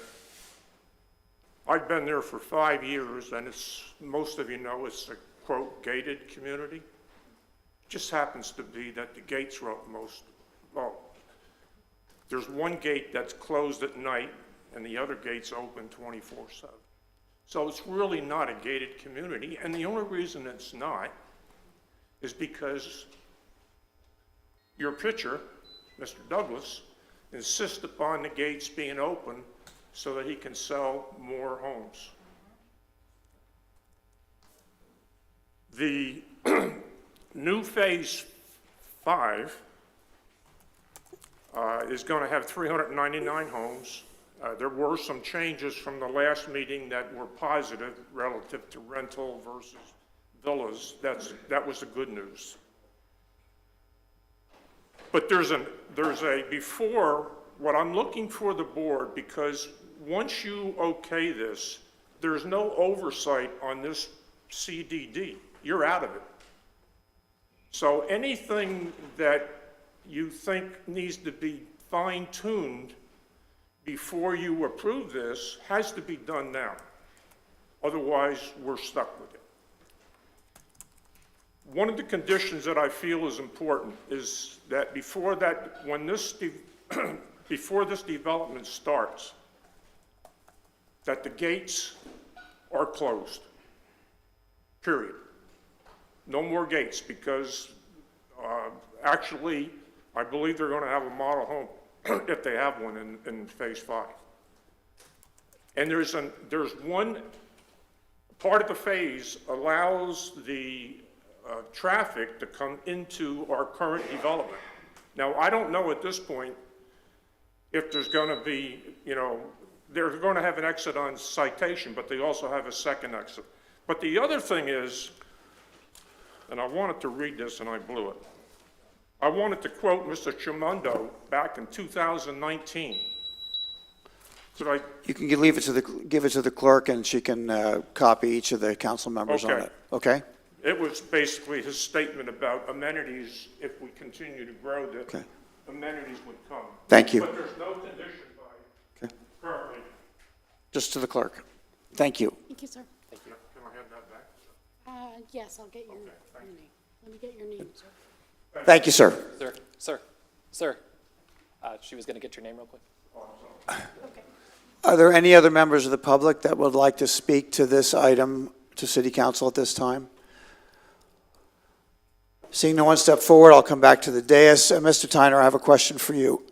I've been there for 5 years, and most of you know it's a, quote, gated community. It just happens to be that the gates are up there's one gate that's closed at night, and the other gate's open 24/7. So it's really not a gated community, and the only reason it's not is because your pitcher, Mr. Douglas, insists upon the gates being open so that he can sell more homes. The new Phase 5 is going to have 399 homes. There were some changes from the last meeting that were positive relative to rental versus villas. That was the good news. But there's a before, what I'm looking for the board, because once you okay this, there's no oversight on this CDD. You're out of it. So anything that you think needs to be fine-tuned before you approve this has to be done now. Otherwise, we're stuck with it. One of the conditions that I feel is important is that before this development starts, that the gates are closed, period. No more gates, because actually, I believe they're going to have a model home if they have one in Phase 5. And there's one part of the phase allows the traffic to come into our current development. Now, I don't know at this point if there's going to be, they're going to have an exit on Citation, but they also have a second exit. But the other thing is, and I wanted to read this and I blew it. I wanted to quote Mr. Chimondo back in 2019. Could I? You can leave it to give it to the clerk, and she can copy each of the council members on Okay. it. Okay? It was basically his statement about amenities. If we continue to grow, that Okay. amenities would come. Thank you. But there's no condition by currently. Just to the clerk. Thank you. Thank you, sir. Can I have that back? Yes, I'll get your name. Let me get your name, sir. Thank you, sir. Sir. She was going to get your name real quick. Are there any other members of the public that would like to speak to this item to City Council at this time? Seeing no one step forward, I'll come back to the dais. Mr. Tyner, I have a question for you.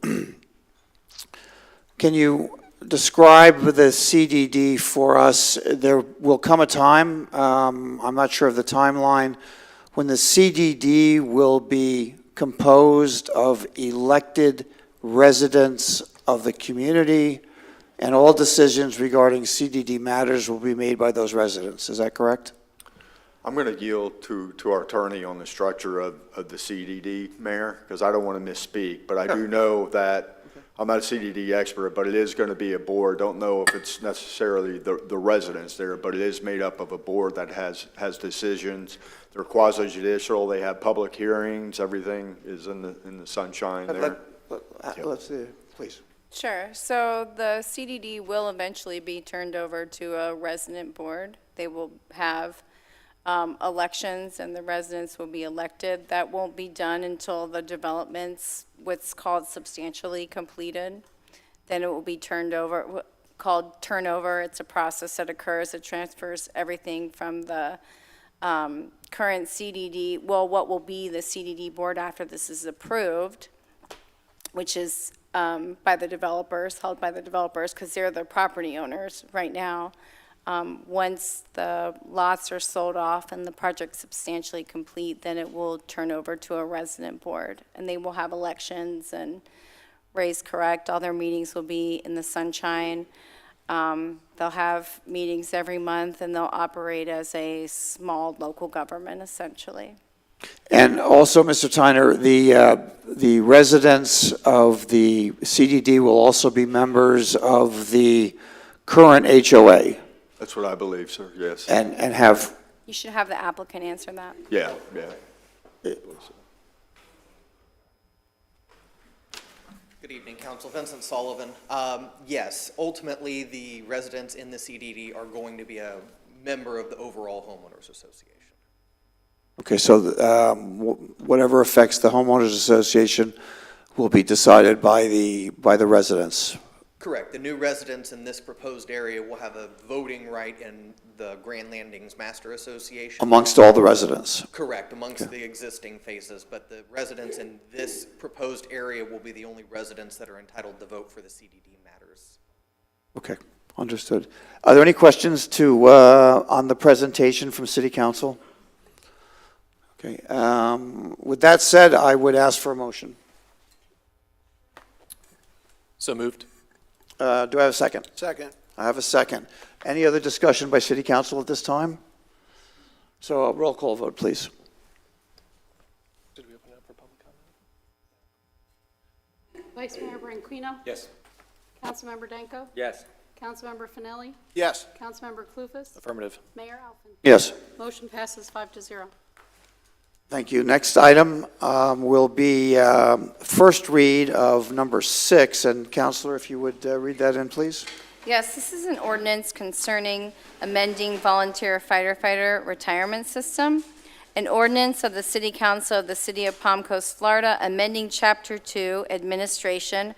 Can you describe the CDD for us? There will come a time, I'm not sure of the timeline, when the CDD will be composed of elected residents of the community, and all decisions regarding CDD matters will be made by those residents. Is that correct? I'm going to yield to our attorney on the structure of the CDD, Mayor, because I don't want to misspeak, but I do know that, I'm not a CDD expert, but it is going to be a board. Don't know if it's necessarily the residents there, but it is made up of a board that has decisions. They're quasi-judicial, they have public hearings, everything is in the sunshine there. Let's see, please. Sure. So the CDD will eventually be turned over to a resident board. They will have elections, and the residents will be elected. That won't be done until the development's what's called substantially completed. Then it will be turned over, called turnover. It's a process that occurs. It transfers everything from the current CDD, well, what will be the CDD board after this is approved, which is by the developers, held by the developers, because they're the property owners right now. Once the lots are sold off and the project's substantially complete, then it will turn over to a resident board, and they will have elections and raise correct. All their meetings will be in the sunshine. They'll have meetings every month, and they'll operate as a small local government, essentially. And also, Mr. Tyner, the residents of the CDD will also be members of the current HOA. That's what I believe, sir, yes. And have, You should have the applicant answer that. Yeah. Good evening, Council. Vincent Sullivan. Yes, ultimately, the residents in the CDD are going to be a member of the overall homeowners association. okay, so whatever affects the homeowners association will be decided by the residents. Correct. The new residents in this proposed area will have a voting right in the Grand Landings Master Association. Amongst all the residents. Correct, amongst the existing phases, but the residents in this proposed area will be the only residents that are entitled to vote for the CDD matters. Okay, understood. Are there any questions on the presentation from City Council? Okay, with that said, I would ask for a motion. So moved. Do I have a second? Second. I have a second. Any other discussion by City Council at this time? So a roll call vote, please. Did we open it up for public comment? Vice Mayor Branquinho. Yes. Councilmember Danko. Yes. Councilmember Finelli. Yes. Councilmember Clufus. Affirmative. Mayor Alfin. Yes. Motion passes 5-0. Thank you. Next item will be first read of number 6. And Councilor, if you would read that in, please. Yes, this is an ordinance concerning amending volunteer firefighter retirement system. An ordinance of the City Council of the City of Palm Coast, Florida, amending Chapter 2, Administration,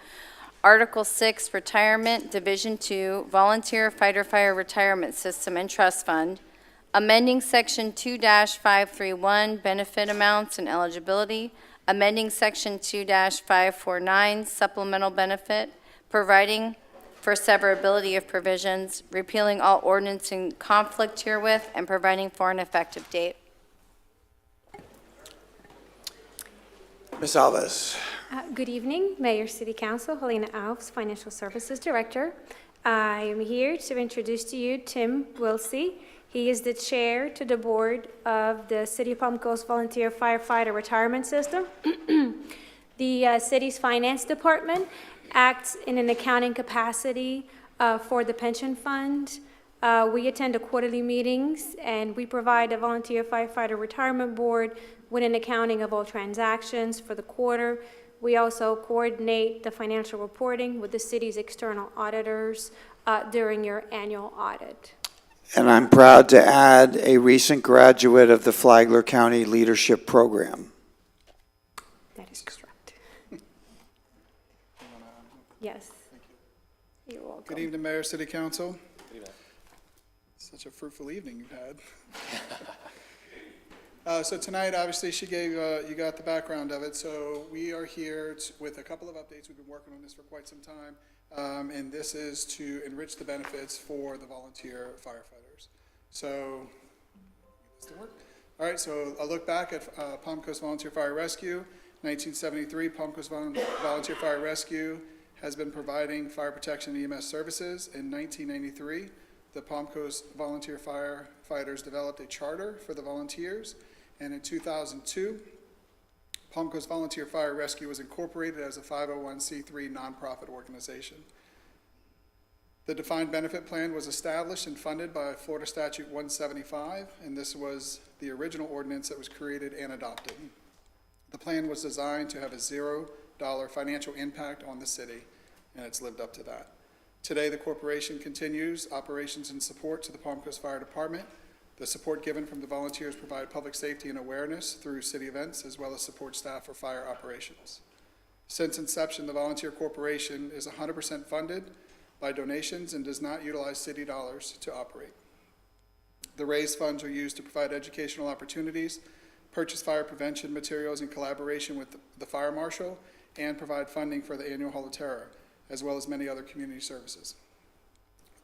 Article 6, Retirement, Division 2, Volunteer Fighter Retirement System and Trust Fund, amending Section 2-531, Benefit Amounts and Eligibility, amending Section 2-549, Supplemental Benefit, providing for severability of provisions, repealing all ordinance in conflict herewith, and providing for an effective date. Ms. Alves. Good evening, Mayor, City Council, Helena Alves, Financial Services Director. I am here to introduce to you Tim Wilsey. He He is the chair to the board of the City of Palm Coast Volunteer Firefighter Retirement System. The city's finance department acts in an accounting capacity for the pension fund. We attend the quarterly meetings, and we provide the Volunteer Firefighter Retirement Board with an accounting of all transactions for the quarter. We also coordinate the financial reporting with the city's external auditors during your annual audit. And I'm proud to add a recent graduate of the Flagler County Leadership Program. That is correct. Yes. You're welcome. Good evening, Mayor, City Council. Such a fruitful evening you've had. So tonight, obviously, she gave, you got the background of it. So we are here with a couple of updates. We've been working on this for quite some time. And this is to enrich the benefits for the volunteer firefighters. So, all right, so a look back at Palm Coast Volunteer Fire Rescue. 1973, Palm Coast Volunteer Fire Rescue has been providing fire protection and EMS services. In 1993, the Palm Coast Volunteer Firefighters developed a charter for the volunteers. And in 2002, Palm Coast Volunteer Fire Rescue was incorporated as a 501c3 nonprofit organization. The defined benefit plan was established and funded by Florida Statute 175, and this was the original ordinance that was created and adopted. The plan was designed to have a $0 financial impact on the city, and it's lived up to that. Today, the corporation continues operations and support to the Palm Coast Fire Department. The support given from the volunteers provide public safety and awareness through city events, as well as support staff for fire operations. Since inception, the Volunteer Corporation is 100% funded by donations and does not utilize city dollars to operate. The raised funds are used to provide educational opportunities, purchase fire prevention materials in collaboration with the fire marshal, and provide funding for the annual Hall of Terror, as well as many other community services.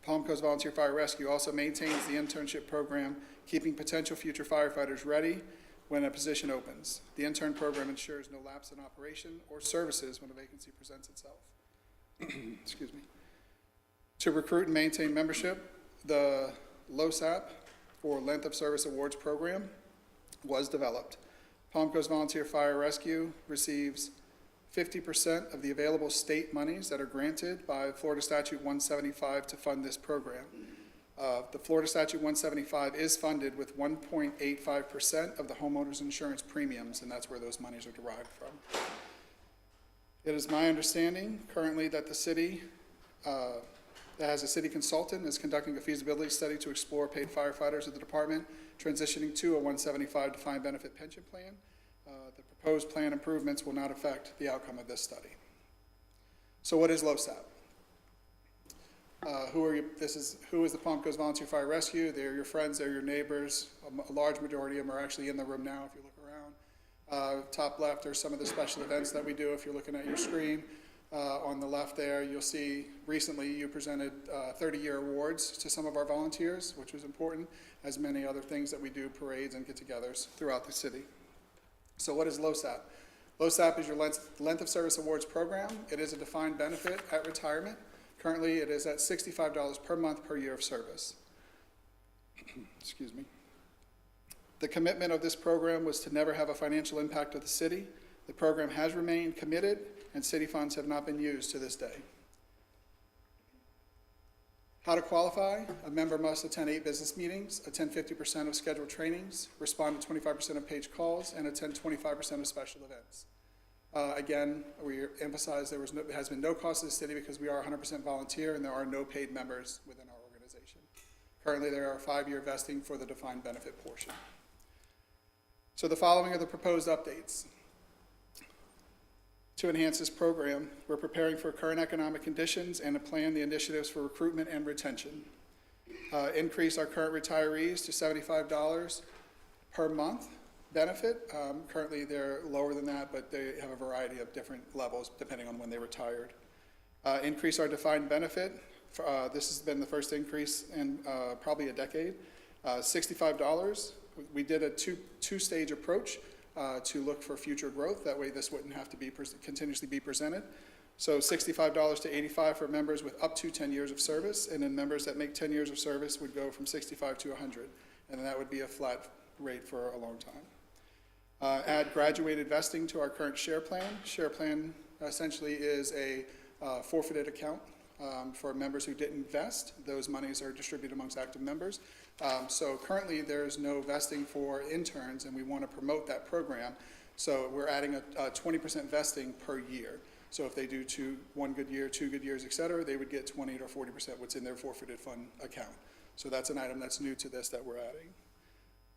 Palm Coast Volunteer Fire Rescue also maintains the internship program, keeping potential future firefighters ready when a position opens. The intern program ensures no lapse in operation or services when a vacancy presents itself. Excuse me. To recruit and maintain membership, the LOSAP, or Length of Service Awards program, was developed. Palm Coast Volunteer Fire Rescue receives 50% of the available state monies that are granted by Florida Statute 175 to fund this program. The Florida Statute 175 is funded with 1.85% of the homeowner's insurance premiums, and that's where those monies are derived from. It is my understanding currently that the city, that has a city consultant, is conducting a feasibility study to explore paid firefighters of the department transitioning to a 175 defined benefit pension plan. The proposed plan improvements will not affect the outcome of this study. So what is LOSAP? Who is the Palm Coast Volunteer Fire Rescue? They're your friends, they're your neighbors. A large majority of them are actually in the room now if you look around. Top left are some of the special events that we do if you're looking at your screen. On the left there, you'll see recently you presented 30-year awards to some of our volunteers, which was important, as many other things that we do, parades and get-togethers throughout the city. So what is LOSAP? LOSAP is your Length of Service Awards program. It is a defined benefit at retirement. Currently, it is at $65 per month per year of service. Excuse me. The commitment of this program was to never have a financial impact of the city. The program has remained committed, and city funds have not been used to this day. How to qualify? A member must attend 8 business meetings, attend 50% of scheduled trainings, respond to 25% of page calls, and attend 25% of special events. Again, we emphasize there has been no cost to the city because we are 100% volunteer and there are no paid members within our organization. Currently, there are 5-year vesting for the defined benefit portion. So the following are the proposed updates. To enhance this program, we're preparing for current economic conditions and to plan the initiatives for recruitment and retention. Increase our current retirees to $75 per month benefit. Currently, they're lower than that, but they have a variety of different levels depending on when they retired. Increase our defined benefit. This has been the first increase in probably a decade. $65. We did a two-stage approach to look for future growth. That way this wouldn't have to be continuously be presented. So $65 to $85 for members with up to 10 years of service, and then members that make 10 years of service would go from $65 to $100, and then that would be a flat rate for a long time. Add graduated vesting to our current share plan. Share plan essentially is a forfeited account for members who didn't vest. Those monies are distributed amongst active members. So currently there's no vesting for interns, and we want to promote that program. So we're adding a 20% vesting per year. So if they do one good year, 2 good years, et cetera, they would get 20 or 40% what's in their forfeited fund account. So that's an item that's new to this that we're adding.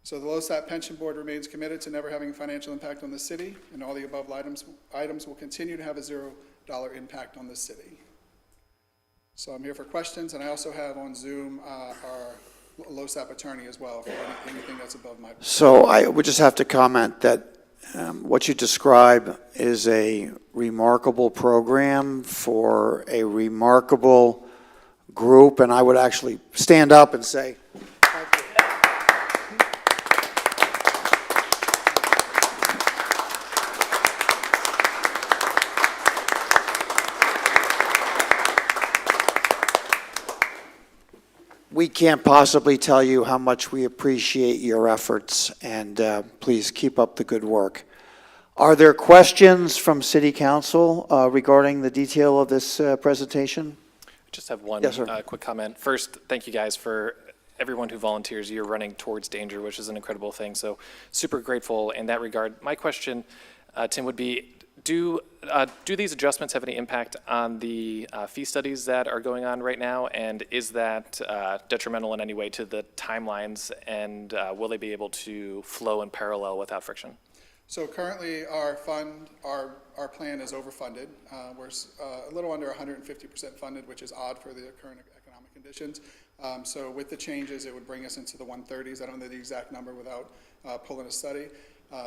So the LoSAP Pension Board remains committed to never having a financial impact on the city, and all the above items will continue to have a $0 impact on the city. So I'm here for questions, and I also have on Zoom our LoSAP attorney as well for anything that's above my. So I would just have to comment that what you describe is a remarkable program for a remarkable group, and I would actually stand up and say, thank you. We can't possibly tell you how much we appreciate your efforts, and please keep up the good work. Are there questions from City Council regarding the detail of this presentation? Just have one Yes, sir. quick comment. First, thank you guys for everyone who volunteers. You're running towards danger, which is an incredible thing. So super grateful in that regard. My question, Tim, would be, do these adjustments have any impact on the fee studies that are going on right now? And is that detrimental in any way to the timelines? And will they be able to flow in parallel without friction? So currently our plan is overfunded. We're a little under 150% funded, which is odd for the current economic conditions. So with the changes, it would bring us into the 130s. I don't know the exact number without pulling a study.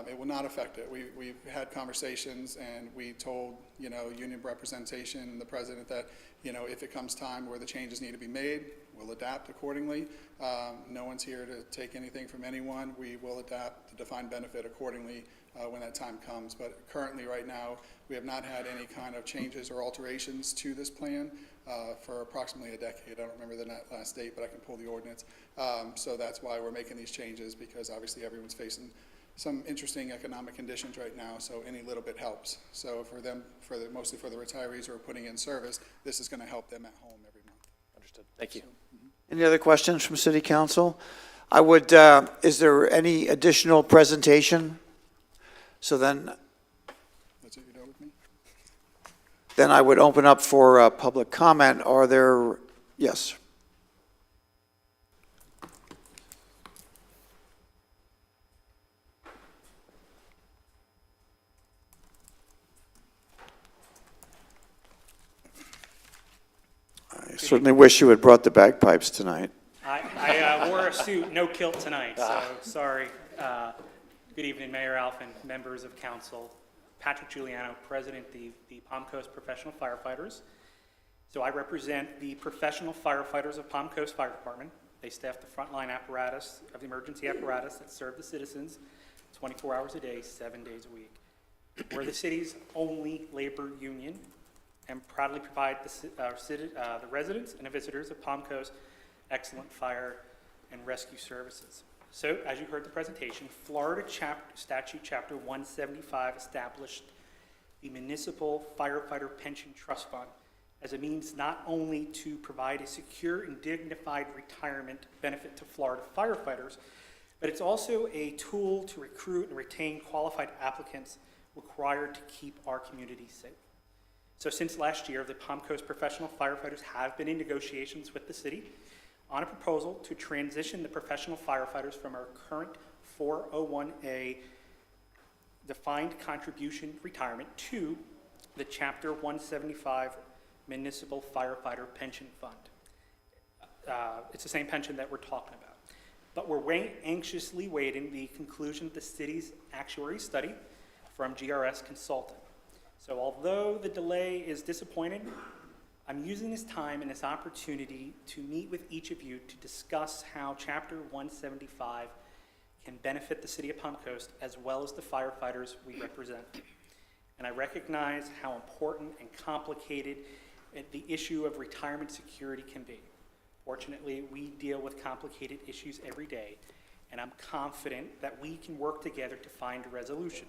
It will not affect it. We've had conversations, and we told, union representation and the president that, if it comes time where the changes need to be made, we'll adapt accordingly. No one's here to take anything from anyone. We will adapt the defined benefit accordingly when that time comes. But currently, right now, we have not had any kind of changes or alterations to this plan for approximately a decade. I don't remember the last date, but I can pull the ordinance. So that's why we're making these changes, because obviously everyone's facing some interesting economic conditions right now, so any little bit helps. So for them, mostly for the retirees who are putting in service, this is going to help them at home every month. Understood. Thank you. Any other questions from City Council? I would, is there any additional presentation? So then, That's what you're doing with me? then I would open up for public comment. Are there, yes? I certainly wish you had brought the bagpipes tonight. I wore a suit, no kilt tonight, so sorry. Good evening, Mayor Alphen, members of council. Patrick Giuliano, President of the Palm Coast Professional Firefighters. So I represent the professional firefighters of Palm Coast Fire Department. They staff the frontline apparatus of the emergency apparatus that serve the citizens 24 hours a day, 7 days a week. We're the city's only labor union and proudly provide the residents and the visitors of Palm Coast excellent fire and rescue services. So, as you heard the presentation, Florida Statute Chapter 175 established the Municipal Firefighter Pension Trust Fund as a means not only to provide a secure and dignified retirement benefit to Florida firefighters, but it's also a tool to recruit and retain qualified applicants required to keep our communities safe. So since last year, the Palm Coast professional firefighters have been in negotiations with the city on a proposal to transition the professional firefighters from our current 401A defined contribution retirement to the Chapter 175 Municipal Firefighter Pension Fund. It's the same pension that we're talking about. But we're anxiously waiting the conclusion of the city's actuary study from GRS Consulting. So although the delay is disappointing, I'm using this time and this opportunity to meet with each of you to discuss how Chapter 175 can benefit the city of Palm Coast as well as the firefighters we represent. and I recognize how important and complicated the issue of retirement security can be. Fortunately, we deal with complicated issues every day, and I'm confident that we can work together to find a resolution.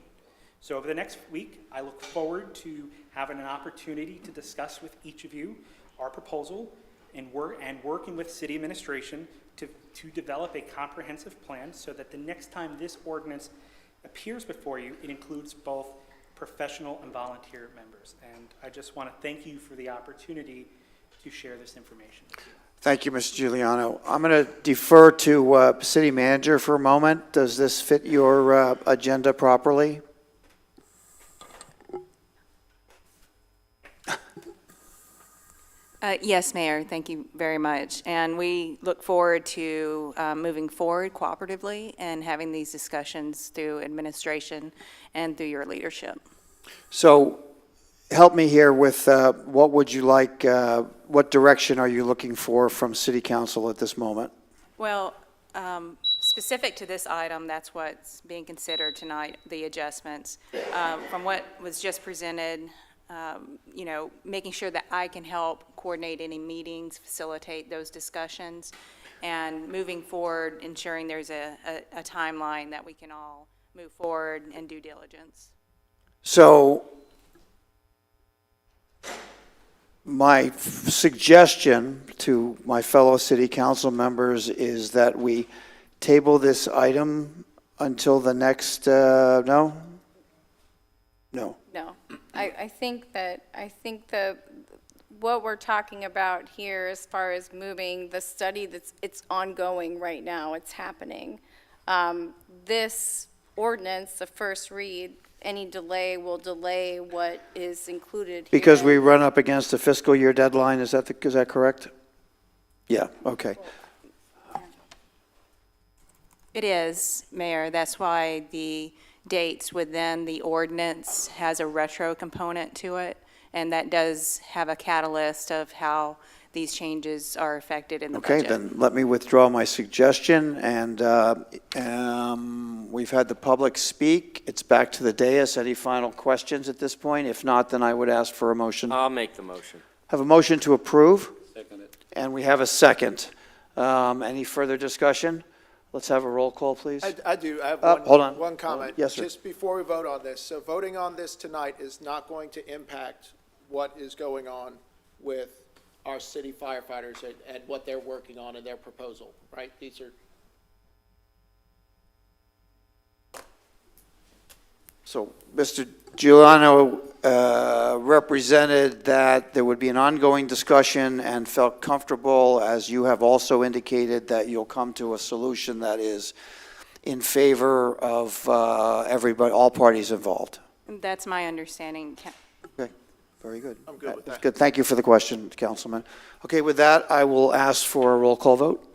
So over the next week, I look forward to having an opportunity to discuss with each of you our proposal and working with city administration to develop a comprehensive plan so that the next time this ordinance appears before you, it includes both professional and volunteer members. And I just want to thank you for the opportunity to share this information. Thank you, Mr. Giuliano. I'm going to defer to City Manager for a moment. Does this fit your agenda properly? Yes, Mayor, thank you very much. And we look forward to moving forward cooperatively and having these discussions through administration and through your leadership. So help me here with what would you like, what direction are you looking for from City Council at this moment? Well, specific to this item, that's what's being considered tonight, the adjustments. From what was just presented, you know, making sure that I can help coordinate any meetings, facilitate those discussions, and moving forward, ensuring there's a timeline that we can all move forward and due diligence. So my suggestion to my fellow City Council members is that we table this item until the next, no? No. No, I think what we're talking about here as far as moving the study, it's ongoing right now, it's happening. This ordinance, the first read, any delay will delay what is included here. Because we run up against a fiscal year deadline, is that correct? Yeah, okay. It is, Mayor. That's why the dates within the ordinance has a retro component to it, and that does have a catalyst of how these changes are affected in the budget. Okay, then let me withdraw my suggestion, and we've had the public speak. It's back to the dais. Any final questions at this point? If not, then I would ask for a motion. I'll make the motion. Have a motion to approve? Second it. And we have a second. Any further discussion? Let's have a roll call, please. I do. I have hold on. one comment. Yes, sir. Just before we vote on this. So voting on this tonight is not going to impact what is going on with our city firefighters and what they're working on in their proposal, right? These are. So Mr. Giuliano represented that there would be an ongoing discussion and felt comfortable, as you have also indicated, that you'll come to a solution that is in favor of everybody, all parties involved. That's my understanding. Okay, very good. I'm good with That's that. good. Thank you for the question, Councilman. Okay, with that, I will ask for a roll call vote.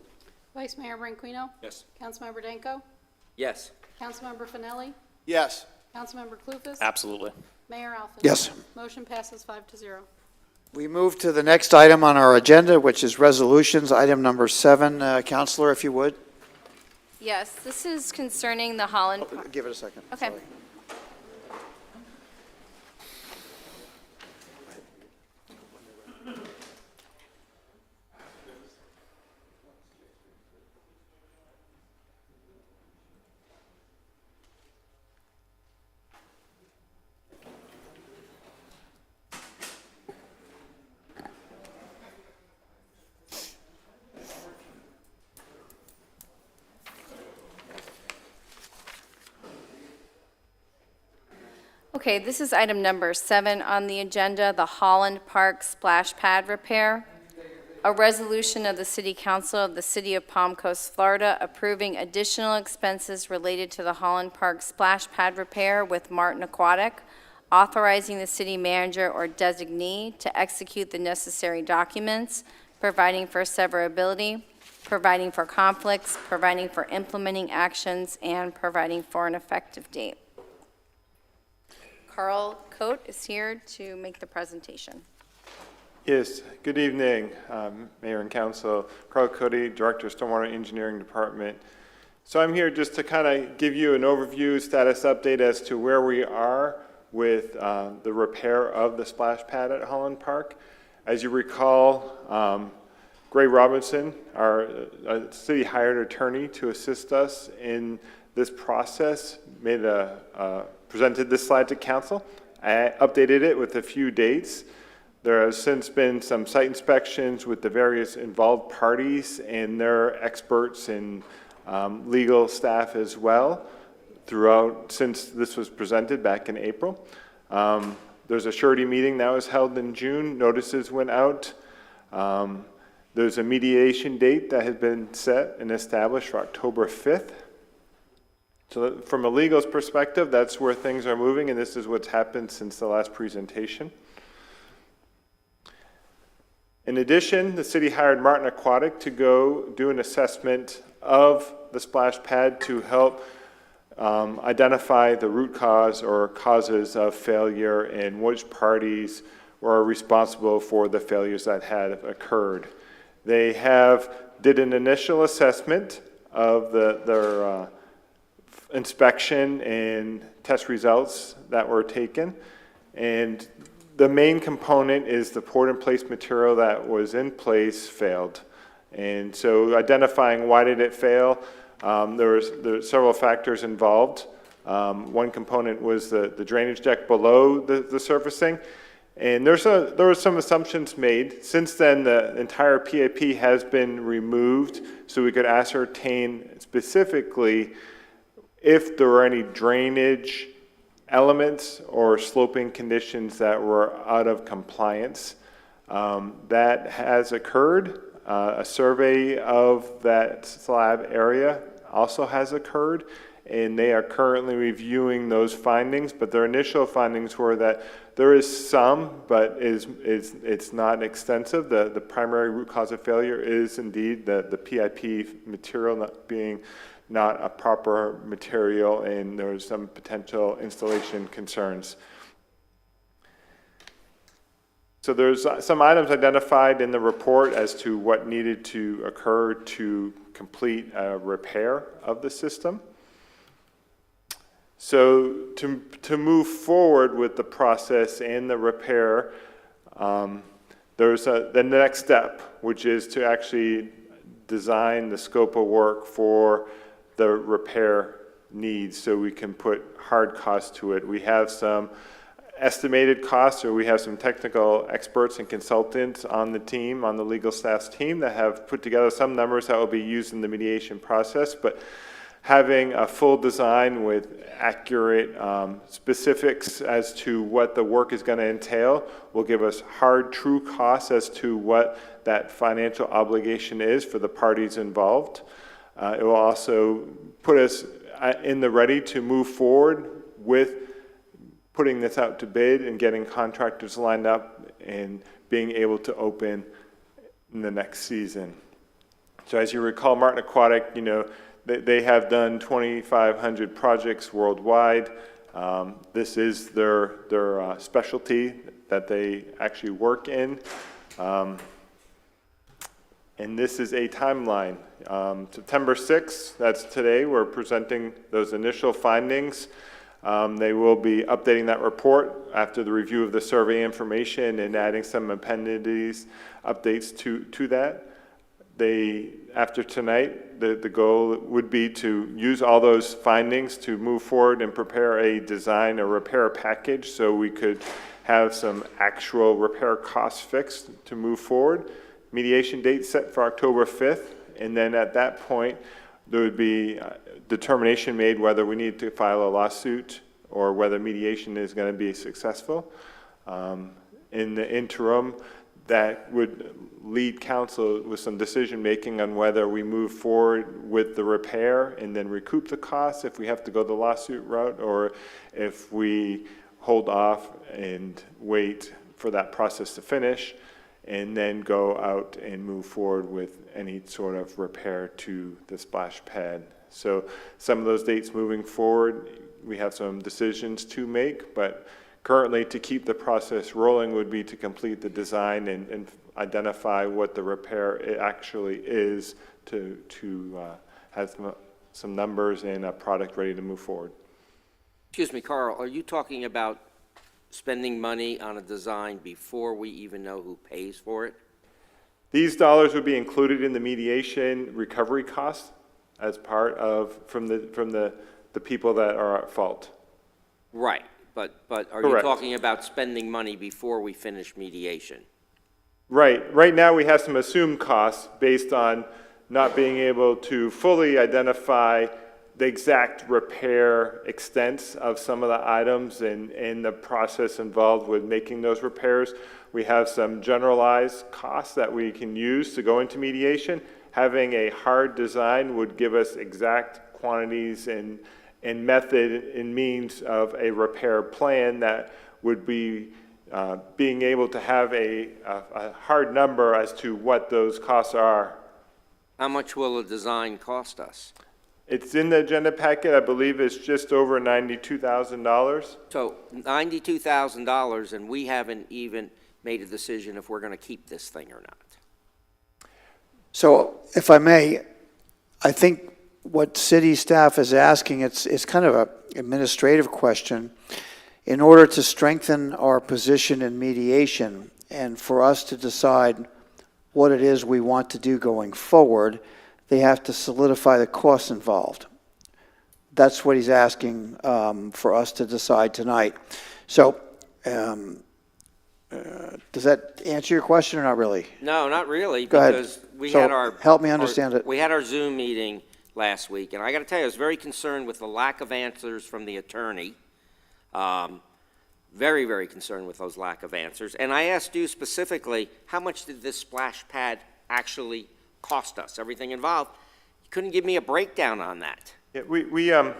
Vice Mayor Branquinho? Yes. Councilmember Danko? Yes. Councilmember Finelli? Yes. Councilmember Clufus? Absolutely. Mayor Alphen? Yes. Motion passes 5-0. We move to the next item on our agenda, which is resolutions, item number 7. Counselor, if you would. Yes, this is concerning the Holland. Give it a second. Okay. Sorry. Okay, this is item number 7 on the agenda, the Holland Park splash pad repair. A resolution of the City Council of the City of Palm Coast, Florida, approving additional expenses related to the Holland Park splash pad repair with Martin Aquatic, authorizing the city manager or designee to execute the necessary documents, providing for severability, providing for conflicts, providing for implementing actions, and providing for an effective date. Carl Coate is here to make the presentation. Yes, good evening, Mayor and Council. Carl Coate, Director of Stormwater Engineering Department. So I'm here just to kind of give you an overview, status update as to where we are with the repair of the splash pad at Holland Park. As you recall, Gray Robinson, our city hired attorney to assist us in this process, presented this slide to council. I updated it with a few dates. There has since been some site inspections with the various involved parties and their experts and legal staff as well throughout since this was presented back in April. There's a surety meeting that was held in June. Notices went out. There's a mediation date that has been set and established for October 5th. So from a legal's perspective, that's where things are moving, and this is what's happened since the last presentation. In addition, the city hired Martin Aquatic to go do an assessment of the splash pad to help identify the root cause or causes of failure and which parties were responsible for the failures that had occurred. They did an initial assessment of their inspection and test results that were taken, and the main component is the poured-in-place material that was in place failed. And so identifying why did it fail, there's several factors involved. One component was the drainage deck below the surfacing, and there were some assumptions made. Since then, the entire PIP has been removed, so we could ascertain specifically if there were any drainage elements or sloping conditions that were out of compliance. That has occurred. A survey of that slab area also has occurred, and they are currently reviewing those findings, but their initial findings were that there is some, but it's not extensive. The primary root cause of failure is indeed the PIP material not being not a proper material, and there was some potential installation concerns. So there's some items identified in the report as to what needed to occur to complete a repair of the system. So to move forward with the process and the repair, there's the next step, which is to actually design the scope of work for the repair needs so we can put hard costs to it. We have some estimated costs, or we have some technical experts and consultants on the team, on the legal staff's team, that have put together some numbers that will be used in the mediation process, but having a full design with accurate specifics as to what the work is going to entail will give us hard, true costs as to what that financial obligation is for the parties involved. It will also put us in the ready to move forward with putting this out to bid and getting contractors lined up and being able to open in the next season. So as you recall, Martin Aquatic, they have done 2,500 projects worldwide. This is their specialty that they actually work in. And this is a timeline. September 6th, that's today, we're presenting those initial findings. They will be updating that report after the review of the survey information and adding some appendices, updates to that. After tonight, the goal would be to use all those findings to move forward and prepare a design, a repair package, so we could have some actual repair costs fixed to move forward. Mediation date set for October 5th, and then at that point, there would be determination made whether we need to file a lawsuit or whether mediation is going to be successful. In the interim, that would lead council with some decision making on whether we move forward with the repair and then recoup the costs if we have to go the lawsuit route, or if we hold off and wait for that process to finish and then go out and move forward with any sort of repair to the splash pad. So some of those dates moving forward, we have some decisions to make, but currently to keep the process rolling would be to complete the design and identify what the repair actually is to have some numbers and a product ready to move forward. Excuse me, Carl, are you talking about spending money on a design before we even know who pays for it? These dollars would be included in the mediation recovery costs as part of, from the people that are at fault. Right, but are you Correct. talking about spending money before we finish mediation? Right now we have some assumed costs based on not being able to fully identify the exact repair extents of some of the items and the process involved with making those repairs. We have some generalized costs that we can use to go into mediation. Having a hard design would give us exact quantities and method and means of a repair plan that would be being able to have a hard number as to what those costs are. How much will a design cost us? It's in the agenda packet. I believe it's just over $92,000. So $92,000, and we haven't even made a decision if we're going to keep this thing or not. So if I may, I think what city staff is asking, it's kind of an administrative question. In order to strengthen our position in mediation and for us to decide what it is we want to do going forward, they have to solidify the costs involved. That's what he's asking for us to decide tonight. So does that answer your question or not really? No, not really, Go ahead. because we So had our... help me understand it. We had our Zoom meeting last week, and I got to tell you, I was very concerned with the lack of answers from the attorney. Very, very concerned with those lack of answers. And I asked you specifically, how much did this splash pad actually cost us, everything involved? You couldn't give me a breakdown on that. Yeah,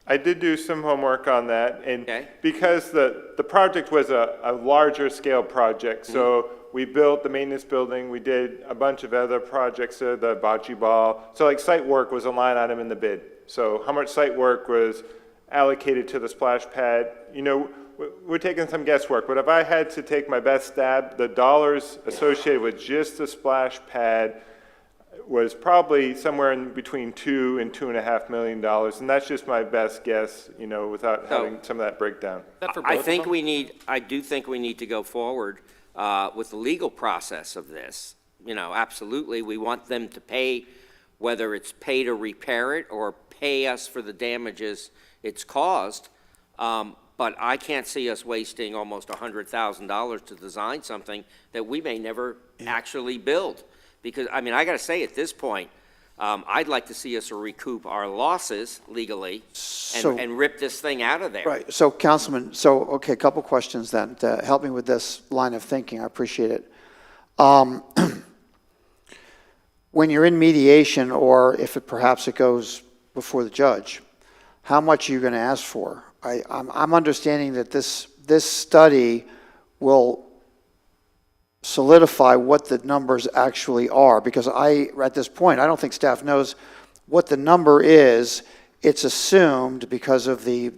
I did do some homework on that, and Okay. because the project was a larger scale project, so we built the maintenance building, we did a bunch of other projects, the bocce ball. So like site work was a line item in the bid. So how much site work was allocated to the splash pad? You know, we're taking some guesswork, but if I had to take my best stab, the dollars associated with just the splash pad was probably somewhere in between $2 and $2.5 million, and that's just my best guess, you know, without having some of that breakdown. I do think we need to go forward with the legal process of this. You know, absolutely, we want them to pay, whether it's pay to repair it or pay us for the damages it's caused. But I can't see us wasting almost $100,000 to design something that we may never actually build. Because, I mean, I got to say, at this point, I'd like to see us recoup our losses legally and rip this thing out of there. Right. So, Councilman, okay, a couple questions then to help me with this line of thinking. I appreciate it. When you're in mediation, or if perhaps it goes before the judge, how much are you going to ask for? I'm understanding that this study will solidify what the numbers actually are, because at this point, I don't think staff knows what the number is. It's assumed because of the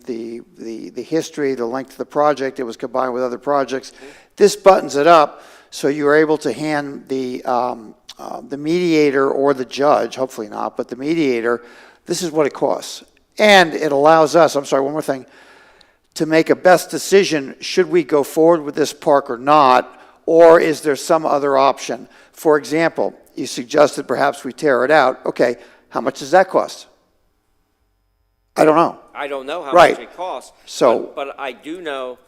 history, the length of the project, it was combined with other projects. This buttons it up, so you're able to hand the mediator or the judge, hopefully not, but the mediator, this is what it costs. And it allows us, I'm sorry, one more thing, to make a best decision, should we go forward with this park or not, or is there some other option? For example, you suggested perhaps we tear it out. Okay, how much does that cost? I don't know. I don't know how Right. much it costs. So- But I do know,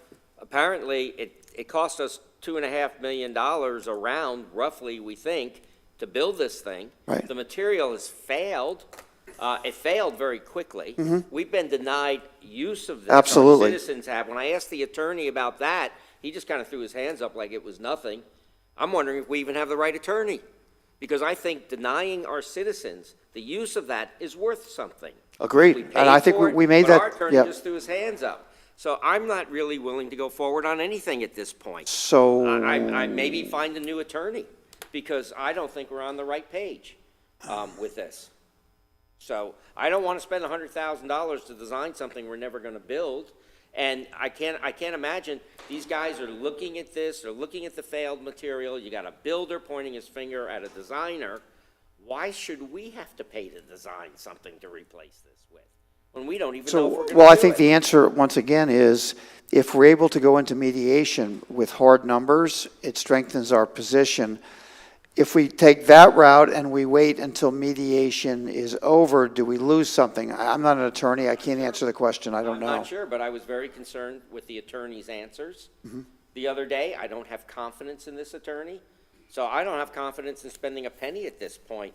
apparently, it cost us $2.5 million around, roughly, we think, to build this thing. Right. The material has failed. It failed very quickly. We've been denied use of this. Absolutely. Our citizens have. When I asked the attorney about that, he just kind of threw his hands up like it was nothing. I'm wondering if we even have the right attorney, because I think denying our citizens the use of that is worth something. Agreed. We paid And I think for it, we made but that. our attorney Yeah. just threw his hands up. So I'm not really willing to go forward on anything at this point. So I maybe find a new attorney, because I don't think we're on the right page with this. So I don't want to spend $100,000 to design something we're never going to build. And I can't imagine these guys are looking at this, they're looking at the failed material. You got a builder pointing his finger at a designer. Why should we have to pay to design something to replace this with? when we don't even know if So, we're going to do well, I it. think the answer, once again, is if we're able to go into mediation with hard numbers, it strengthens our position. If we take that route and we wait until mediation is over, do we lose something? I'm not an attorney, I can't answer the question, I don't know. I'm not sure, but I was very concerned with the attorney's answers the other day. I don't have confidence in this attorney, so I don't have confidence in spending a penny at this point.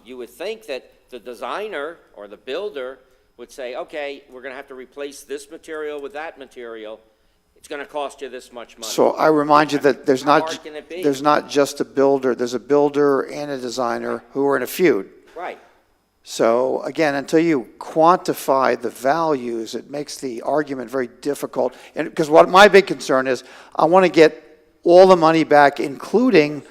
You would think that the designer or the builder would say, okay, we're going to have to replace this material with that material. It's going to cost you this much money. So I remind you that there's How not, hard can it be? there's not just a builder, there's a builder and a designer who are in a feud. Right. So again, until you quantify the values, it makes the argument very difficult. And because what my big concern is, I want to get all the money back, including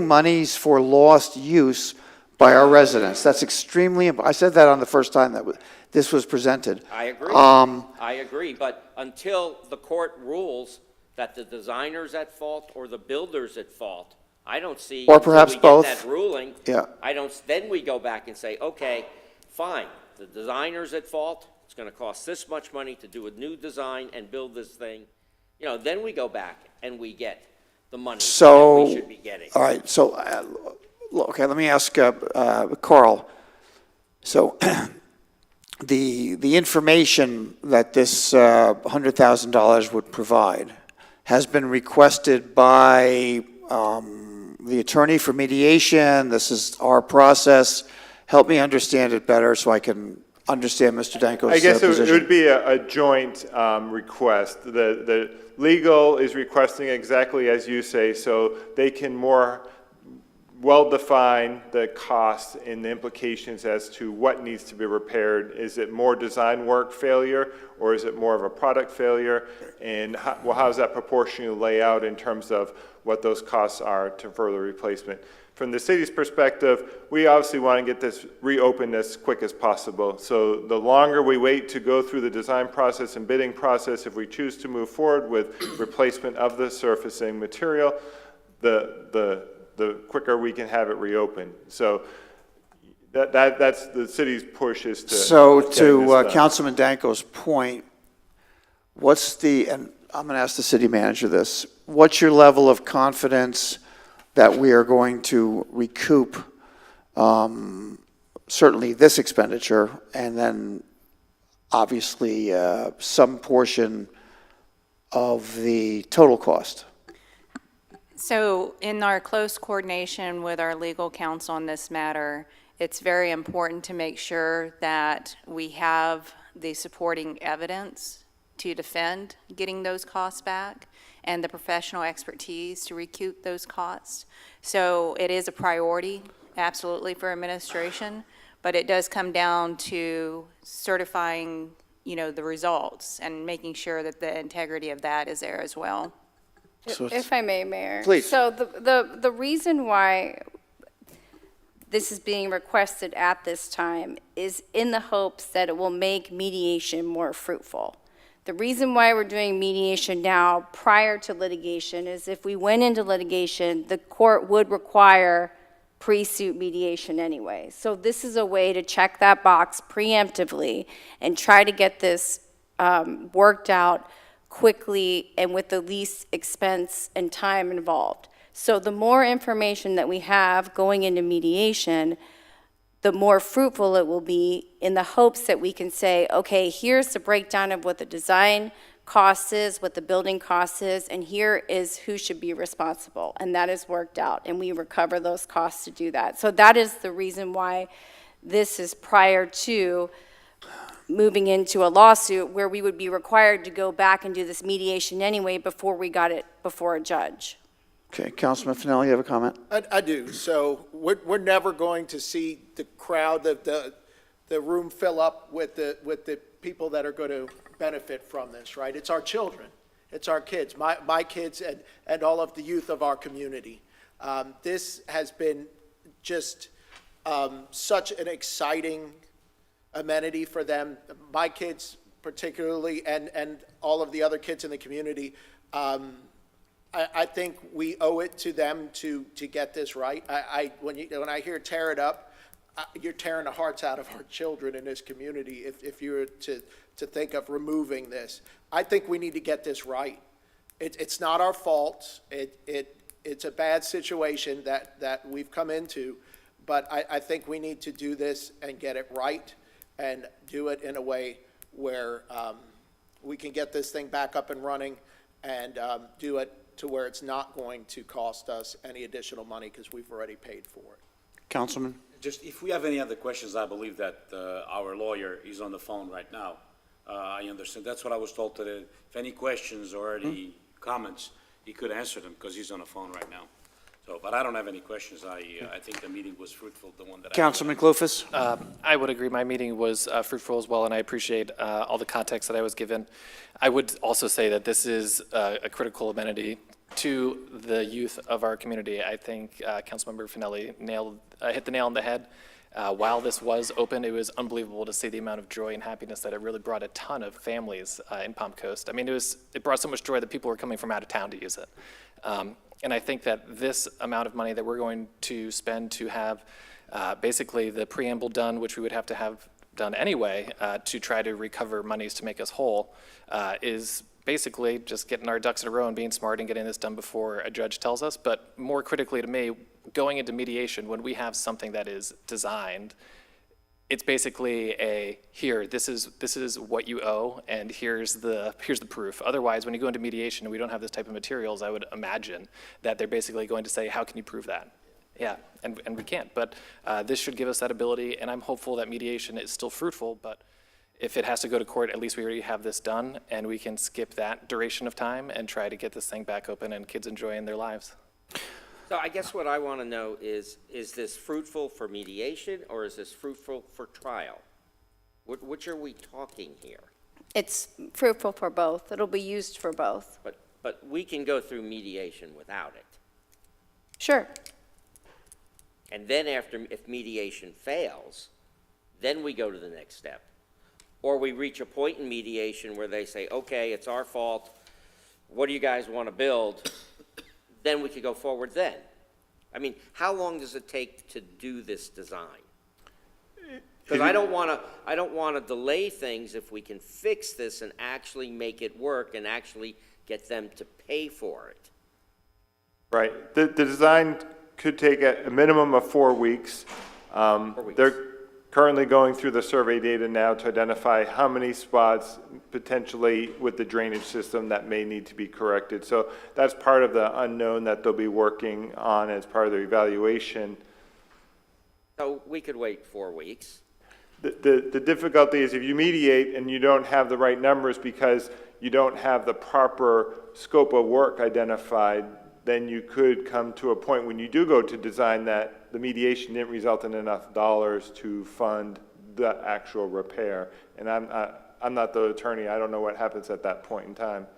monies for lost use by our residents. That's extremely important. I said that on the first time that this was presented. I agree. I agree, but until the court rules that the designer's at fault or the builder's at fault, I don't see. Or perhaps until we both. get that ruling. Yeah. Then we go back and say, okay, fine, the designer's at fault. It's going to cost this much money to do a new design and build this thing. Then we go back and we get the money that we should be getting. All right, so, okay, let me ask Carl. So the information that this $100,000 would provide has been requested by the attorney for mediation. This is our process. Help me understand it better so I can understand Mr. Danko's I guess position. it would be a joint request. The legal is requesting exactly as you say, so they can more well-define the costs and the implications as to what needs to be repaired. Is it more design work failure, or is it more of a product failure? And how does that proportionally lay out in terms of what those costs are to further replacement? From the city's perspective, we obviously want to get this reopened as quick as possible. So the longer we wait to go through the design process and bidding process, if we choose to move forward with replacement of the surfacing material, the quicker we can have it reopened. So that's the city's push is to. So getting to this done. Councilman Danko's point, and I'm going to ask the city manager this, what's your level of confidence that we are going to recoup certainly this expenditure and then obviously some portion of the total cost? So in our close coordination with our legal counsel on this matter, it's very important to make sure that we have the supporting evidence to defend getting those costs back and the professional expertise to recoup those costs. So it is a priority, absolutely, for administration, but it does come down to certifying, the results and making sure that the integrity of that is there as well. So If I may, Mayor. Please. So the reason why this is being requested at this time is in the hopes that it will make mediation more fruitful. The reason why we're doing mediation now prior to litigation is if we went into litigation, the court would require pre-suit mediation anyway. So this is a way to check that box preemptively and try to get this worked out quickly and with the least expense and time involved. So the more information that we have going into mediation, the more fruitful it will be in the hopes that we can say, okay, here's the breakdown of what the design cost is, what the building cost is, and here is who should be responsible. And that is worked out, and we recover those costs to do that. So that is the reason why this is prior to moving into a lawsuit where we would be required to go back and do this mediation anyway before we got it before a judge. Okay, Councilman Finelli, you have a comment? I do. So we're never going to see the crowd, the room fill up with the people that are going to benefit from this, right? It's our children. It's our kids, my kids and all of the youth of our community. This has been just such an exciting amenity for them. My kids particularly and all of the other kids in the community. I think we owe it to them to get this right. When I hear tear it up, you're tearing the hearts out of our children in this community if you were to think of removing this. I think we need to get this right. It's not our fault. It's a bad situation that we've come into, but I think we need to do this and get it right and do it in a way where we can get this thing back up and running and do it to where it's not going to cost us any additional money because we've already paid for it. Councilman? Just, if we have any other questions, I believe that our lawyer is on the phone right now. I understand. That's what I was told today. If any questions or any comments, he could answer them because he's on the phone right now. So, but I don't have any questions. I think the meeting was fruitful, the one that Councilman Clufus? I would agree. My meeting was fruitful as well, and I appreciate all the context that I was given. I would also say that this is a critical amenity to the youth of our community. I think Councilmember Finelli hit the nail on the head. While this was open, it was unbelievable to see the amount of joy and happiness that it really brought a ton of families in Palm Coast. I mean, it brought so much joy that people were coming from out of town to use it. And I think that this amount of money that we're going to spend to have basically the preamble done, which we would have to have done anyway, to try to recover monies to make us whole, is basically just getting our ducks in a row and being smart and getting this done before a judge tells us. But more critically to me, going into mediation, when we have something that is designed, it's basically this is what you owe, and here's the proof. Otherwise, when you go into mediation and we don't have this type of materials, I would imagine that they're basically going to say, how can you prove that? Yeah, and we can't. But this should give us that ability, and I'm hopeful that mediation is still fruitful, but if it has to go to court, at least we already have this done, and we can skip that duration of time and try to get this thing back open and kids enjoying their lives. So I guess what I want to know is this fruitful for mediation or is this fruitful for trial? Which are we talking here? It's fruitful for both. It'll be used for both. But we can go through mediation without it. Sure. And then if mediation fails, then we go to the next step. Or we reach a point in mediation where they say, okay, it's our fault. What do you guys want to build? Then we could go forward then. I mean, how long does it take to do this design? Because I don't want to delay things if we can fix this and actually make it work and actually get them to pay for it. Right. The design could take a minimum of 4 weeks. 4 weeks. They're currently going through the survey data now to identify how many spots potentially with the drainage system that may need to be corrected. So that's part of the unknown that they'll be working on as part of their evaluation. So we could wait 4 weeks. The difficulty is if you mediate and you don't have the right numbers because you don't have the proper scope of work identified, then you could come to a point when you do go to design that the mediation didn't result in enough dollars to fund the actual repair. And I'm not the attorney. I don't know what happens at that point in time.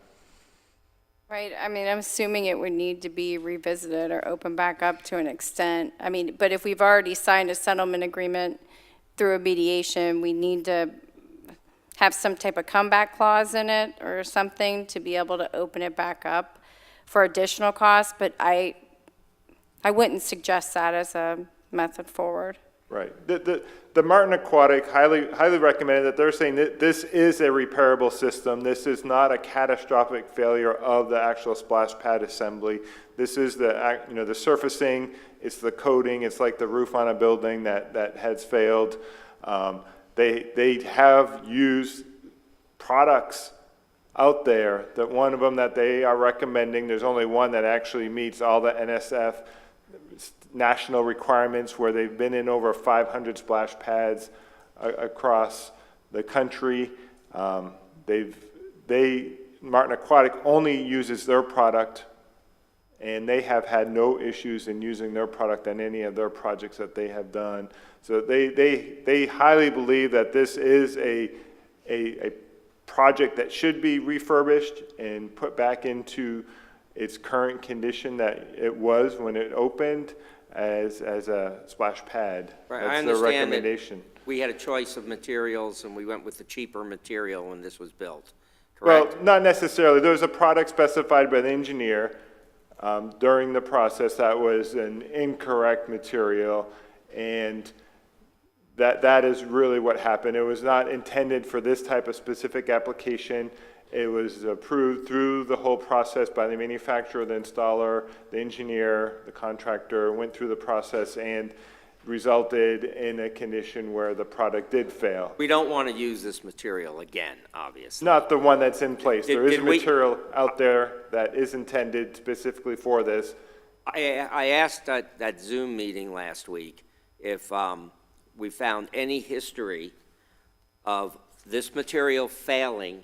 Right, I mean, I'm assuming it would need to be revisited or opened back up to an extent. I mean, but if we've already signed a settlement agreement through a mediation, we need to have some type of comeback clause in it or something to be able to open it back up for additional costs, but I wouldn't suggest that as a method forward. Right. The Martin Aquatic highly recommended that they're saying that this is a repairable system. This is not a catastrophic failure of the actual splash pad assembly. This is the surfacing, it's the coating, it's like the roof on a building that has failed. They have used products out there, that one of them that they are recommending, there's only one that actually meets all the NSF national requirements, where they've been in over 500 splash pads across the country. Martin Aquatic only uses their product, and they have had no issues in using their product on any of their projects that they have done. So they highly believe that this is a project that should be refurbished and put back into its current condition that it was when it opened as a splash pad. Right. That's I their understand recommendation. that we had a choice of materials and we went with the cheaper material when this was built, correct? Well, not necessarily. There was a product specified by the engineer during the process that was an incorrect material, and That is really what happened. It was not intended for this type of specific application. It was approved through the whole process by the manufacturer, the installer, the engineer, the contractor, went through the process and resulted in a condition where the product did fail. We don't want to use this material again, obviously. Not the one that's in place. There is Did we- material out there that is intended specifically for this. I asked at that Zoom meeting last week if we found any history of this material failing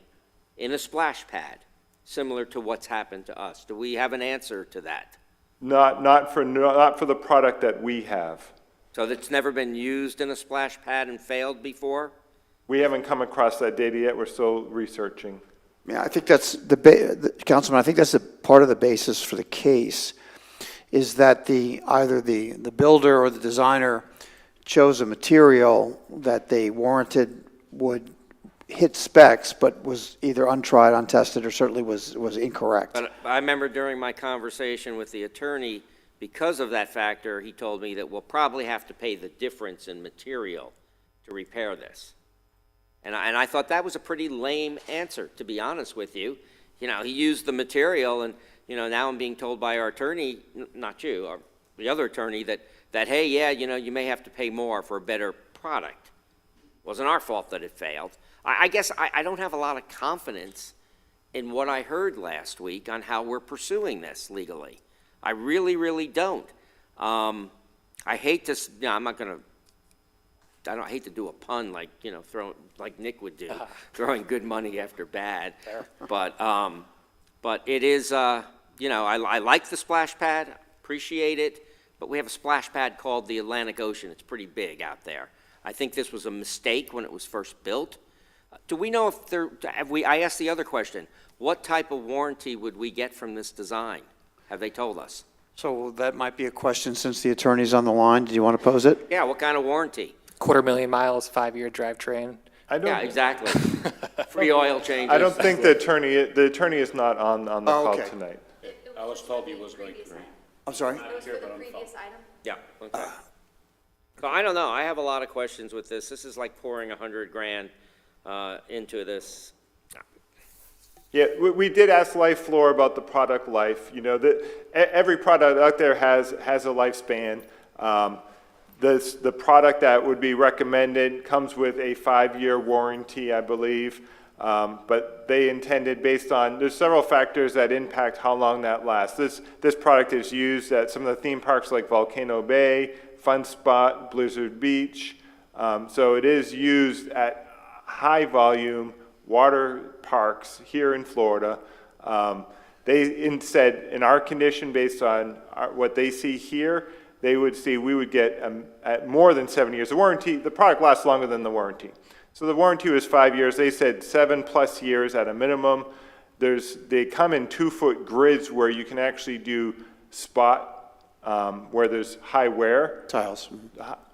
in a splash pad, similar to what's happened to us. Do we have an answer to that? Not for the product that we have. So that's never been used in a splash pad and failed before? We haven't come across that data yet. We're still researching. Yeah, I think that's Councilman, I think that's a part of the basis for the case, is that either the builder or the designer chose a material that they warranted would hit specs, but was either untried, untested, or certainly was incorrect. But I remember during my conversation with the attorney, because of that factor, he told me that we'll probably have to pay the difference in material to repair this. And I thought that was a pretty lame answer, to be honest with you. You know, he used the material, and, you know, now I'm being told by our attorney, not you, the other attorney, that hey, yeah, you know, you may have to pay more for a better product. It wasn't our fault that it failed. I guess I don't have a lot of confidence in what I heard last week on how we're pursuing this legally. I really, really don't. I hate to, you know, I hate to do a pun like, you know, like Nick would do, throwing good money after bad. But it is, you know, I like the splash pad, appreciate it, but we have a splash pad called the Atlantic Ocean. It's pretty big out there. I think this was a mistake when it was first built. Do we know if I asked the other question, what type of warranty would we get from this design? Have they told us? So that might be a question, since the attorney's on the line. Do you want to pose it? Yeah, what kind of warranty? 250,000 miles, 5-year drivetrain. Yeah, exactly. Free oil changes. I don't think the attorney is not on the call okay. tonight. I was told he was going to. I'm sorry? It was for the previous item? Yeah, okay. So I don't know, I have a lot of questions with this. This is like pouring $100,000 into this. Yeah, we did ask Life Floor about the product life. You know, every product out there has a lifespan. The product that would be recommended comes with a 5-year warranty, I believe. But they intended, based on, there's several factors that impact how long that lasts. This product is used at some of the theme parks like Volcano Bay, Fun Spot, Blizzard Beach. So it is used at high volume water parks here in Florida. They said in our condition, based on what they see here, we would get at more than 7 years. The product lasts longer than the warranty. So the warranty was 5 years. They said 7+ years at a minimum. They come in 2-foot grids where you can actually do spot where there's high wear. Tiles.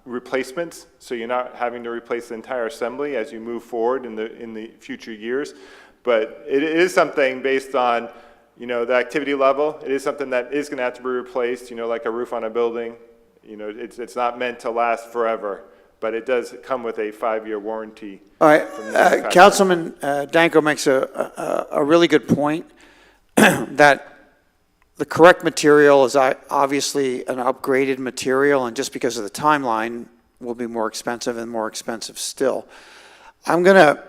Replacements, so you're not having to replace the entire assembly as you move forward in the future years. But it is something based on, you know, the activity level. It is something that is going to have to be replaced, you know, like a roof on a building. You know, it's not meant to last forever, but it does come with a 5-year warranty. All right, Councilman Danko makes a really good point, that the correct material is obviously an upgraded material, and just because of the timeline will be more expensive and more expensive still. I'm going to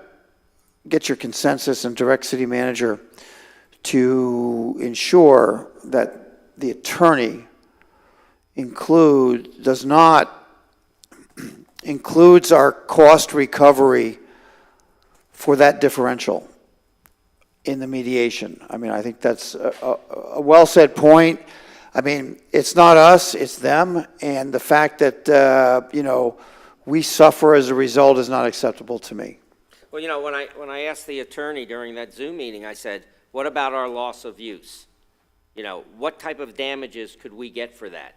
get your consensus and direct city manager to ensure that the attorney includes our cost recovery for that differential in the mediation. I mean, I think that's a well-said point. I mean, it's not us, it's them, and the fact that, you know, we suffer as a result is not acceptable to me. Well, you know, when I asked the attorney during that Zoom meeting, I said, what about our loss of use? You know, what type of damages could we get for that?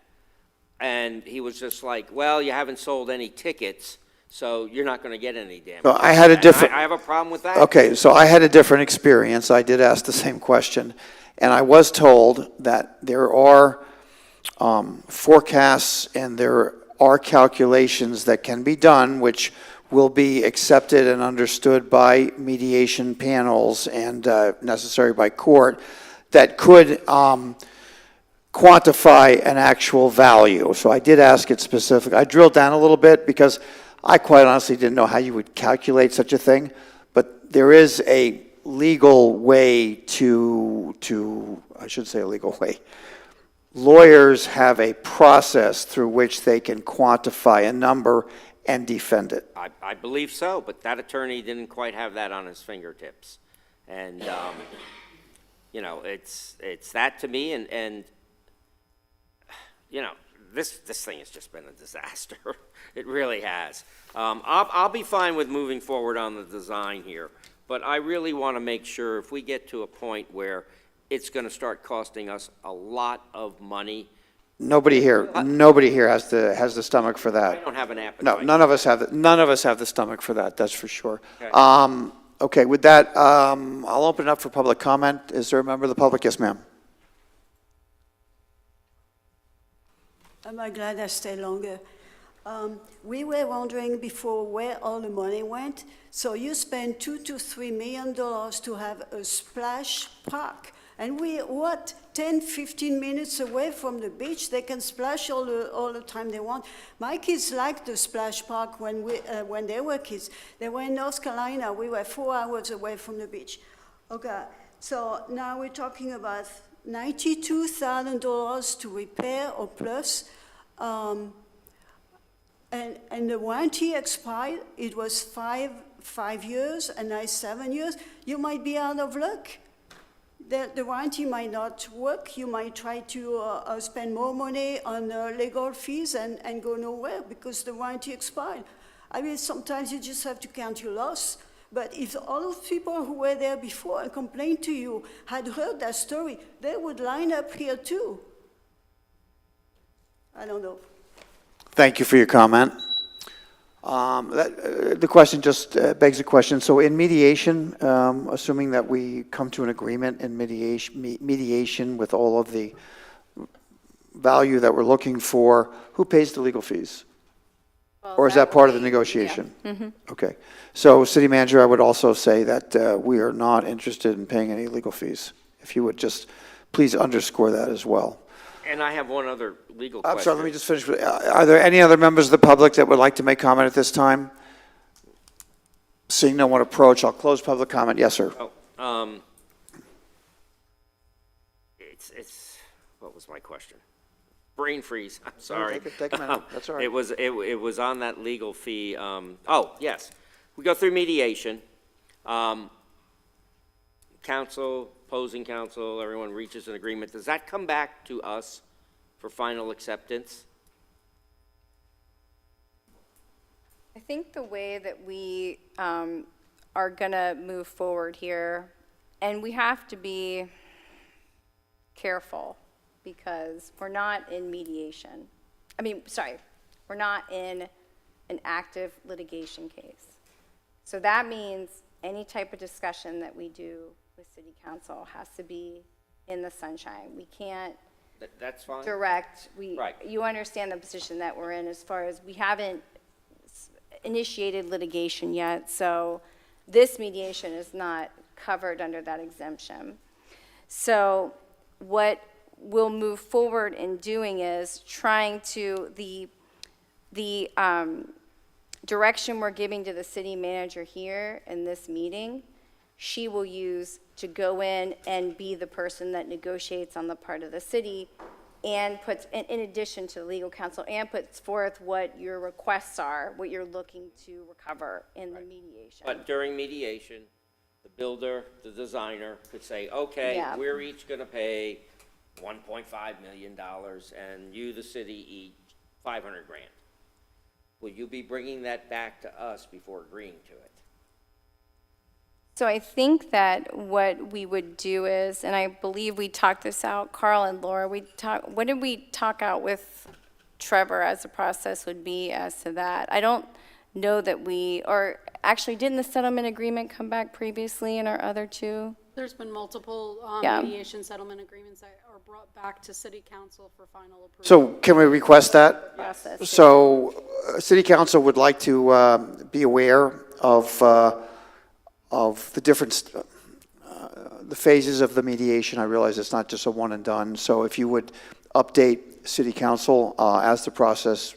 And he was just like, well, you haven't sold any tickets, so you're not going to get any damage. So I had a different. I have a problem with that. Okay, so I had a different experience. I did ask the same question, and I was told that there are forecasts and there are calculations that can be done, which will be accepted and understood by mediation panels and necessary by court, that could quantify an actual value. So I did ask it specific. I drilled down a little bit because I quite honestly didn't know how you would calculate such a thing, but there is a legal way I should say a legal way. Lawyers have a process through which they can quantify a number and defend it. I believe so, but that attorney didn't quite have that on his fingertips. And, you know, it's that to me, and you know, this thing has just been a disaster. It really has. I'll be fine with moving forward on the design here, but I really want to make sure if we get to a point where it's going to start costing us a lot of money. Nobody here has the stomach for that. I don't have an appetite. No, none of us have the stomach for that, that's for sure. Okay, okay, with that, I'll open it up for public comment. Is there a member of the public? Yes, ma'am. I'm glad I stay longer. We were wondering before where all the money went. So you spend $2 to $3 million to have a splash park. And we, 10, 15 minutes away from the beach, they can splash all the time they want. My kids liked the splash park when they were kids. They were in North Carolina. We were 4 hours away from the beach. Okay, so now we're talking about $92,000 to repair or plus. And the warranty expired. It was five years, and now 7 years. You might be out of luck. The warranty might not work. You might try to spend more money on legal fees and go nowhere because the warranty expired. I mean, sometimes you just have to count your loss. But if all those people who were there before and complained to you had heard that story, they would line up here too. I don't know. Thank you for your comment. The question just begs a question. So in mediation, assuming that we come to an agreement in mediation with all of the value that we're looking for, who pays the legal fees? Well, or is that part of the negotiation? Yeah. Mm-hmm. Okay. So, City Manager, I would also say that we are not interested in paying any legal fees. If you would just please underscore that as well. And I have one other legal question. I'm sorry, let me just finish. Are there any other members of the public that would like to make comment at this time? Seeing no one approach, I'll close public comment. Yes, sir. Oh, what was my question? Brain freeze, I'm sorry. Take a minute, that's all right. It was on that legal fee. Oh, yes. We go through mediation. Council, opposing council, everyone reaches an agreement. Does that come back to us for final acceptance? I think the way that we are going to move forward here, and we have to be careful because we're not in mediation. We're not in an active litigation case. So that means any type of discussion that we do with City Council has to be in the sunshine. We can't That's fine. direct. Right. You understand the position that we're in as far as we haven't initiated litigation yet, so this mediation is not covered under that exemption. So what we'll move forward in doing is trying to, the direction we're giving to the city manager here in this meeting, she will use to go in and be the person that negotiates on the part of the city and puts, in addition to the legal counsel, and puts forth what your requests are, what you're looking to recover in the mediation. But during mediation, the builder, the designer could say, okay, Yeah. we're each going to pay $1.5 million, and you, the city, each $500,000. Will you be bringing that back to us before agreeing to it? So I think that what we would do is, and I believe we talked this out, Carl and Laura, what did we talk out with Trevor as the process would be as to that? I don't know that or actually, didn't the settlement agreement come back previously in our other two? There's been multiple Yeah. mediation settlement agreements that are brought back to city council for final approval. So can we request that? Process. So, city council would like to be aware of the different, the phases of the mediation. I realize it's not just a one and done, so if you would update city council as the process.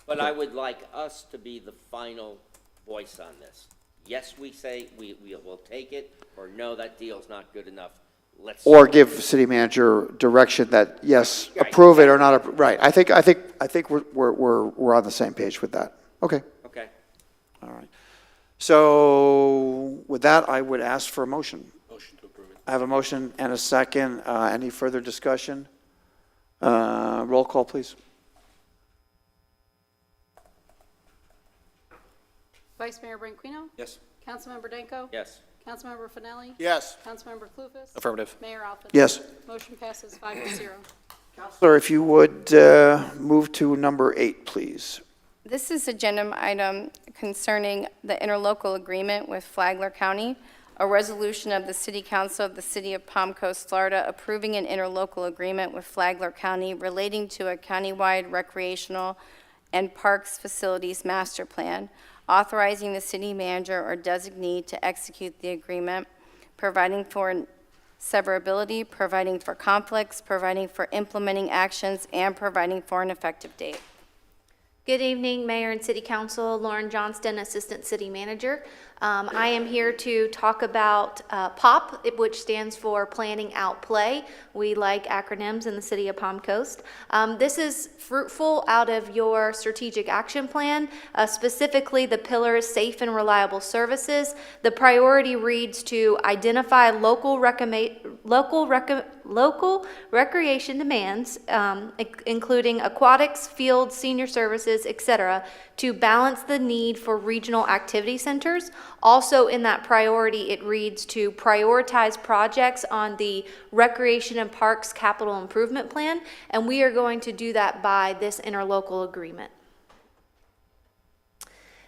But I would like us to be the final voice on this. Yes, we say we will take it, or no, that deal's not good enough. Let's. Or give city manager direction that, yes, Right. approve it or not, right. I think we're on the same page with that. Okay, Okay. all right. So with that, I would ask for a motion. Motion to approve it. I have a motion and a second. Any further discussion? Roll call, please. Vice Mayor Branquinho? Yes. Councilmember Danko? Yes. Councilmember Finelli? Yes. Councilmember Clufus? Affirmative. Mayor Alphen? Yes. Motion passes 5-0. Counselor, if you would move to number 8, please. This is agenda item concerning the interlocal agreement with Flagler County, a resolution of the City Council of the City of Palm Coast, Florida, approving an interlocal agreement with Flagler County relating to a countywide recreational and parks facilities master plan, authorizing the city manager or designee to execute the agreement, providing for severability, providing for conflicts, providing for implementing actions, and providing for an effective date. Good evening, Mayor and City Council. Lauren Johnston, Assistant City Manager. I am here to talk about POP, which stands for Planning Out Play. We like acronyms in the City of Palm Coast. This is fruitful out of your strategic action plan, specifically the pillar safe and reliable services. The priority reads to identify local recreation demands, including aquatics, fields, senior services, etc., to balance the need for regional activity centers. Also in that priority, it reads to prioritize projects on the Recreation and Parks Capital Improvement Plan, and we are going to do that by this interlocal agreement.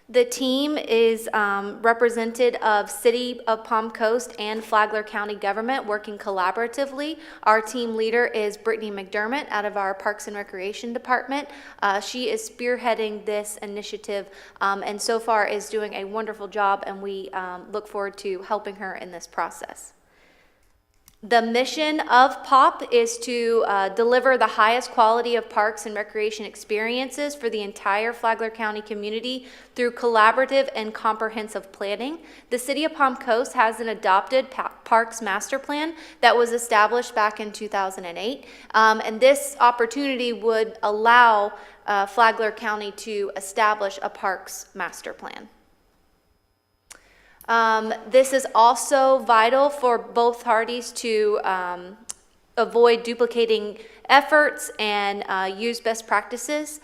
The team is represented of City of Palm Coast and Flagler County government working collaboratively. Our team leader is Brittany McDermott out of our Parks and Recreation Department. She is spearheading this initiative and so far is doing a wonderful job, and we look forward to helping her in this process. The mission of POP is to deliver the highest quality of parks and recreation experiences for the entire Flagler County community through collaborative and comprehensive planning. The City of Palm Coast has an adopted Parks Master Plan that was established back in 2008, and this opportunity would allow Flagler County to establish a Parks Master Plan. This is also vital for both parties to avoid duplicating efforts and use best practices.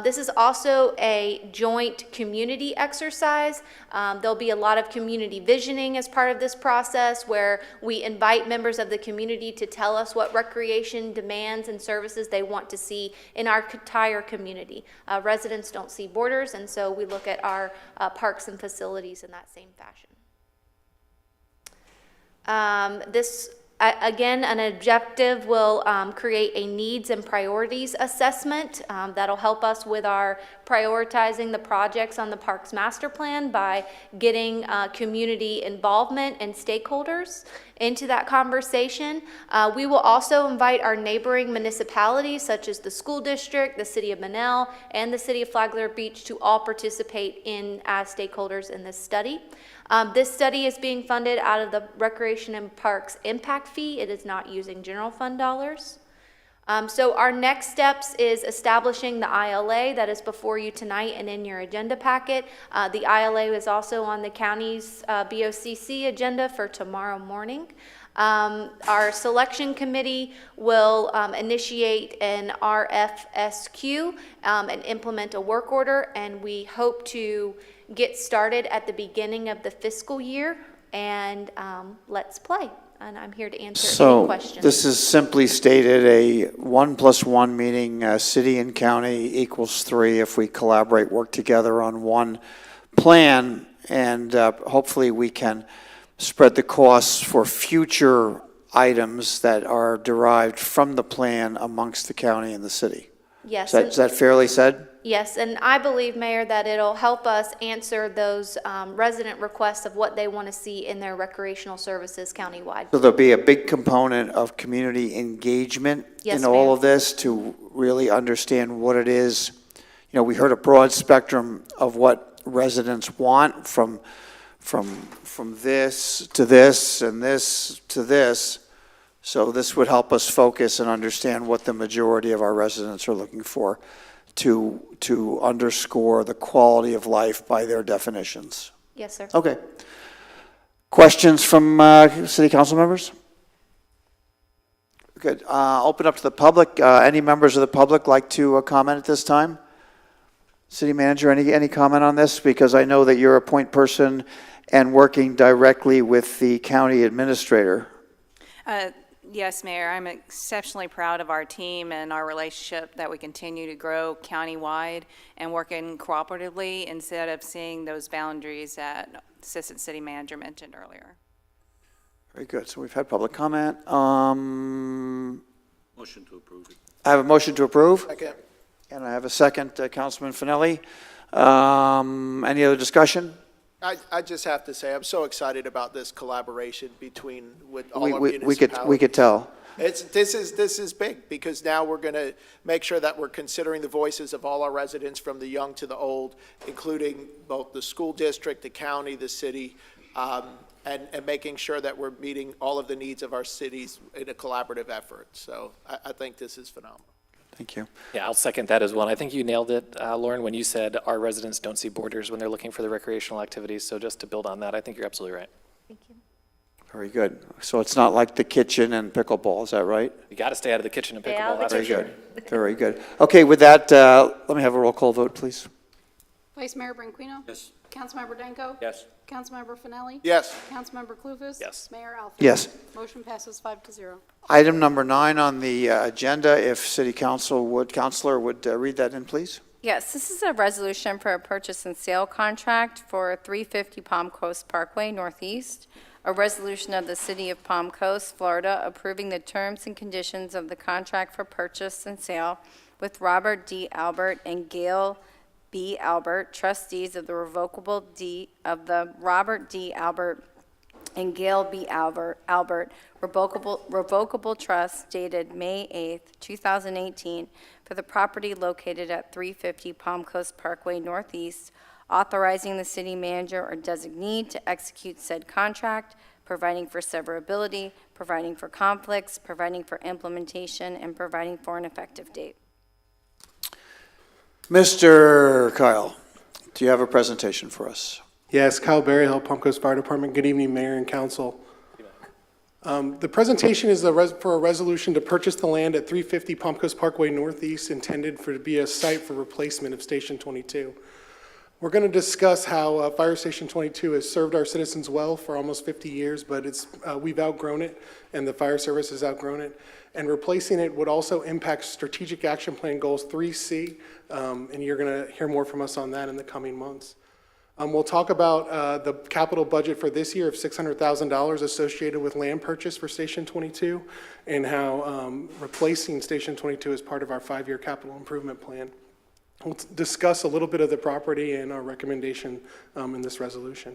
This is also a joint community exercise. There'll be a lot of community visioning as part of this process, where we invite members of the community to tell us what recreation demands and services they want to see in our entire community. Residents don't see borders, and so we look at our parks and facilities in that same fashion. Again, an objective will create a needs and priorities assessment that'll help us with our prioritizing the projects on the Parks Master Plan by getting community involvement and stakeholders into that conversation. We will also invite our neighboring municipalities such as the school district, the City of Manel, and the City of Flagler Beach to all participate in as stakeholders in this study. This study is being funded out of the Recreation and Parks Impact Fee. It is not using general fund dollars. So our next steps is establishing the ILA that is before you tonight and in your agenda packet. The ILA is also on the county's BOCC agenda for tomorrow morning. Our selection committee will initiate an RFSQ and implement a work order, and we hope to get started at the beginning of the fiscal year, and let's play. And I'm here to answer any questions. So this is simply stated a 1+1, meaning city and county equals 3 if we collaborate, work together on one plan, and hopefully we can spread the costs for future items that are derived from the plan amongst the county and the city. Yes. Is that fairly said? Yes, and I believe, Mayor, that it'll help us answer those resident requests of what they want to see in their recreational services countywide. So there'll be a big component of community engagement Yes, in all ma'am. of this to really understand what it is. You know, we heard a broad spectrum of what residents want from this to this and this to this. So this would help us focus and understand what the majority of our residents are looking for to underscore the quality of life by their definitions. Yes, sir. Okay. Questions from city council members? Good. Open up to the public. Any members of the public like to comment at this time? City manager, any comment on this? Because I know that you're a point person and working directly with the county administrator. Yes, Mayor, I'm exceptionally proud of our team and our relationship that we continue to grow countywide and working cooperatively instead of seeing those boundaries that Assistant City Manager mentioned earlier. Very good. So we've had public comment. Motion to approve it. I have a motion to approve. Second. And I have a second, Councilman Finelli. Any other discussion? I just have to say, I'm so excited about this collaboration with all our We municipalities. could tell. This is big, because now we're going to make sure that we're considering the voices of all our residents, from the young to the old, including both the school district, the county, the city, and making sure that we're meeting all of the needs of our cities in a collaborative effort. So I think this is phenomenal. Thank you. Yeah, I'll second that as well. I think you nailed it, Lauren, when you said our residents don't see borders when they're looking for the recreational activities. So just to build on that, I think you're absolutely right. Thank you. Very good. So it's not like the kitchen and pickleball, is that right? You got to stay out of the kitchen and Stay out pickleball, of the that's for Very sure. good. Very good. Okay, with that, let me have a roll call vote, please. Vice Mayor Branquinho? Yes. Councilmember Danko? Yes. Councilmember Finelli? Yes. Councilmember Clufus? Yes. Mayor Alford? Yes. Motion passes 5-0. Item number 9 on the agenda, if City Councilor would read that in, please. Yes, this is a resolution for a purchase and sale contract for 350 Palm Coast Parkway Northeast. A resolution of the City of Palm Coast, Florida, approving the terms and conditions of the contract for purchase and sale with Robert D. Albert and Gail B. Albert, trustees of the Robert D. Albert and Gail B. Albert revocable trust dated May 8th, 2018, for the property located at 350 Palm Coast Parkway Northeast, authorizing the city manager or designee to execute said contract, providing for severability, providing for conflicts, providing for implementation, and providing for an effective date. Mr. Kyle, do you have a presentation for us? Yes, Kyle Berryhill, Palm Coast Fire Department. Good evening, Mayor and Council. The presentation is for a resolution to purchase the land at 350 Palm Coast Parkway Northeast, intended to be a site for replacement of Station 22. We're going to discuss how Fire Station 22 has served our citizens well for almost 50 years, but we've outgrown it, and the fire service has outgrown it. And replacing it would also impact Strategic Action Plan Goals 3C, and you're going to hear more from us on that in the coming months. We'll talk about the capital budget for this year of $600,000 associated with land purchase for Station 22, and how replacing Station 22 is part of our 5-year capital improvement plan. We'll discuss a little bit of the property and our recommendation in this resolution.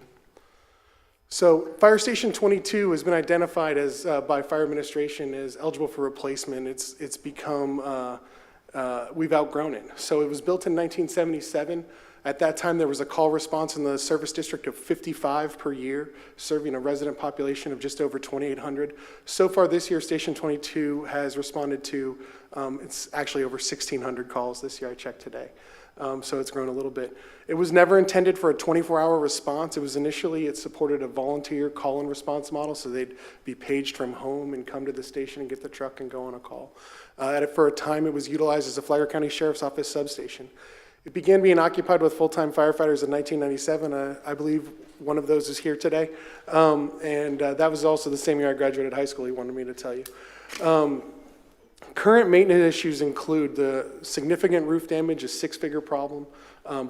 So Fire Station 22 has been identified as by Fire Administration as eligible for replacement. It's become, we've outgrown it. So it was built in 1977. At that time, there was a call response in the service district of 55 per year, serving a resident population of just over 2,800. So far this year, Station 22 has responded to, it's actually over 1,600 calls this year, I checked today. So it's grown a little bit. It was never intended for a 24-hour response. It supported a volunteer call and response model, so they'd be paged from home and come to the station and get the truck and go on a call. For a time, it was utilized as a Flagler County Sheriff's Office substation. It began being occupied with full-time firefighters in 1997. I believe one of those is here today. That was also the same year I graduated high school, he wanted me to tell you. Current maintenance issues include the significant roof damage, a 6-figure problem,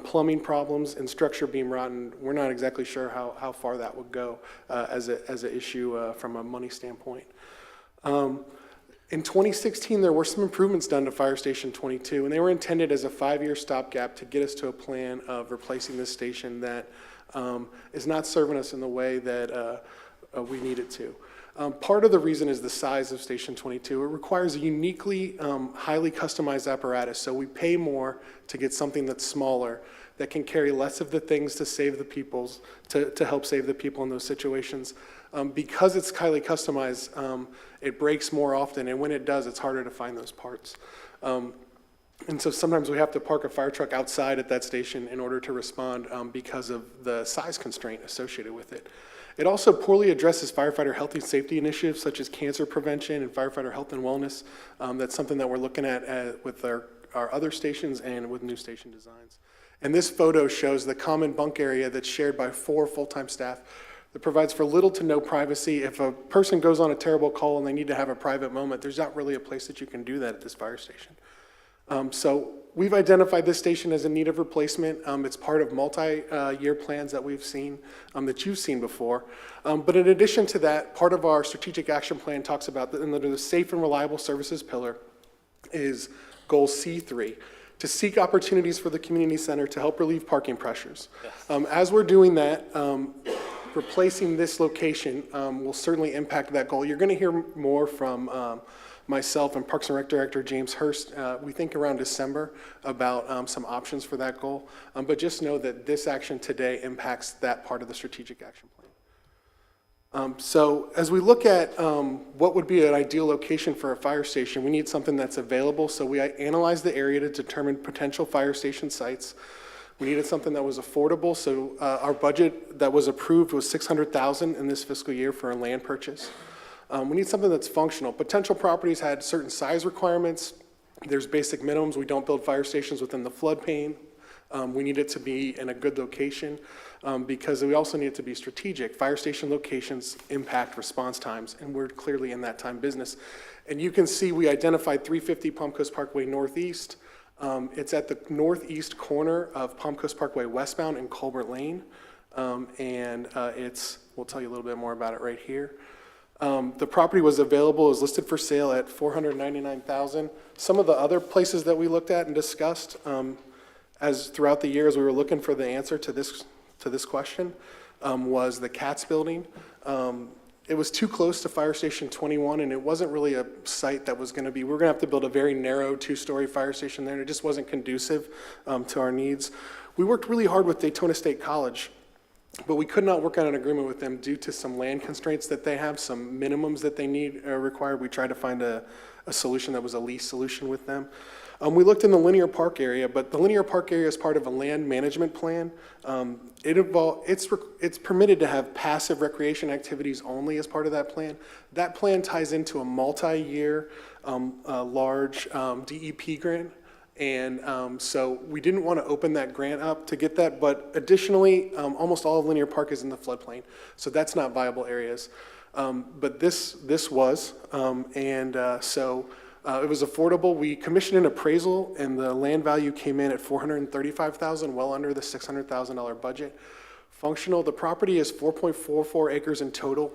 plumbing problems, and structure beam rotten. We're not exactly sure how far that would go as an issue from a money standpoint. In 2016, there were some improvements done to Fire Station 22, and they were intended as a 5-year stopgap to get us to a plan of replacing this station that is not serving us in the way that we need it to. Part of the reason is the size of Station 22. It requires a uniquely, highly customized apparatus, so we pay more to get something that's smaller, that can carry less of the things to save the people's, to help save the people in those situations. Because it's highly customized, it breaks more often, and when it does, it's harder to find those parts. And so sometimes we have to park a fire truck outside at that station in order to respond because of the size constraint associated with it. It also poorly addresses firefighter health and safety initiatives such as cancer prevention and firefighter health and wellness. That's something that we're looking at with our other stations and with new station designs. And this photo shows the common bunk area that's shared by 4 full-time staff that provides for little to no privacy. If a person goes on a terrible call and they need to have a private moment, there's not really a place that you can do that at this fire station. So we've identified this station as in need of replacement. It's part of multi-year plans that we've seen, that you've seen before. But in addition to that, part of our strategic action plan talks about that under the safe and reliable services pillar is goal C3, to seek opportunities for the community center to help relieve parking pressures. Yes. As we're doing that, replacing this location will certainly impact that goal. You're going to hear more from myself and Parks and Rec Director James Hurst, we think around December, about some options for that goal. But just know that this action today impacts that part of the strategic action plan. So as we look at what would be an ideal location for a fire station, we need something that's available. So we analyzed the area to determine potential fire station sites. We needed something that was affordable. So our budget that was approved was $600,000 in this fiscal year for a land purchase. We need something that's functional. Potential properties had certain size requirements. There's basic minimums. We don't build fire stations within the floodplain. We need it to be in a good location because we also need it to be strategic. Fire station locations impact response times, and we're clearly in that time business. And you can see we identified 350 Palm Coast Parkway Northeast. It's at the northeast corner of Palm Coast Parkway westbound and Colbert Lane. We'll tell you a little bit more about it right here. The property was available, is listed for sale at $499,000. Some of the other places that we looked at and discussed as throughout the years we were looking for the answer to this question was the Katz building. It was too close to Fire Station 21, and it wasn't really a site that was going to be, we're going to have to build a very narrow 2-story fire station there, and it just wasn't conducive to our needs. We worked really hard with Daytona State College, but we could not work out an agreement with them due to some land constraints that they have, some minimums that they need required. We tried to find a solution that was a lease solution with them. We looked in the linear park area, but the linear park area is part of a land management plan. It's permitted to have passive recreation activities only as part of that plan. That plan ties into a multi-year large DEP grant. And so we didn't want to open that grant up to get that, but additionally, almost all of Linear Park is in the floodplain, so that's not viable areas. But this was, so it was affordable. We commissioned an appraisal, and the land value came in at $435,000, well under the $600,000 budget. Functional, the property is 4.44 acres in total.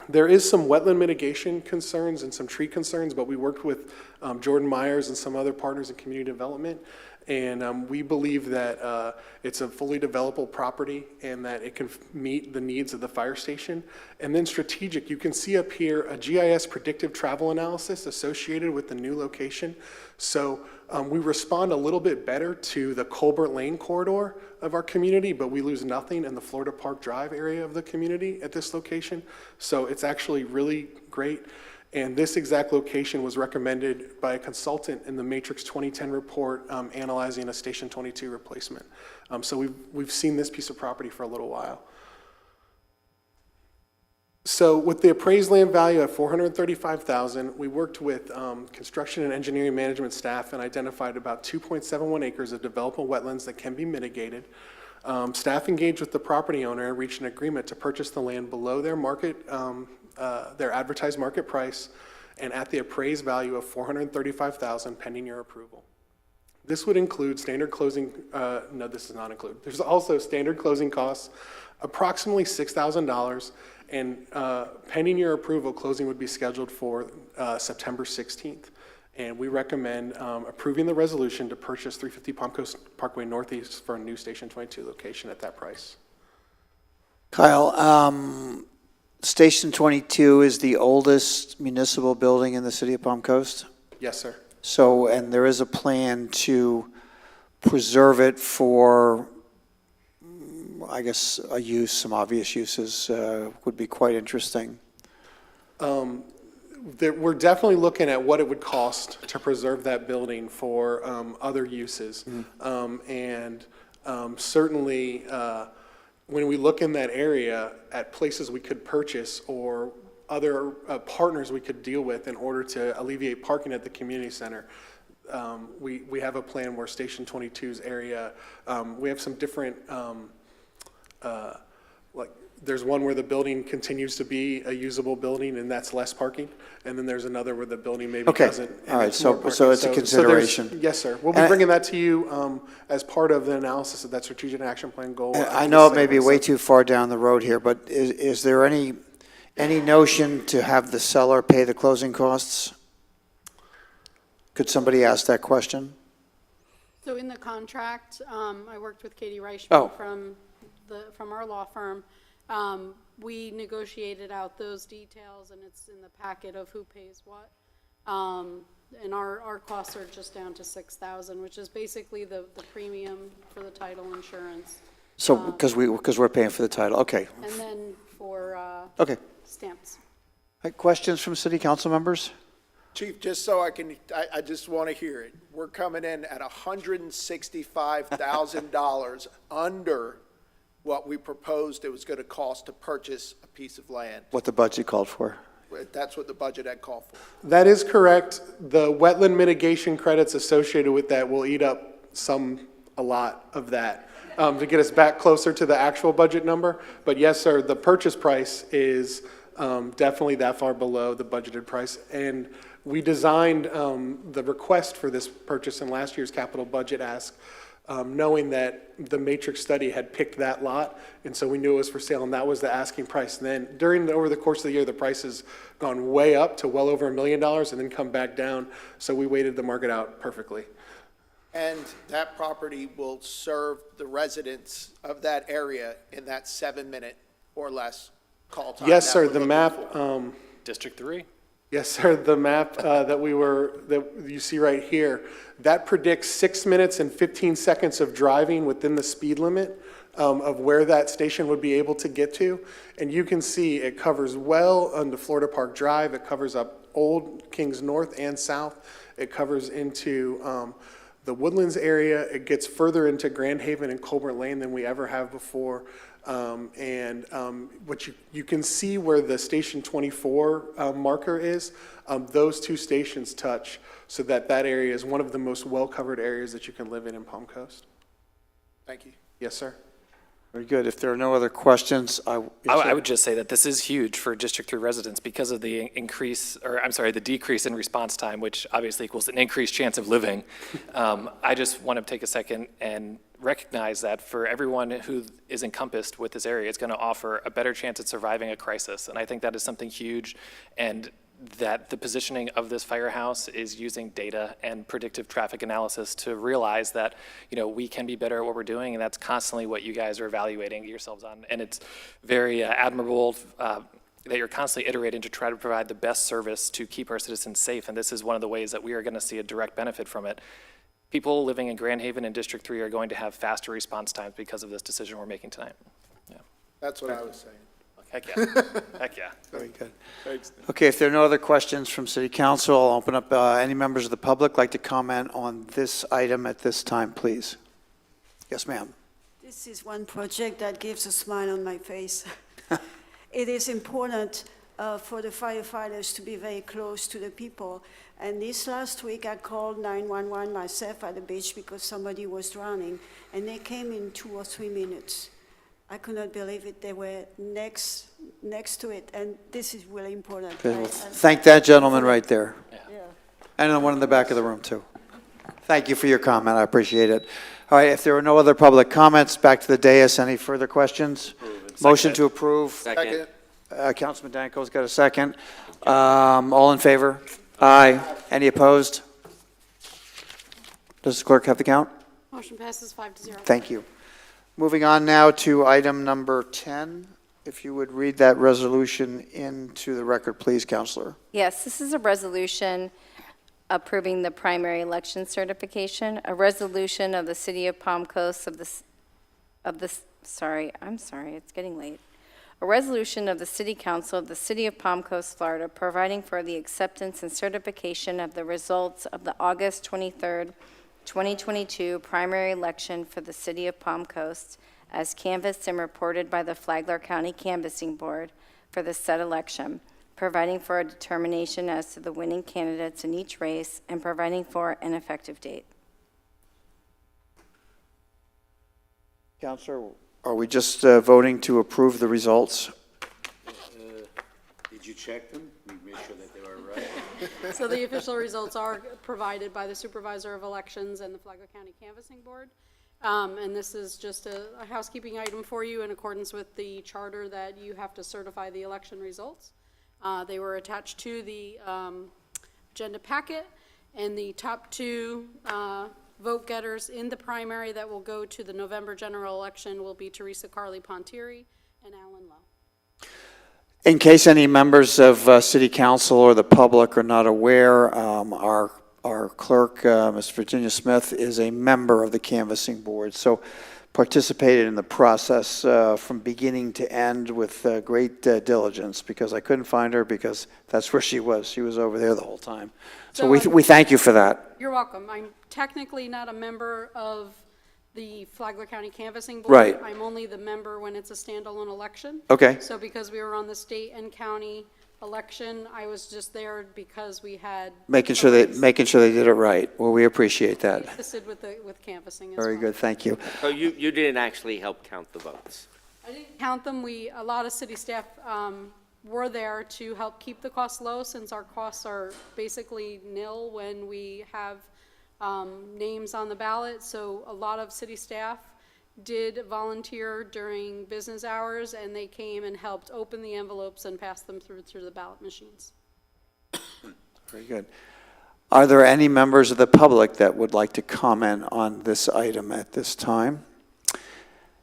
There is some wetland mitigation concerns and some tree concerns, but we worked with Jordan Myers and some other partners in community development, and we believe that it's a fully developable property and that it can meet the needs of the fire station. And then strategic, you can see up here a GIS predictive travel analysis associated with the new location. So we respond a little bit better to the Colbert Lane corridor of our community, but we lose nothing in the Florida Park Drive area of the community at this location. So it's actually really great. And this exact location was recommended by a consultant in the Matrix 2010 report analyzing a Station 22 replacement. So we've seen this piece of property for a little while. So with the appraised land value at $435,000, we worked with construction and engineering management staff and identified about 2.71 acres of developable wetlands that can be mitigated. Staff engaged with the property owner and reached an agreement to purchase the land below their market, their advertised market price, and at the appraised value of $435,000 pending your approval. This would include standard closing, no, this does not include. There's also standard closing costs, approximately $6,000, and pending your approval, closing would be scheduled for September 16th. And we recommend approving the resolution to purchase 350 Palm Coast Parkway Northeast for a new Station 22 location at that price. Kyle, Station 22 is the oldest municipal building in the city of Palm Coast? Yes, sir. So, and there is a plan to preserve it for, I guess, a use, some obvious uses would be quite interesting. We're definitely looking at what it would cost to preserve that building for other uses. Certainly, when we look in that area at places we could purchase or other partners we could deal with in order to alleviate parking at the community center, we have a plan where Station 22's area, we have some different, like, there's one where the building continues to be a usable building and that's less parking. And then there's another where the building maybe doesn't. All right, it's more parking. so it's a consideration. Yes, sir. We'll be bringing that to you as part of the analysis of that strategic action plan goal. I know it may be way too far down the road here, but is there any notion to have the seller pay the closing costs? Could somebody ask that question? So in the contract, I worked with Katie Reichman Oh. from our law firm. We negotiated out those details, and it's in the packet of who pays what. And our costs are just down to $6,000, which is basically the premium for the title insurance. So, because we're paying for the title, okay. And then for Okay. stamps. Questions from city council members? Chief, just so I just want to hear it. We're coming in at $165,000 under what we proposed it was going to cost to purchase a piece of land. What the budget called for? That's what the budget had called for. That is correct. The wetland mitigation credits associated with that will eat up a lot of that to get us back closer to the actual budget number. But yes, sir, the purchase price is definitely that far below the budgeted price. And we designed the request for this purchase in last year's capital budget ask, knowing that the matrix study had picked that lot, and so we knew it was for sale, and that was the asking price. And then over the course of the year, the price has gone way up to well over $1 million and then come back down, so we waited the market out perfectly. And that property will serve the residents of that area in that 7-minute or less call time. Yes, that sir, we're the looking map, for. District 3? yes, sir, the map that you see right here, that predicts 6 minutes and 15 seconds of driving within the speed limit of where that station would be able to get to. And you can see it covers well onto Florida Park Drive. It covers up Old Kings North and South. It covers into the Woodlands area. It gets further into Grand Haven and Colbert Lane than we ever have before. What you can see where the Station 24 marker is, those two stations touch, so that area is one of the most well-covered areas that you can live in Palm Coast. Thank you. Yes, sir. Very good. If there are no other questions, I would just say that this is huge for District 3 residents because of the the decrease in response time, which obviously equals an increased chance of living. I just want to take a second and recognize that for everyone who is encompassed with this area, it's going to offer a better chance at surviving a crisis. And I think that is something huge, and that the positioning of this firehouse is using data and predictive traffic analysis to realize that, we can be better at what we're doing, and that's constantly what you guys are evaluating yourselves on. And it's very admirable that you're constantly iterating to try to provide the best service to keep our citizens safe, and this is one of the ways that we are going to see a direct benefit from it. People living in Grand Haven and District 3 are going to have faster response times because of this decision we're making tonight. Yeah. That's what I was saying. Heck yeah. Heck yeah. Very good. Thanks. Okay, if there are no other questions from city council, I'll open up any members of the public like to comment on this item at this time, please. Yes, ma'am. This is one project that gives a smile on my face. It is important for the firefighters to be very close to the people. And this last week, I called 911 myself at the beach because somebody was drowning, and they came in 2 or 3 minutes. I could not believe it. They were next to it, and this is really important. Okay, well, thank that gentleman right there. And the one in the back of the room, too. Thank you for your comment, I appreciate it. All right, if there are no other public comments, back to the dais. Any further questions? Motion to approve. Second. Councilman Danko's got a second. All in favor? Aye. Any opposed? Does the clerk have the count? Motion passes 5-0. Thank you. Moving on now to item number 10. If you would read that resolution into the record, please, Counselor. Yes, this is a resolution approving the primary election certification, a resolution of the City of Palm Coast it's getting late. A resolution of the City Council of the City of Palm Coast, Florida, providing for the acceptance and certification of the results of the August 23rd, 2022 primary election for the City of Palm Coast as canvassed and reported by the Flagler County Canvassing Board for the said election, providing for a determination as to the winning candidates in each race, and providing for an effective date. Counselor, are we just voting to approve the results? Did you check them? Make sure that they were right. So the official results are provided by the Supervisor of Elections and the Flagler County Canvassing Board. And this is just a housekeeping item for you in accordance with the charter that you have to certify the election results. They were attached to the agenda packet, and the top two vote getters in the primary that will go to the November general election will be Teresa Carly Pontieri and Alan Lowe. In case any members of City Council or the public are not aware, our clerk, Ms. Virginia Smith, is a member of the Canvassing Board, so participated in the process from beginning to end with great diligence, because I couldn't find her because that's where she was. She was over there the whole time. So we thank you for that. You're welcome. I'm technically not a member of the Flagler County Canvassing Board. Right. I'm only the member when it's a standalone election. Okay. So because we were on the state and county election, I was just there because we had Making sure they did it right. Well, we appreciate that. assisted with canvassing as Very well. good, thank you. So you didn't actually help count the votes? I didn't count them. A lot of city staff were there to help keep the costs low, since our costs are basically nil when we have names on the ballot. So a lot of city staff did volunteer during business hours, and they came and helped open the envelopes and pass them through the ballot machines. Very good. Are there any members of the public that would like to comment on this item at this time?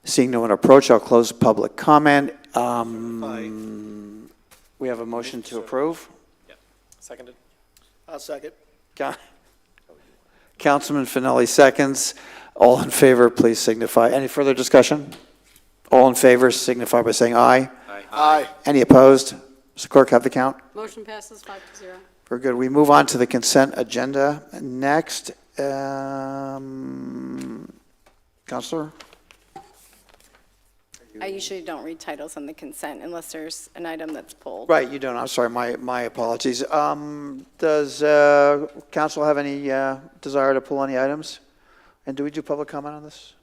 Seeing no one approach, I'll close public comment. We have a motion to approve. Yep. Seconded. I'll second. Councilman Finelli seconds. All in favor, please signify. Any further discussion? All in favor, signify by saying aye. Aye. Aye. Any opposed? Mr. Clerk, have the count. Motion passes 5-0. Very good. We move on to the consent agenda. Next, Counselor? I usually don't read titles on the consent unless there's an item that's pulled. Right, you don't. I'm sorry. My apologies. Does council have any desire to pull any items? And do we do public comment on this?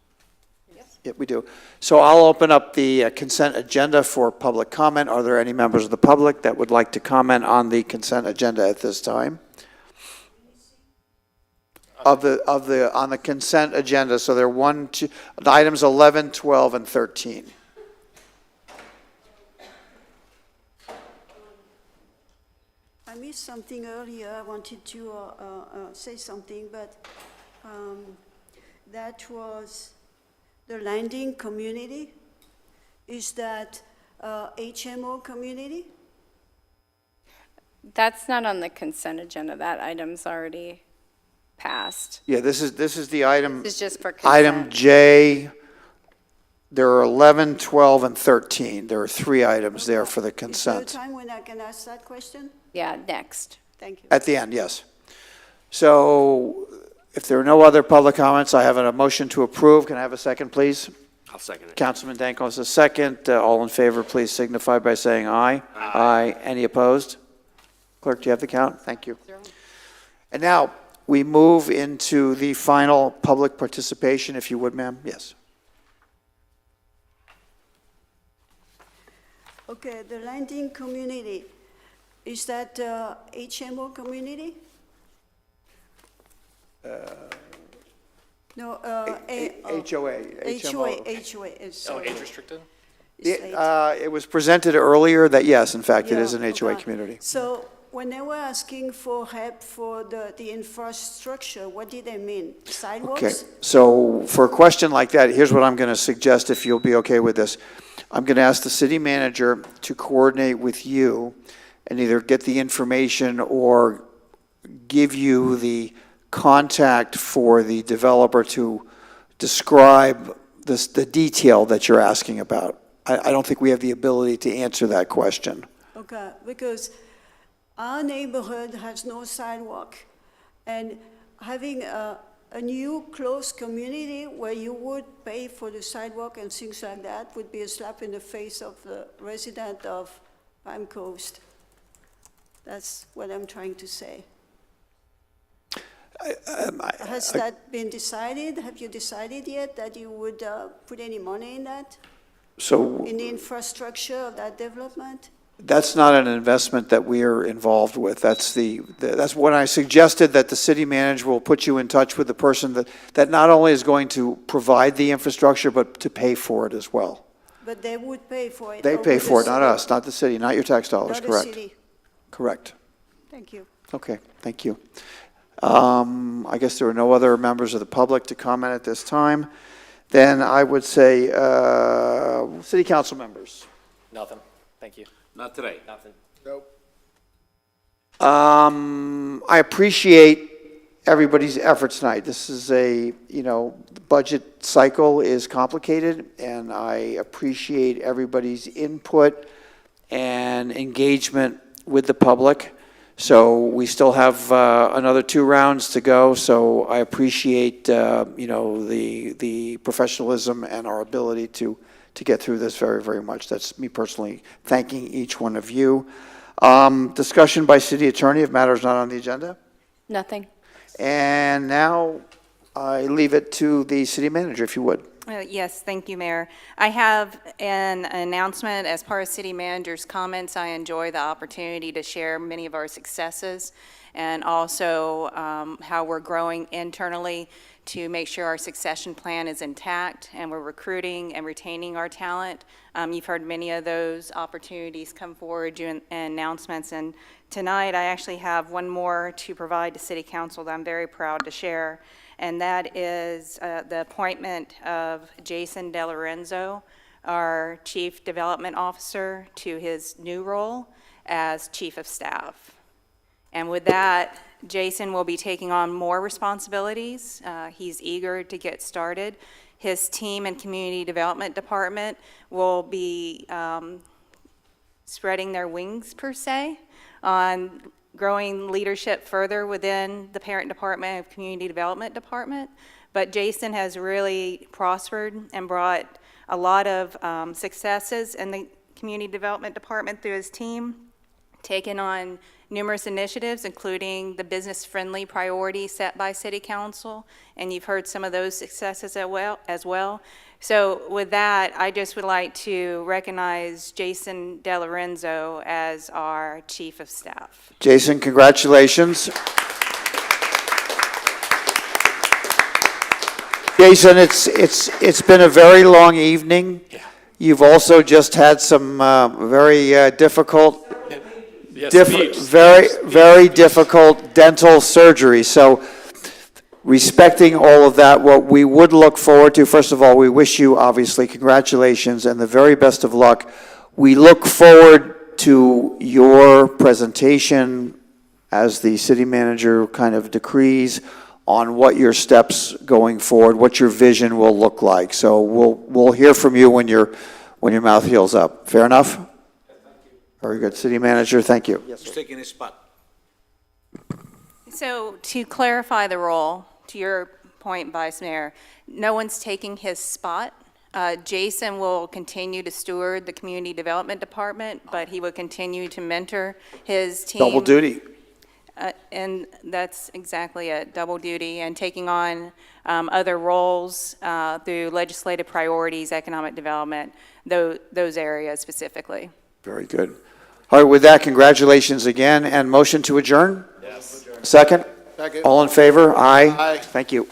Yes. Yeah, we do. So I'll open up the consent agenda for public comment. Are there any members of the public that would like to comment on the consent agenda at this time? On the consent agenda, so there are the items 11, 12, and 13. I missed something earlier. I wanted to say something, but that was the landing community. Is that HMO community? That's not on the consent agenda. That item's already passed. Yeah, this is the item. This is just for consent. Item J. There are 11, 12, and 13. There are 3 items there for the consent. Is there a time when I can ask that question? Yeah, next. Thank you. At the end, yes. So if there are no other public comments, I have a motion to approve. Can I have a second, please? I'll second it. Councilman Danko has a second. All in favor, please signify by saying aye. Aye. Any opposed? Clerk, do you have the count? Thank you. 0. And now we move into the final public participation, if you would, ma'am. Yes. Okay, the landing community, is that HMO community? No, HOA. HOA, Oh, age restricted? It was presented earlier that, yes, in fact, it is an HOA okay. community. So when they were asking for help for the infrastructure, what did they mean? Sidewalks? Okay, so for a question like that, here's what I'm going to suggest, if you'll be okay with this. I'm going to ask the city manager to coordinate with you and either get the information or give you the contact for the developer to describe the detail that you're asking about. I don't think we have the ability to answer that question. Okay, because our neighborhood has no sidewalk, and having a new close community where you would pay for the sidewalk and things like that would be a slap in the face of the resident of Palm Coast. That's what I'm trying to say. Has that been decided? Have you decided yet that you would put any money in that? So In the infrastructure of that development? that's not an investment that we are involved with. That's that's when I suggested that the city manager will put you in touch with the person that not only is going to provide the infrastructure, but to pay for it as well. But they would pay for it. They or pay would for it, the not city? us, not the city, not your tax dollars, Not the correct? city. Correct. Thank you. Okay, thank you. I guess there are no other members of the public to comment at this time. Then I would say, city council members. Nothing. Thank you. Not today. Nothing. I appreciate everybody's efforts tonight. This is the budget cycle is complicated, and I appreciate everybody's input and engagement with the public. So we still have another 2 rounds to go, so I appreciate, the professionalism and our ability to get through this very, very much. That's me personally thanking each one of you. Discussion by city attorney if matters not on the agenda. Nothing. And now I leave it to the city manager, if you would. Yes, thank you, Mayor. I have an announcement as part of City Manager's comments. I enjoy the opportunity to share many of our successes and also how we're growing internally to make sure our succession plan is intact and we're recruiting and retaining our talent. You've heard many of those opportunities come forward during announcements, and tonight I actually have one more to provide to City Council that I'm very proud to share. And that is the appointment of Jason DeLorenzo, our Chief Development Officer, to his new role as Chief of Staff. And with that, Jason will be taking on more responsibilities. He's eager to get started. His team and Community Development Department will be spreading their wings, per se, on growing leadership further within the parent department of Community Development Department. But Jason has really prospered and brought a lot of successes in the Community Development Department through his team, taken on numerous initiatives, including the business-friendly priorities set by City Council, and you've heard some of those successes as well. So with that, I just would like to recognize Jason DeLorenzo as our Chief of Staff. Jason, congratulations. Jason, it's been a very long evening. Yeah. You've also just had some very difficult, very difficult dental surgery. So respecting all of that, what we would look forward to, first of all, we wish you obviously congratulations and the very best of luck. We look forward to your presentation as the city manager kind of decrees on what your steps going forward, what your vision will look like. So we'll hear from you when your mouth heals up. Fair enough? Very good. City manager, thank you. Yes, sir. Taking his spot. So to clarify the role, to your point, Vice Mayor, no one's taking his spot. Jason will continue to steward the Community Development Department, but he will continue to mentor his team. Double duty. And that's exactly it, double duty, and taking on other roles through legislative priorities, economic development, those areas specifically. Very good. All right, with that, congratulations again, and motion to adjourn? Yes. Second? Second. All in favor? Aye. Aye. Thank you.